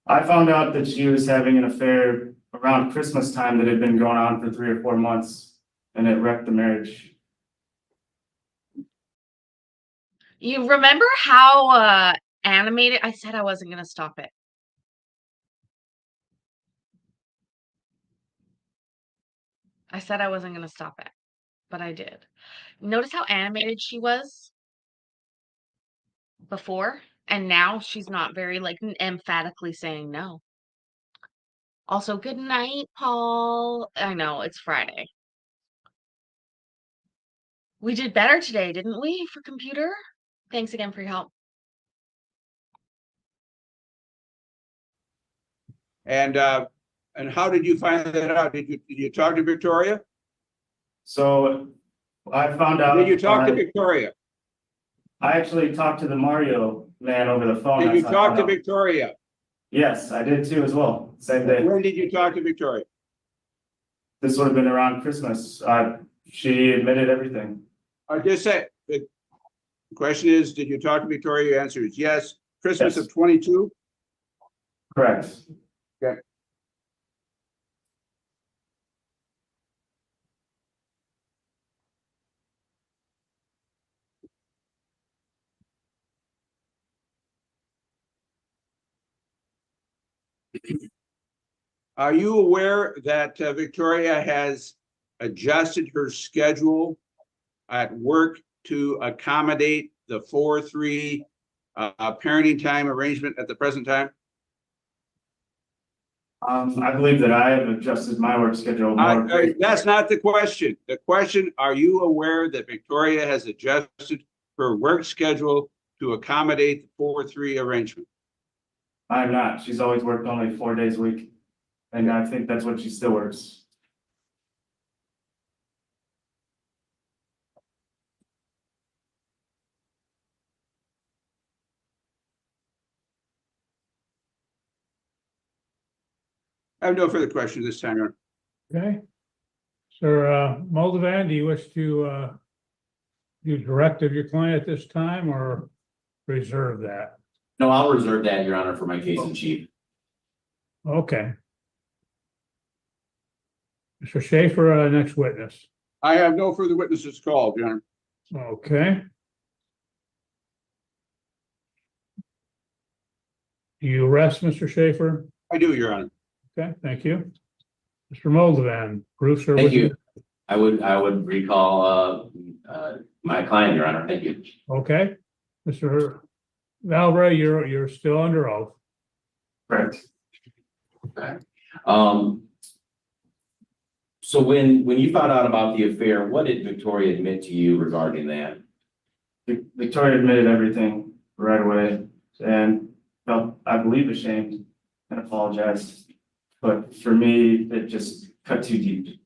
I found out that she was having an affair around Christmas time that had been going on for 3 or 4 months, and it wrecked the marriage. You remember how animated I said I wasn't going to stop it. I said I wasn't going to stop it, but I did. Notice how animated she was before, and now she's not very like emphatically saying no. Also, good night, Paul. I know it's Friday. We did better today, didn't we, for computer? Thanks again for your help. And how did you find that out? Did you talk to Victoria? So I found out. Did you talk to by- Victoria? I actually talked to the Mario man over the phone. Did you That's how I talk found to out. Victoria? Yes, I did too as well. Same day. When did you talk to Victoria? This would have been around Christmas. She admitted everything. I just said, the question is, did you talk to Victoria? Your answer is yes. Christmas Yes. of 22? Correct. Okay. Are you aware that Victoria has adjusted her schedule at work to accommodate the 4-3 parenting time arrangement at the present time? I believe that I have adjusted my work schedule more. That's not the question. The question, are you aware that Victoria has adjusted her work schedule to accommodate the 4-3 arrangement? I'm not. She's always worked only 4 days a week. And I think that's what she still works. I have no further questions this time, Your Honor. Okay. Sir, Moldovan, do you wish to do direct of your client at this time or reserve that? No, I'll reserve that, Your Honor, for my case in chief. Okay. Mr. Schaefer, next witness. I have no further witnesses called, Your Honor. Okay. Do you rest, Mr. Schaefer? I do, Your Honor. Okay, thank you. Mr. Moldovan, proofs are Thank with you. you. I would recall my client, Your Honor. Thank you. Okay. Mr. Valverde, you're still under oath. Correct. Okay. So when you found out about the affair, what did Victoria admit to you regarding that? Victoria admitted everything right away and felt, I believe, ashamed and apologized. But for me, it just cut too deep.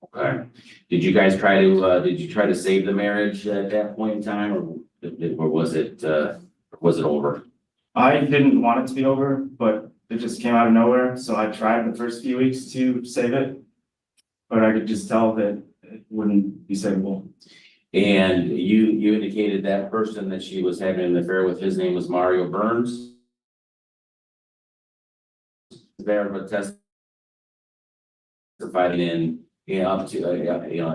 Okay. Did you guys try to save the marriage at that point in time, or was it over? I didn't want it to be over, but it just came out of nowhere. So I tried the first few weeks to save it, but I could just tell that it wouldn't be savable. And you indicated that person that she was having an affair with, his name was Mario Burns. There, but testified in, up to,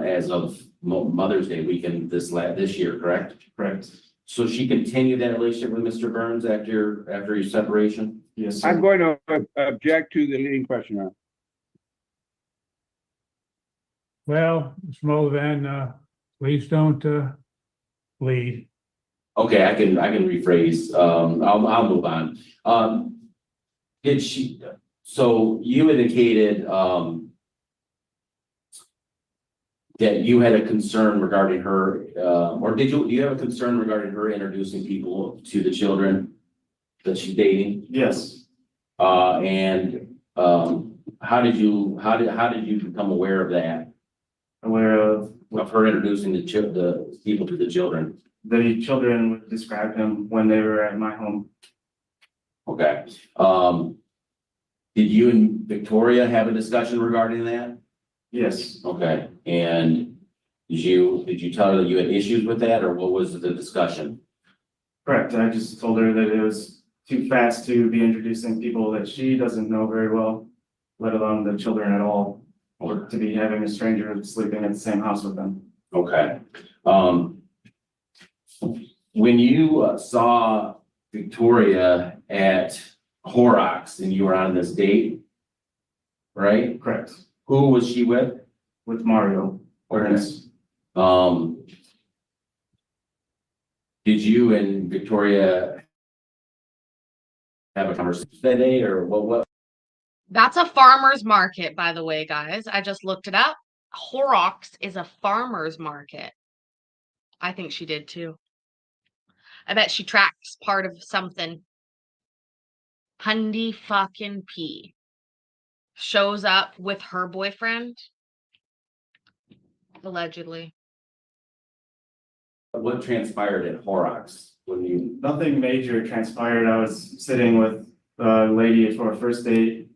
as of Mother's Day weekend this year, correct? Correct. So she continued that relationship with Mr. Burns after your separation? Yes, I'm sir. going to object to the leading question, Your Honor. Well, Mr. Mullivan, please don't, lead. Okay, I can rephrase, I'll move on. Did she, so you indicated, that you had a concern regarding her, or do you have a concern regarding her introducing people to the children that she's dating? Yes, And, how did you become aware of that, aware of of her introducing the people to the children? the children would describe him when they were at my home. Okay, did you and Victoria have a discussion regarding that? Yes, Okay, and did you tell her that you had issues with that, or what was the discussion? correct. I just told her that it was too fast to be introducing people that she doesn't know very well, let alone the children at all, or to be having a stranger sleeping in the same house with them. Okay, when you saw Victoria at Horrocks and you were on this date, right? Correct. Who was she with? With Mario. Ernest. Did you and Victoria have a conversation that day, or what? That's a farmer's market, by the way, guys. I just looked it up. Horrocks is a farmer's market. I think she did too. I bet she tracks part of something. Hundy fucking P shows up with her boyfriend. Allegedly. What transpired at Horrocks when you? Nothing major transpired. I was sitting with a lady for a first date,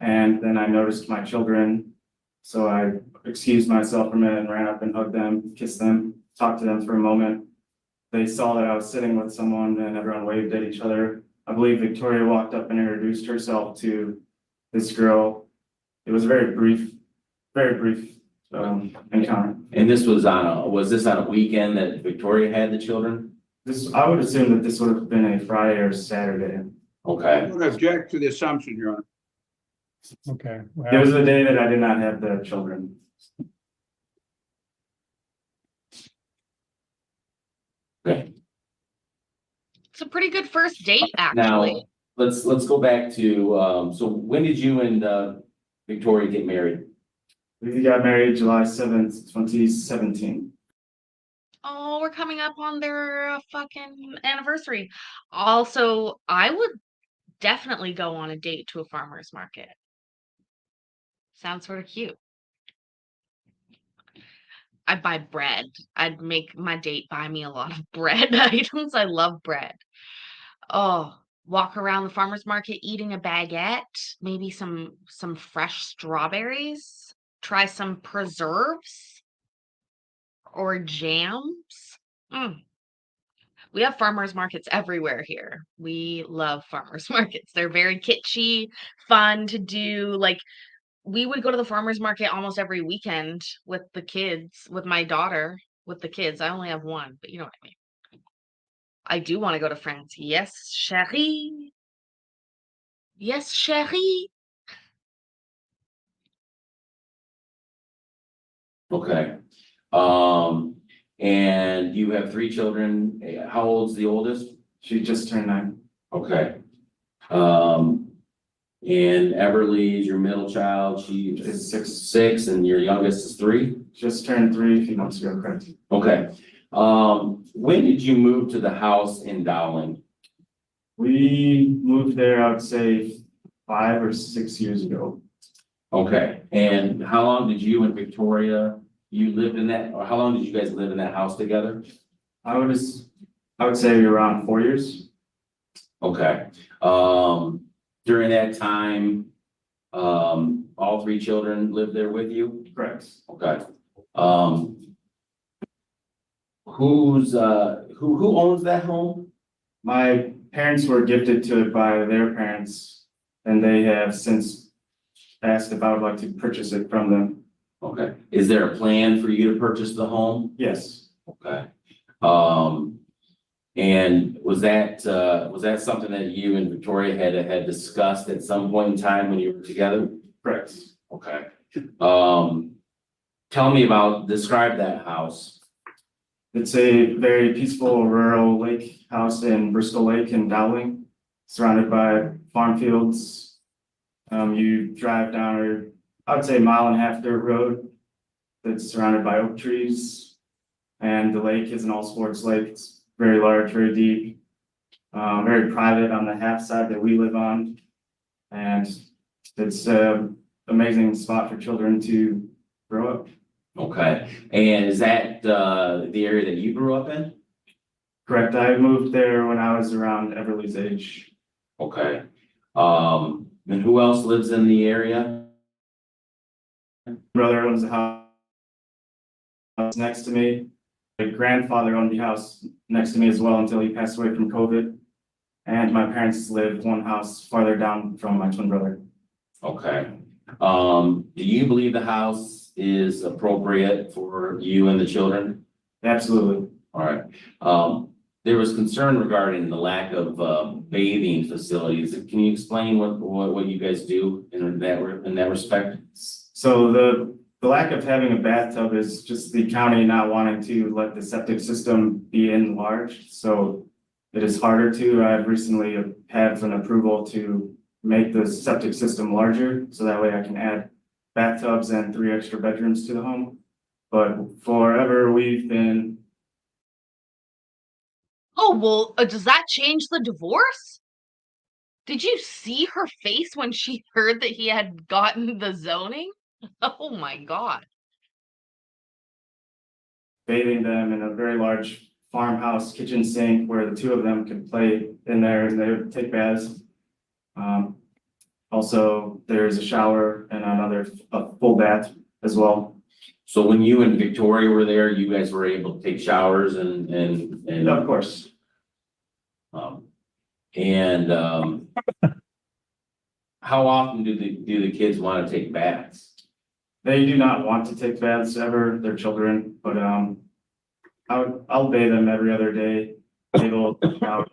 and then I noticed my children. So I excused myself from it and ran up and hugged them, kissed them, talked to them for a moment. They saw that I was sitting with someone and everyone waved at each other. I believe Victoria walked up and introduced herself to this girl. It was a very brief encounter. And this was was this on a weekend that Victoria had the children? I would assume that this would have been a Friday or Saturday. Okay, I would object to the assumption, Your Honor. Okay. It was the day that I did not have the children. okay. It's a pretty good first date, Now, actually. let's go back to, so when did you and Victoria get married? We got married July 7th, 2017. Oh, we're coming up on their fucking anniversary. Also, I would definitely go on a date to a farmer's market. Sounds sort of cute. I'd buy bread. I'd make my date buy me a lot of bread items. I love bread. Oh, walk around the farmer's market eating a baguette, maybe some fresh strawberries, try some preserves or jams. We have farmers markets everywhere here. We love farmers markets. They're very kitschy, fun to do. Like, we would go to the farmers market almost every weekend with the kids, with my daughter, with the kids. I only have one, but you know what I mean. I do want to go to France. Yes, chérie. Yes, chérie. Okay. And you have 3 children. How old's the oldest? She just turned 9. Okay. And Everly is your middle child. She Is 6. 6, and your youngest is 3. Just turned 3 a few months ago, correct? Okay. When did you move to the house in Dowling? We moved there, I would say 5 or 6 years ago. Okay. And how long did you and Victoria, you lived in that, or how long did you guys live in that house together? I would say around 4 years. Okay. During that time, all 3 children lived there with you? Correct. Okay. Who owns that home? My parents were gifted to it by their parents, and they have since asked if I would like to purchase it from them. Okay. Is there a plan for you to purchase the home? Yes, Okay. And was that something that you and Victoria had discussed at some point in time when you were together? correct. Okay. Tell me about, describe that house. It's a very peaceful rural lake house in Bristol Lake in Dowling, surrounded by farm fields. You drive down, I would say, a mile and a half dirt road that's surrounded by oak trees. And the lake is an all sports lake. It's very large, very deep, very private on the half side that we live on. And it's an amazing spot for children to grow up. Okay, and is that the area that you grew up in? Correct. I moved there when I was around Everly's age. Okay. And who else lives in the area? Brother owns a house next to me. My grandfather owned the house next to me as well until he passed away from COVID. And my parents lived one house farther down from my twin brother. Okay. Do you believe the house is appropriate for you and the children? Absolutely. All right. There was concern regarding the lack of bathing facilities. Can you explain what you guys do in that respect? So the lack of having a bathtub is just the county not wanting to let the septic system be enlarged. So it is harder to. I've recently had an approval to make the septic system larger, so that way I can add bathtubs and 3 extra bedrooms to the home. But forever we've been. Oh, well, does that change the divorce? Did you see her face when she heard that he had gotten the zoning? Oh my God. Bathing them in a very large farmhouse kitchen sink where the 2 of them could play in there and they would take baths. Also, there's a shower and a full bath as well. So when you and Victoria were there, you guys were able to take showers and Of course. How often do the kids want to take baths? They do not want to take baths ever, they're children, but I'll bathe them every other day. They will shower.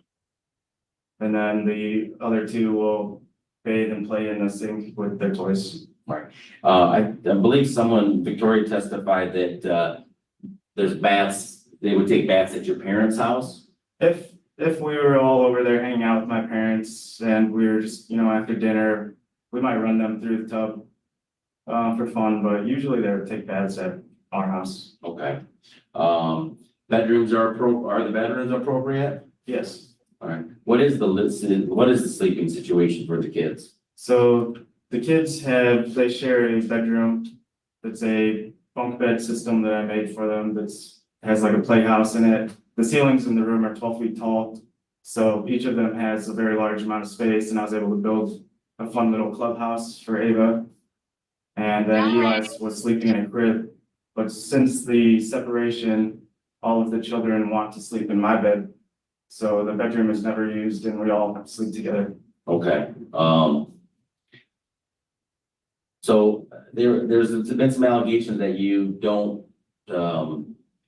And then the other 2 will bathe and play in the sink with their toys. Right. I believe Victoria testified that there's baths, they would take baths at your parents' house? If we were all over there hanging out with my parents and we were just, after dinner, we might run them through the tub for fun, but usually they would take baths at our house. Okay. Bedrooms are the bedrooms appropriate? Yes. All right. What is the sleeping situation for the kids? So the kids they share a bedroom. It's a bunk bed system that I made for them has like a playhouse in it. The ceilings in the room are 12 feet tall. So each of them has a very large amount of space, and I was able to build a fun little clubhouse for Ava. And then Eli was sleeping in a crib. But since the separation, all of the children want to sleep in my bed. So the bedroom is never used and we all sleep together. Okay. So there's been some allegations that you don't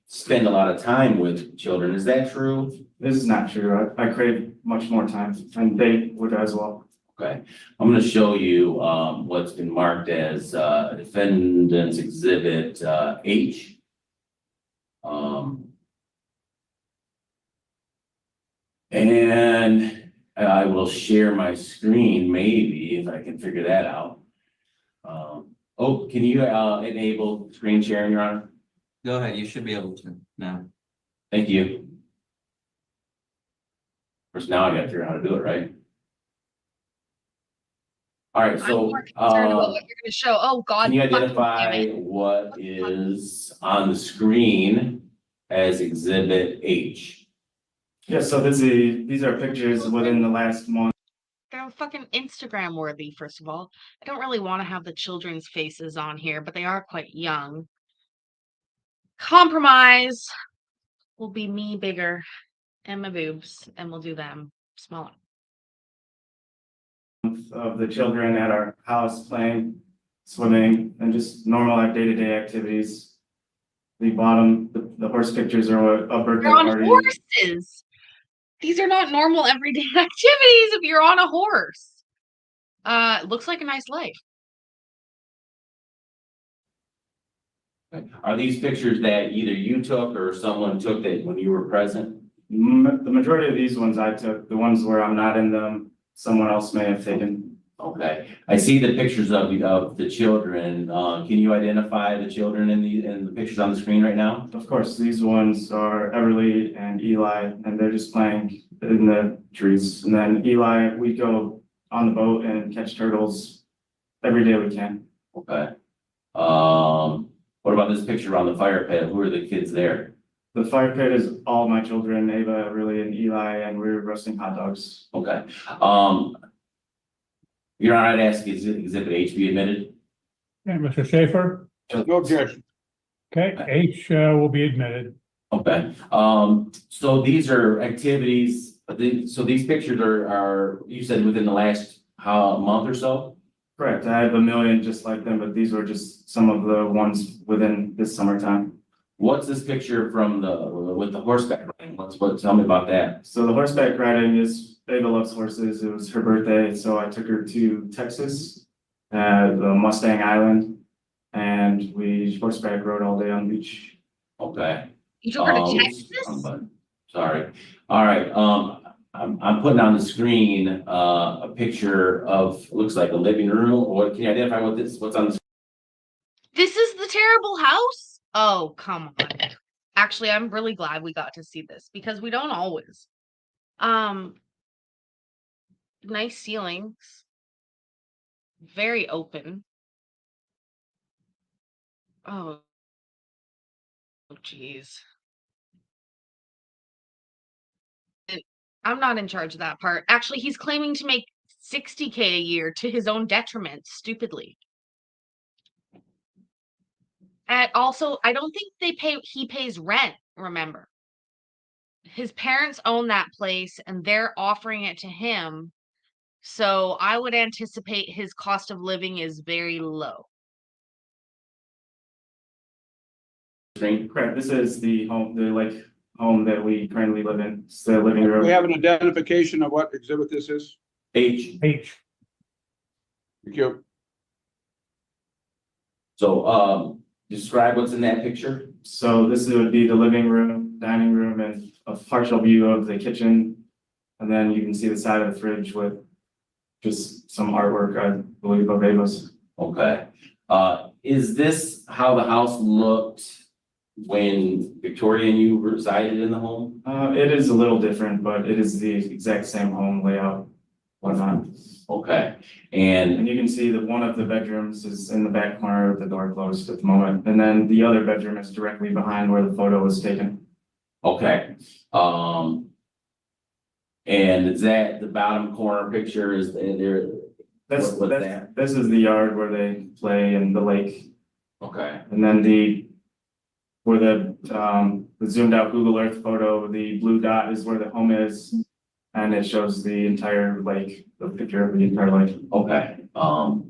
spend a lot of time with children. Is that true? This is not true. I crave much more time, and they would as well. Okay, I'm going to show you what's been marked as Defendant's Exhibit H. And I will share my screen, maybe, if I can figure that out. Can you enable screen sharing, Your Honor? Go ahead, you should be able to now. Thank you. First, now I gotta figure out how to do it, right? All right, I'm so more concerned about what you're gonna show. Oh, God. can you fucking damn identify it. what is on the screen as Exhibit H? Yeah, so these are pictures within the last month. They're fucking Instagram worthy, first of all. I don't really want to have the children's faces on here, but they are quite young. Compromise will be me bigger and my boobs, and we'll do them smaller. Of the children at our house playing, swimming, and just normal day-to-day activities. The bottom, the horse pictures are a birthday You're on party. horses. These are not normal everyday activities if you're on a horse. It looks like a nice life. Okay. Are these pictures that either you took or someone took that when you were present? The majority of these ones I took, the ones where I'm not in them, someone else may have taken. Okay, I see the pictures of the children. Can you identify the children in the pictures on the screen right now? Of course, these ones are Everly and Eli, and they're just playing in the trees. And then Eli, we go on the boat and catch turtles every day we can. Okay. What about this picture on the fire pit? Who are the kids there? The fire pit is all my children, Ava, Everly, and Eli, and we're roasting hot dogs. Okay. Your Honor, I'd ask exhibit H be admitted. Okay, Mr. Schaefer? No objection. Okay, H will be admitted. Okay, so these are activities, so these pictures are, you said within the last, month or so? Correct, I have a million just like them, but these were just some of the ones within this summertime. What's this picture from with the horseback riding? Tell me about that. So the horseback riding is, Ava loves horses. It was her birthday, so I took her to Texas, the Mustang Island, and we horseback rode all day on the beach. Okay. You took her to Um, Texas? Sorry. All right, I'm putting on the screen, a picture of, looks like a living room. What, can you identify what's on the? This is the terrible house? Oh, come on. Actually, I'm really glad we got to see this because we don't always. Nice ceilings. Very open. Oh, geez. I'm not in charge of that part. Actually, he's claiming to make 60K a year to his own detriment, stupidly. And also, I don't think he pays rent, remember. His parents own that place and they're offering it to him. So I would anticipate his cost of living is very low. Correct, this is the home that we currently live in. It's the living room. We have an identification of what exhibit this is? H. H. Thank you. So, describe what's in that picture. So this would be the living room, dining room, and a partial view of the kitchen. And then you can see the side of the fridge with just some artwork, I believe, of Ava's. Okay. Is this how the house looked when Victoria and you resided in the home? It is a little different, but it is the exact same home layout, whatnot. Okay, and And you can see that one of the bedrooms is in the back corner with the door closed at the moment. And then the other bedroom is directly behind where the photo was taken. okay, and is that the bottom corner picture is there? That's What's that? this is the yard where they play and the lake. Okay, And then where the zoomed out Google Earth photo, the blue dot is where the home is. And it shows the entire lake, the picture of the entire lake. okay, all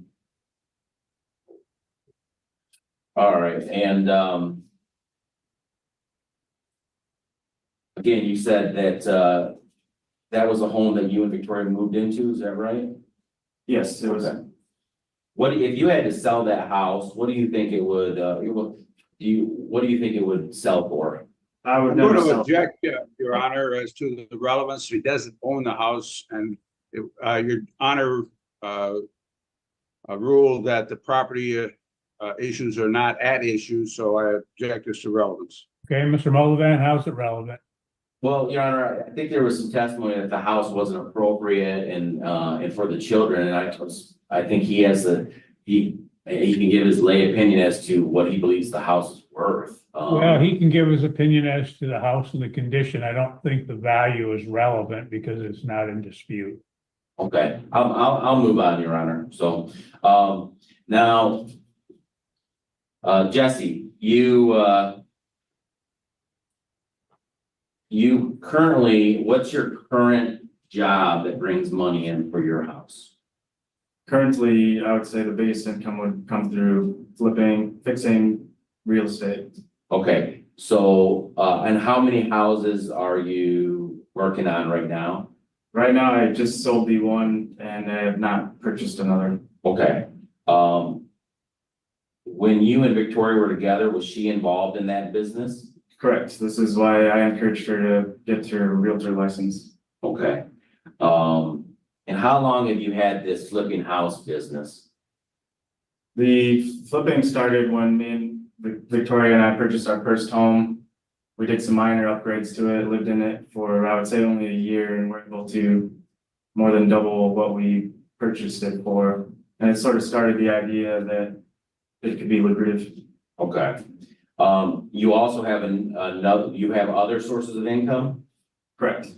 right, and, again, you said that, that was a home that you and Victoria moved into, is that right? Yes, it was. Okay. What, if you had to sell that house, what do you think it would, what do you think it would sell for? I would I'm never going to sell. object, Your Honor, as to the relevance. He doesn't own the house, and Your Honor ruled that the property issues are not at issue, so I object as to relevance. Okay, Mr. Mullivan, how's it relevant? Well, Your Honor, I think there was some testimony that the house wasn't appropriate and for the children, and I think he can give his lay opinion as to what he believes the house is worth. Well, he can give his opinion as to the house and the condition. I don't think the value is relevant because it's not in dispute. Okay, I'll move on, Your Honor. So, now, Jesse, you currently, what's your current job that brings money in for your house? Currently, I would say the biggest income would come through fixing real estate. Okay, so, and how many houses are you working on right now? Right now, I just sold the one and I have not purchased another. Okay, when you and Victoria were together, was she involved in that business? Correct. This is why I encouraged her to get her realtor license. Okay. And how long have you had this flipping house business? The flipping started when me and Victoria and I purchased our first home. We did some minor upgrades to it, lived in it for, I would say, only a year, and were able to more than double what we purchased it for. And it sort of started the idea that it could be lucrative. Okay. You also have you have other sources of income? Correct.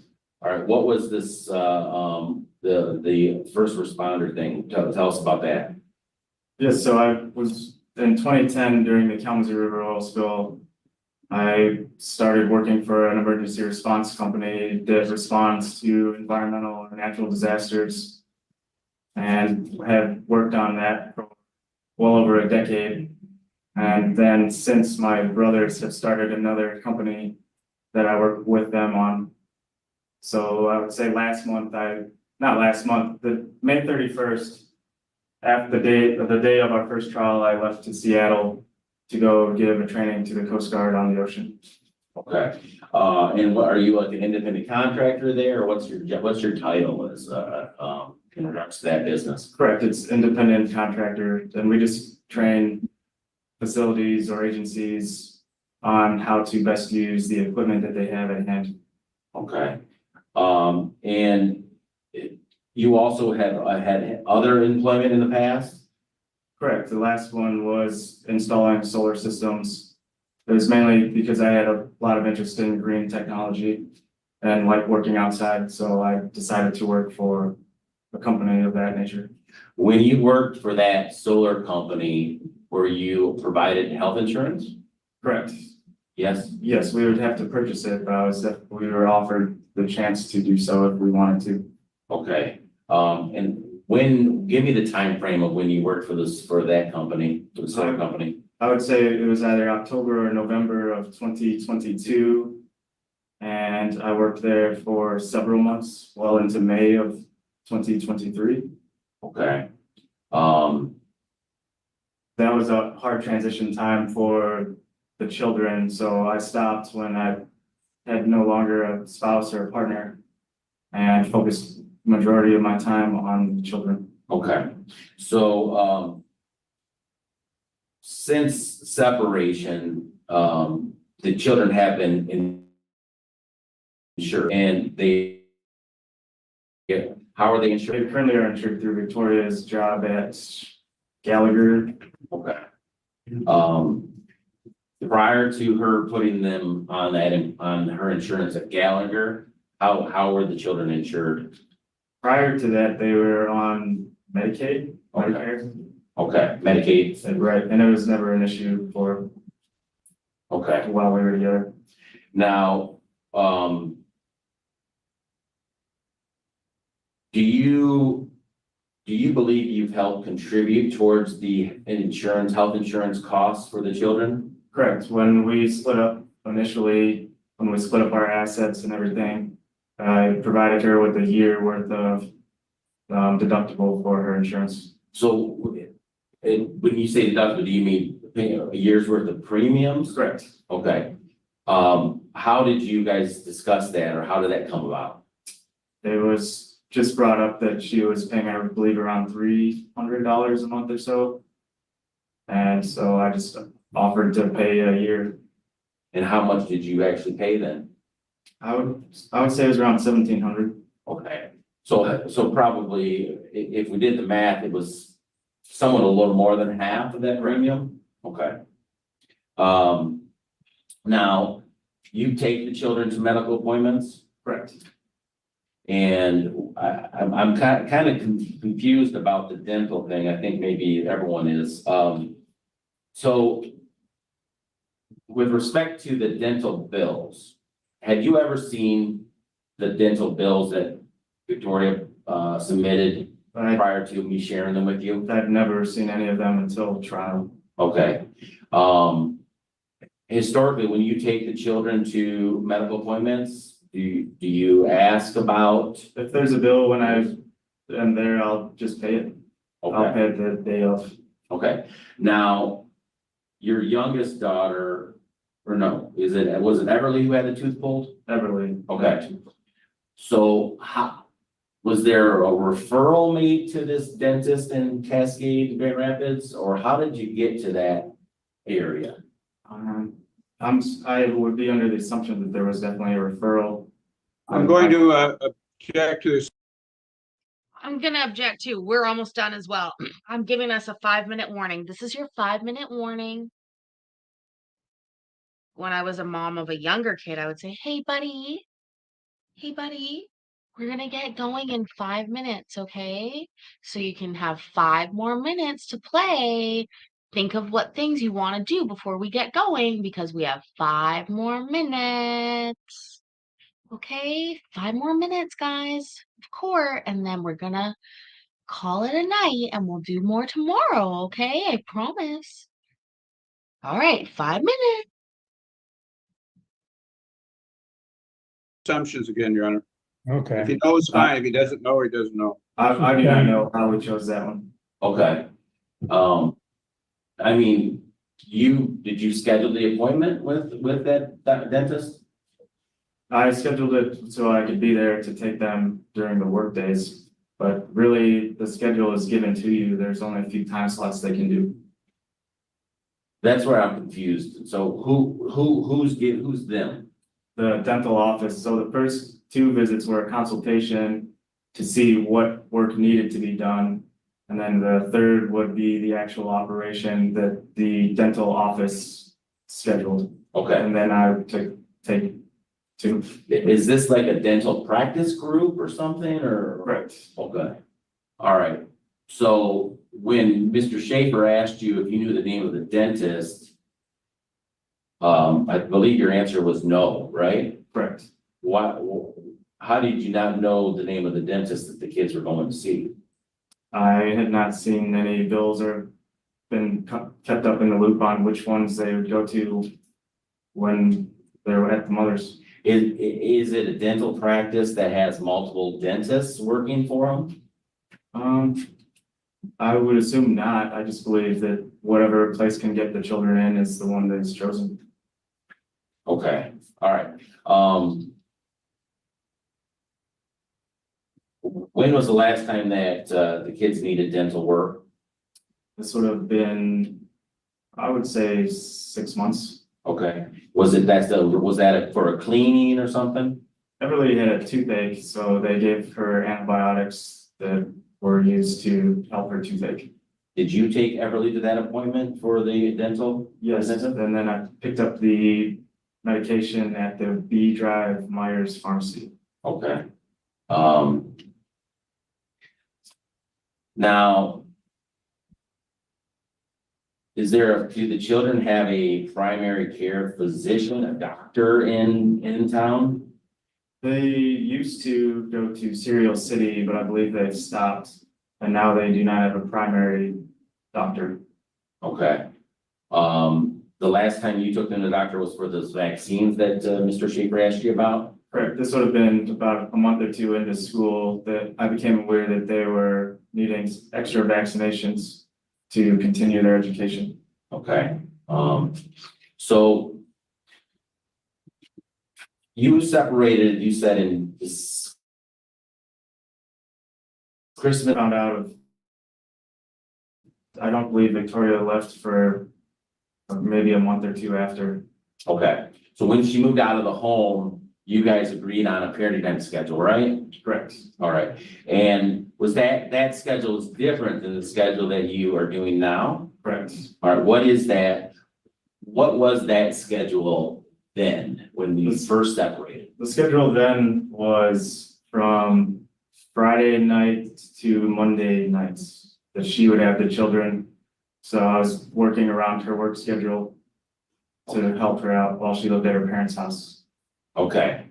All right, what was this, the first responder thing? Tell us about that. Yes, so I was in 2010 during the Kalamazoo River oil spill. I started working for an emergency response company that responds to environmental or natural disasters, and have worked on that for well over a decade. And then since my brothers have started another company that I work with them on. So I would say the May 31st, after the day of our first trial, I left to Seattle to go give a training to the Coast Guard on the ocean. Okay, and what, are you like an independent contractor there, or what's your title as, in regards to that business? Correct, it's independent contractor, and we just train facilities or agencies on how to best use the equipment that they have at hand. Okay, and you also have had other employment in the past? Correct, the last one was installing solar systems. It was mainly because I had a lot of interest in green technology and like working outside, so I decided to work for a company of that nature. When you worked for that solar company, were you provided health insurance? Correct. Yes? Yes, we would have to purchase it, but we were offered the chance to do so if we wanted to. Okay, and give me the time frame of when you worked for that company, for the solar company. I would say it was either October or November of 2022. And I worked there for several months, well into May of 2023. Okay. That was a hard transition time for the children, so I stopped when I had no longer a spouse or a partner and focused majority of my time on the children. Okay, so, since separation, the children have been insured, and how are they They insured? currently are insured through Victoria's job at Gallagher. Okay. Prior to her putting them on her insurance at Gallagher, how were the children insured? Prior to that, they were on Medicaid. Okay. Medicare. Okay, Medicaid, Right, and it was never an issue for okay. while we were together. Now, do you believe you've helped contribute towards the health insurance costs for the children? Correct. When we split up initially, when we split up our assets and everything, I provided her with a year worth of deductible for her insurance. So, when you say deductible, do you mean a year's worth of premiums? Correct. Okay. How did you guys discuss that, or how did that come about? It was just brought up that she was paying, I believe, around $300 a month or so. And so I just offered to pay a year. And how much did you actually pay then? I would say it was around 1,700. Okay, so probably if we did the math, it was somewhat a little more than half of that premium? Okay. Now, you take the children to medical appointments? Correct. And I'm kind of confused about the dental thing. I think maybe everyone is. So with respect to the dental bills, had you ever seen the dental bills that Victoria submitted prior to me sharing them with you? I'd never seen any of them until trial. Okay. Historically, when you take the children to medical appointments, do you ask about? If there's a bill when I am there, I'll just pay it. I'll Okay, pay it the day of. okay. Now, your youngest daughter, or no, was it Everly who had the tooth pulled? Everly. Okay. So how, was there a referral made to this dentist in Cascade, Grand Rapids, or how did you get to that area? I would be under the assumption that there was definitely a referral. I'm going to object to this. I'm gonna object too. We're almost done as well. I'm giving us a 5-minute warning. This is your 5-minute warning. When I was a mom of a younger kid, I would say, hey buddy, we're gonna get going in 5 minutes, okay? So you can have 5 more minutes to play. Think of what things you want to do before we get going because we have 5 more minutes. Okay, 5 more minutes, guys, of course, and then we're gonna call it a night and we'll do more tomorrow, okay? I promise. All right, 5 minutes. Assumptions again, Your Honor. If Okay, he knows, fine. If he doesn't know, he doesn't know. I do not know how we chose that one. Okay. I mean, did you schedule the appointment with that dentist? I scheduled it so I could be there to take them during the work days, but really the schedule is given to you. There's only a few time slots they can do. That's where I'm confused. So who's them? The dental office. So the first 2 visits were a consultation to see what work needed to be done. And then the third would be the actual operation that the dental office scheduled. Okay. And then I would take 2. Is this like a dental practice group or something, or? Correct. Okay. All right. So when Mr. Schaefer asked you if you knew the name of the dentist, I believe your answer was no, right? Correct. Why, how did you not know the name of the dentist that the kids were going to see? I had not seen any bills or been kept up in the loop on which ones they would go to when they were at the mother's. Is it a dental practice that has multiple dentists working for them? I would assume not. I just believe that whatever place can get the children in is the one that is chosen. Okay, all right. When was the last time that the kids needed dental work? This would have been, I would say 6 months. Okay, was that for a cleaning or something? Everly had a toothache, so they gave her antibiotics that were used to help her toothache. Did you take Everly to that appointment for the dental? Yes, and then I picked up the medication at the B Drive Myers Pharmacy. Okay. Now, do the children have a primary care physician, a doctor in town? They used to go to Cereal City, but I believe they've stopped, and now they do not have a primary doctor. Okay. The last time you took them to the doctor was for those vaccines that Mr. Schaefer asked you about? Correct. This would have been about a month or 2 into school that I became aware that they were needing extra vaccinations to continue their education. Okay. So you separated, you said in this Christmas. Found out I don't believe Victoria left for maybe a month or 2 after. Okay, so when she moved out of the home, you guys agreed on a parenting time schedule, right? Correct. All right, and was that schedule is different than the schedule that you are doing now? Correct. All right, what is that? What was that schedule then, when you first separated? The schedule then was from Friday night to Monday nights that she would have the children. So I was working around her work schedule to help her out while she lived at her parents' house. Okay,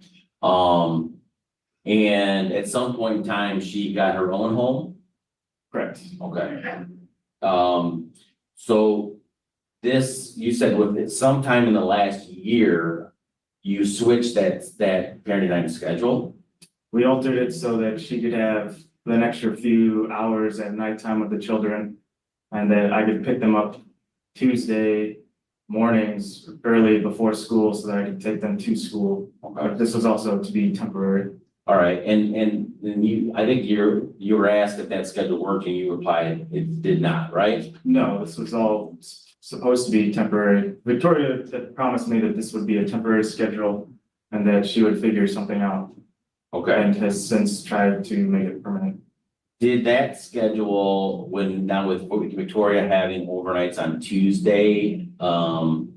and at some point in time, she got her own home? Correct. Okay. So this, you said with it sometime in the last year, you switched that parenting time schedule? We altered it so that she could have an extra few hours at nighttime with the children, and that I could pick them up Tuesday mornings early before school so that I could take them to school. But this was also to be temporary. All right, and you, I think you were asked if that schedule worked and you replied it did not, right? No, this was all supposed to be temporary. Victoria had promised me that this would be a temporary schedule and that she would figure something out Okay. and has since tried to make it permanent. Did that schedule, when now with Victoria having overnights on Tuesday, or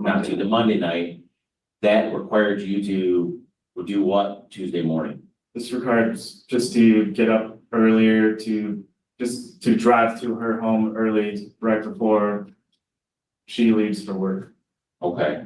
not Tuesday, Monday night, that required you to do what Tuesday morning? This requires just to get up earlier just to drive to her home early right before she leaves for work. Okay.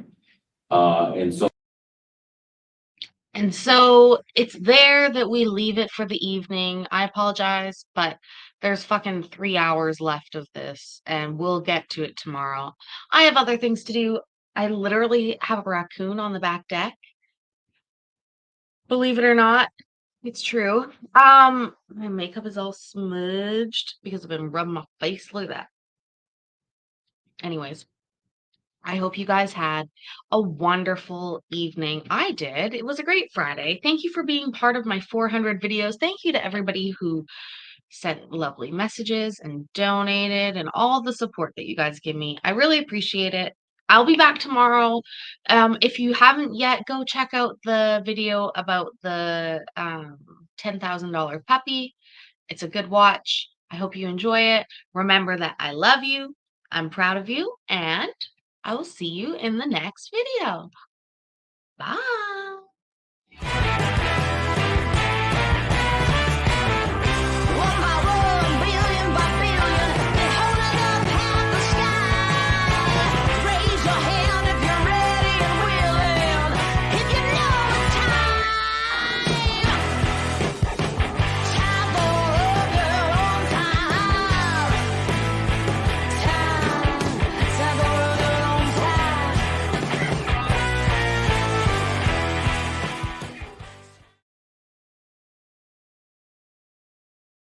And so it's there that we leave it for the evening. I apologize, but there's fucking 3 hours left of this, and we'll get to it tomorrow. I have other things to do. I literally have a raccoon on the back deck. Believe it or not, it's true. My makeup is all smudged because I've been rubbing my face. Look at that. Anyways, I hope you guys had a wonderful evening. I did. It was a great Friday. Thank you for being part of my 400 videos. Thank you to everybody who sent lovely messages and donated and all the support that you guys give me. I really appreciate it. I'll be back tomorrow. If you haven't yet, go check out the video about the $10,000 puppy. It's a good watch. I hope you enjoy it. Remember that I love you. I'm proud of you, and I will see you in the next video. Bye.